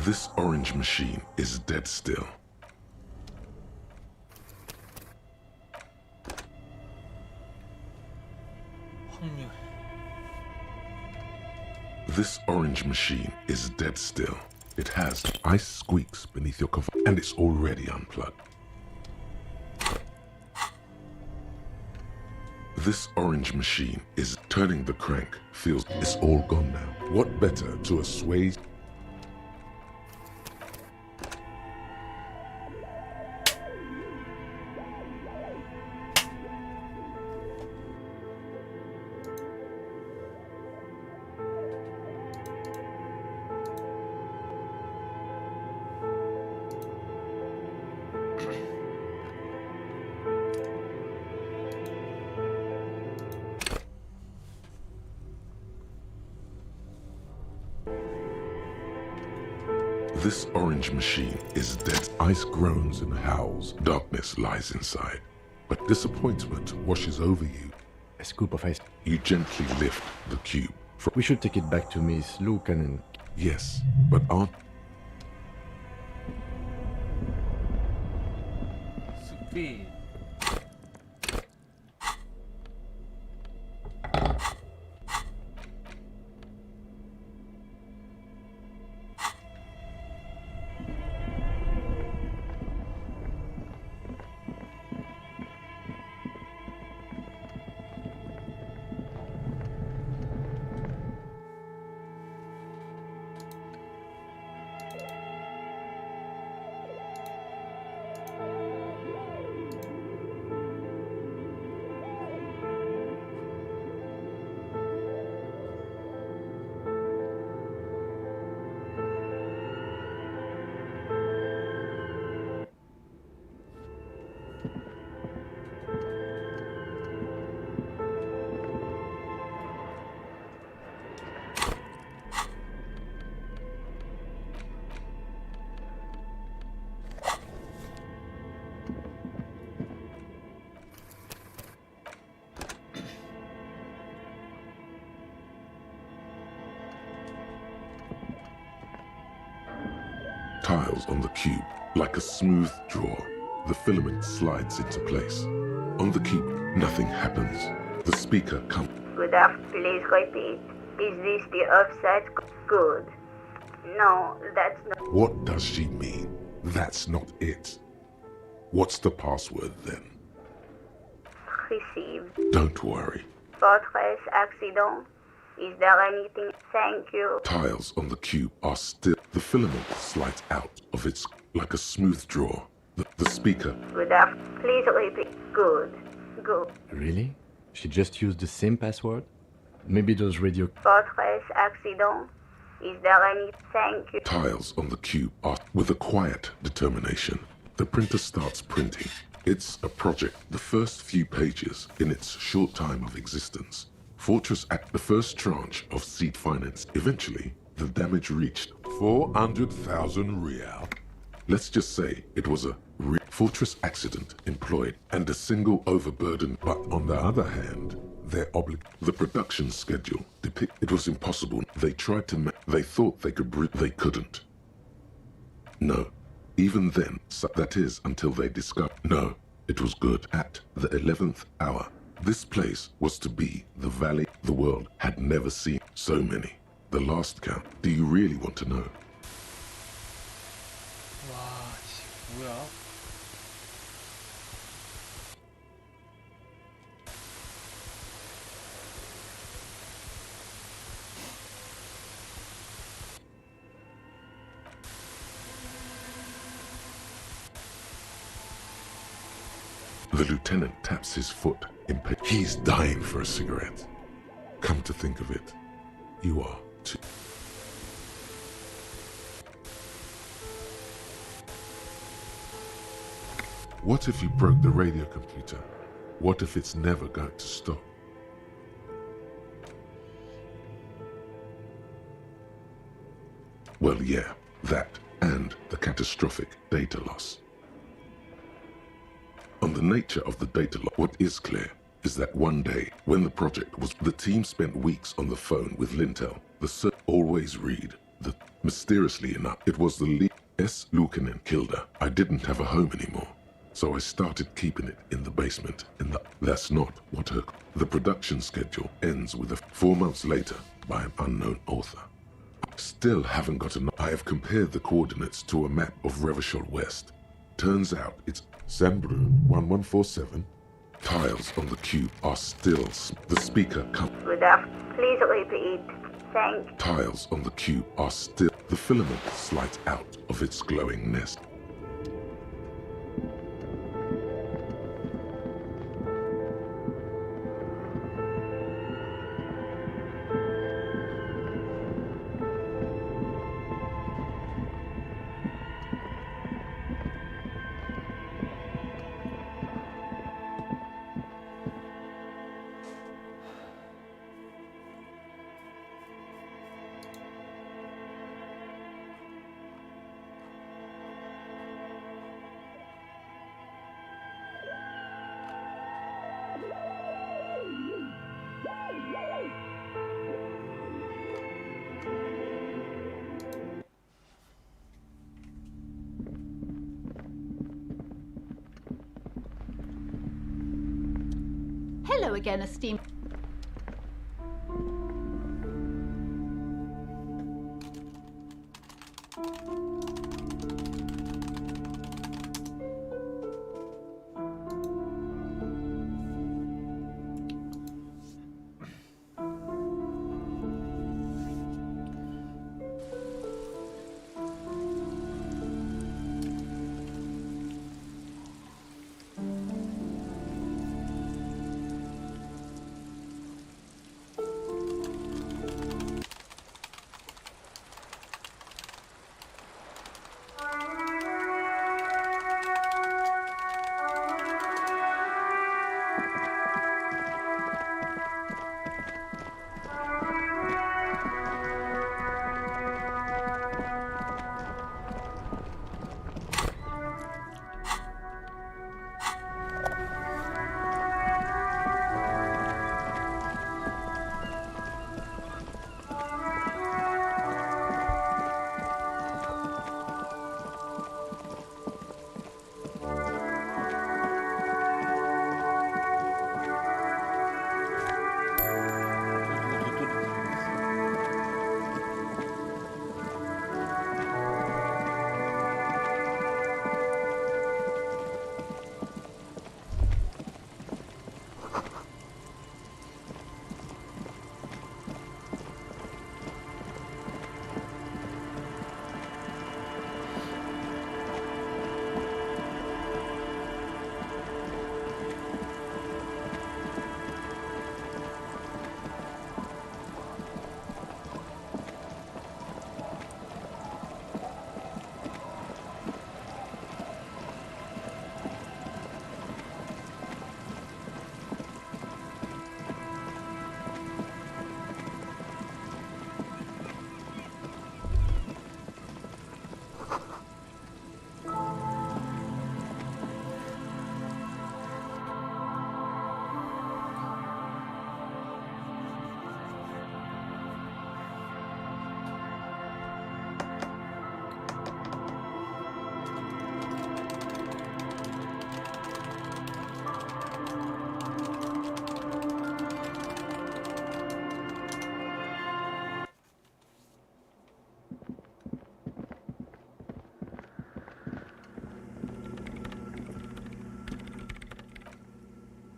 This orange machine is dead still. 확률. This orange machine is dead still. It has ice squeaks beneath your cover, and it's already unplugged. This orange machine is turning the crank. Feels it's all gone now. What better to assuage? This orange machine is dead. Ice groans and howls. Darkness lies inside. But disappointment washes over you. A scoop of ice. You gently lift the cube. We should take it back to Miss Lucanen. Yes, but aren't... 스피드. Tiles on the cube, like a smooth drawer. The filament slides into place. On the cube, nothing happens. The speaker comes. Good afternoon. Please repeat. Is this the offset? Good. No, that's not. What does she mean? That's not it. What's the password then? Received. Don't worry. Fortress accident. Is there anything? Thank you. Tiles on the cube are still. The filament slides out of its like a smooth drawer. The speaker. Good afternoon. Please repeat. Good. Good. Really? She just used the same password? Maybe those radio... Fortress accident. Is there any? Thank you. Tiles on the cube are with a quiet determination. The printer starts printing. It's a project. The first few pages in its short time of existence. Fortress Act, the first tranche of seed finance. Eventually, the damage reached 400,000 real. Let's just say it was a Fortress accident employed and a single overburden. But on the other hand, the production schedule it was impossible. They tried to they thought they could they couldn't. No, even then, that is until they discovered. No, it was good. At the 11th hour, this place was to be the valley the world had never seen. So many. The last count. Do you really want to know? 와, 뭐야? The lieutenant taps his foot. He's dying for a cigarette. Come to think of it, you are too. What if you broke the radio computer? What if it's never going to stop? Well, yeah, that and the catastrophic data loss. On the nature of the data loss, what is clear is that one day, when the project was, the team spent weeks on the phone with Lintel. The always read the Mysteriously enough, it was the S. Lukanen killed her. I didn't have a home anymore, so I started keeping it in the basement. That's not what her... The production schedule ends with 4 months later by an unknown author. Still haven't got enough. I have compared the coordinates to a map of Revachol West. Turns out it's Sanbrun 1147. Tiles on the cube are still... The speaker comes... Please repeat. Thank... Tiles on the cube are still... The filament slides out of its glowing nest. Hello again, esteemed.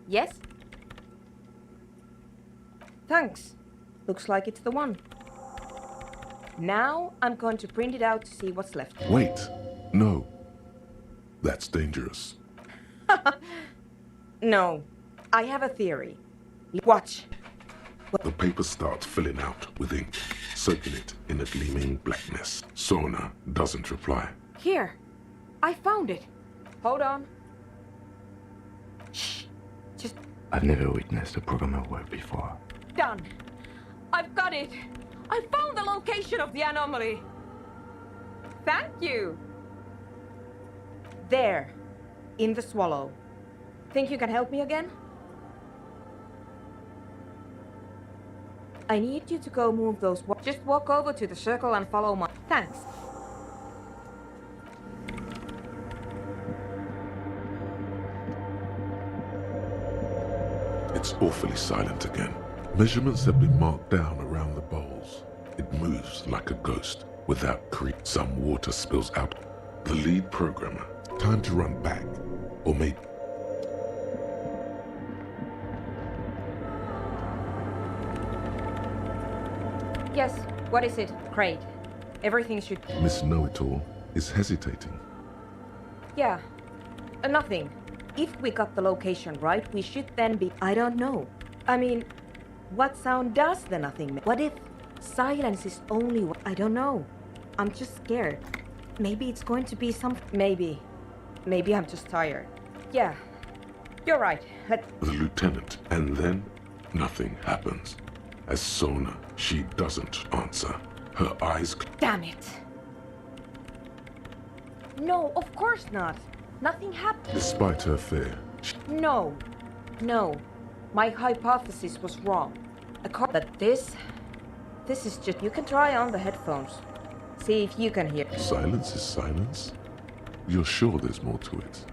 Yes? Thanks. Looks like it's the one. Now I'm going to print it out to see what's left. Wait. No. That's dangerous. No. I have a theory. Watch. The paper starts filling out with ink, soaking it in a gleaming blackness. Sona doesn't reply. Here. I found it. Hold on. Shh. Just... I've never witnessed a programmer work before. Done. I've got it. I found the location of the anomaly. Thank you. There. In the swallow. Think you can help me again? I need you to go move those. Just walk over to the circle and follow my. Thanks. It's awfully silent again. Measurements have been marked down around the bowls. It moves like a ghost without creep. Some water spills out. The lead programmer. Time to run back. Or maybe... Yes, what is it? Great. Everything should... Miss Know-It-All is hesitating. Yeah, nothing. If we got the location right, we should then be... I don't know. I mean, what sound does the nothing make? What if silence is only... I don't know. I'm just scared. Maybe it's going to be some... Maybe I'm just tired. Yeah, you're right. The lieutenant, and then nothing happens. As Sona, she doesn't answer. Her eyes... Damn it! No, of course not. Nothing happened. Despite her fear, No. My hypothesis was wrong. But this is just... You can try on the headphones. See if you can hear. Silence is silence? You're sure there's more to it?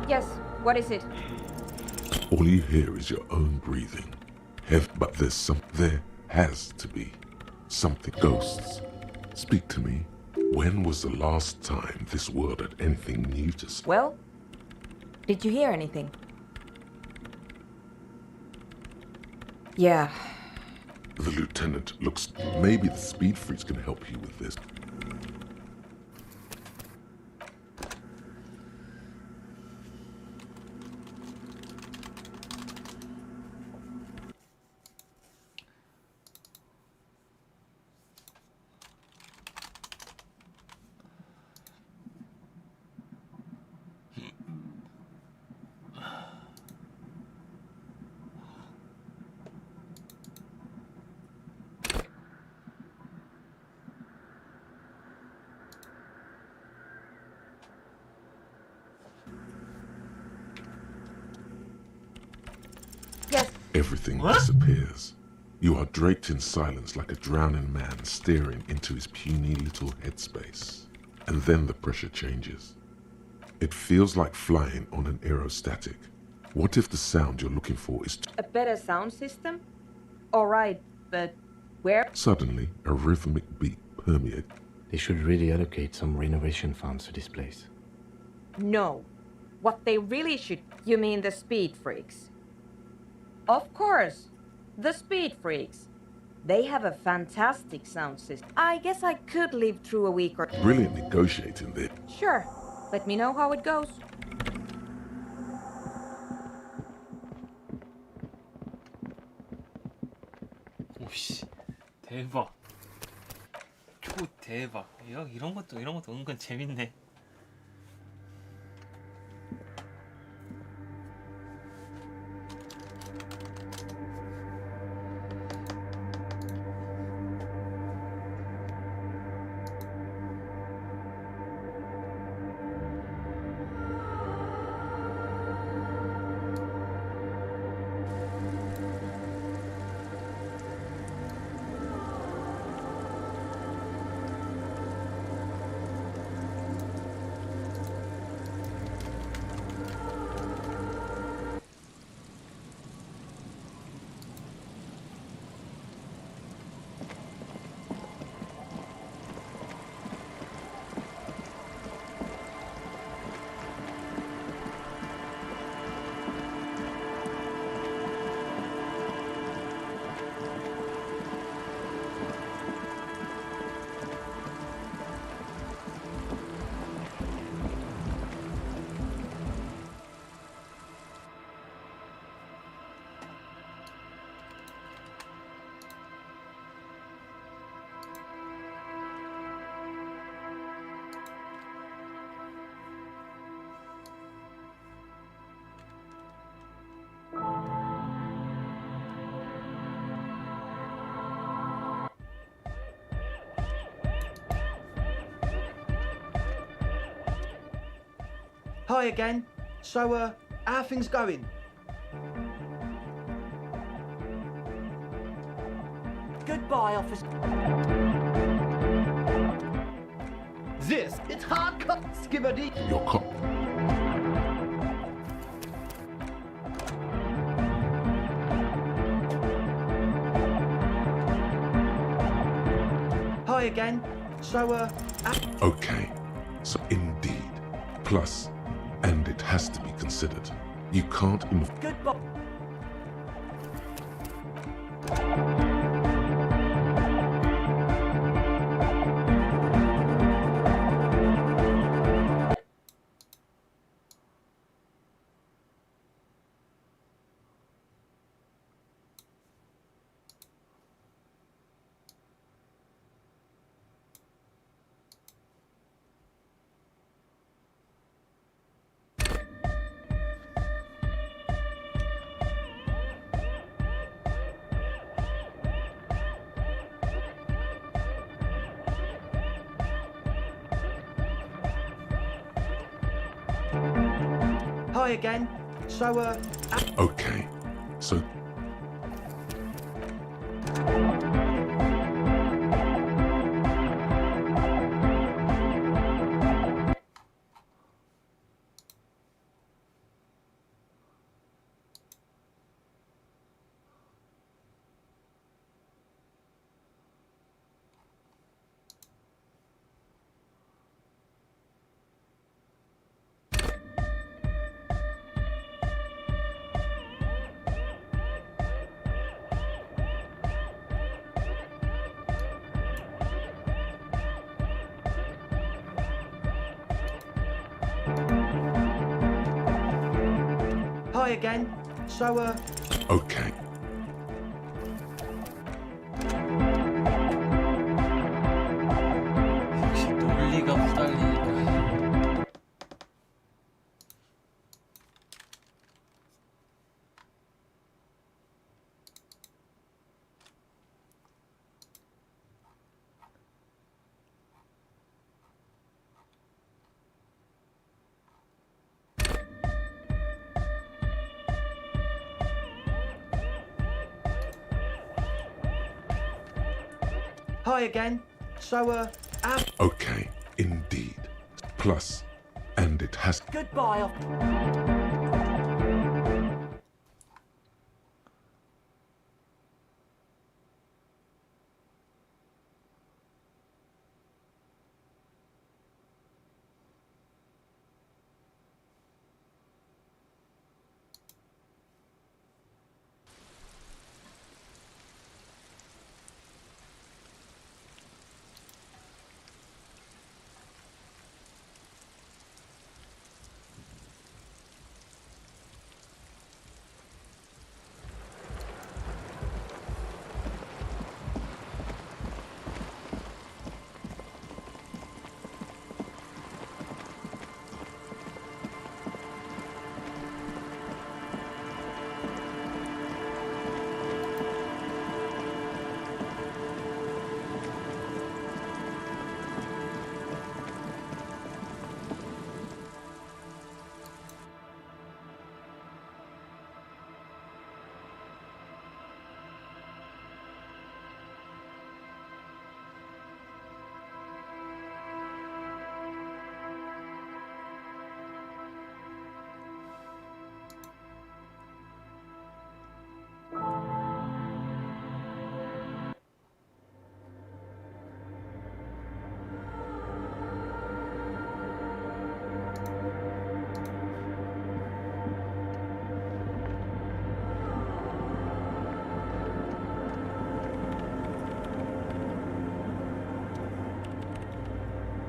Yes, what is it? All you hear is your own breathing. But there has to be something. Ghosts, speak to me. When was the last time this world had anything new to say? Well, did you hear anything? Yeah. The lieutenant looks... Maybe the speed freaks can help you with this. Everything disappears. You are draped in silence like a drowning man staring into his puny little headspace. And then the pressure changes. It feels like flying on an aerostatic. What if the sound you're looking for is... A better sound system? Alright, but where? Suddenly, a rhythmic beat permeates. They should really allocate some renovation funds to this place. No. What they really should... You mean the speed freaks? Of course, the speed freaks. They have a fantastic sound system. I guess I could live through a week or... Brilliant negotiating there. Sure. Let me know how it goes. 오씨 대박. 초 대박. 이런 것도 은근 재밌네. Hi again. So, how are things going? Goodbye, officer. This, it's hard cut, Skibberdy. Your cop. Hi again. So, Okay, so indeed. Plus, and it has to be considered. You can't Goodbye. Hi again. So, Okay, so hi again. So, okay. 역시 논리가 후달리니까. hi again. So, Okay, indeed. Plus, and it has goodbye.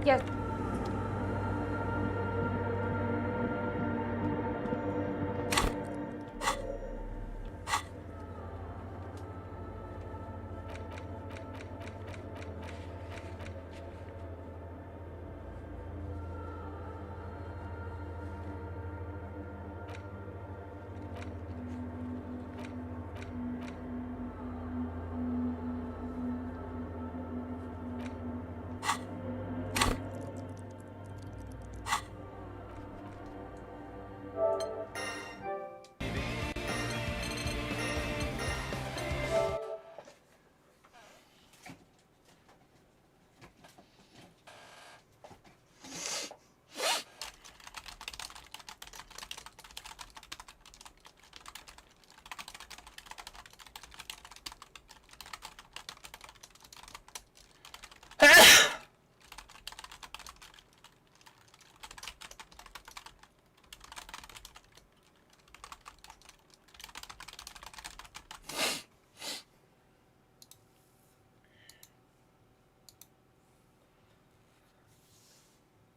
Yes.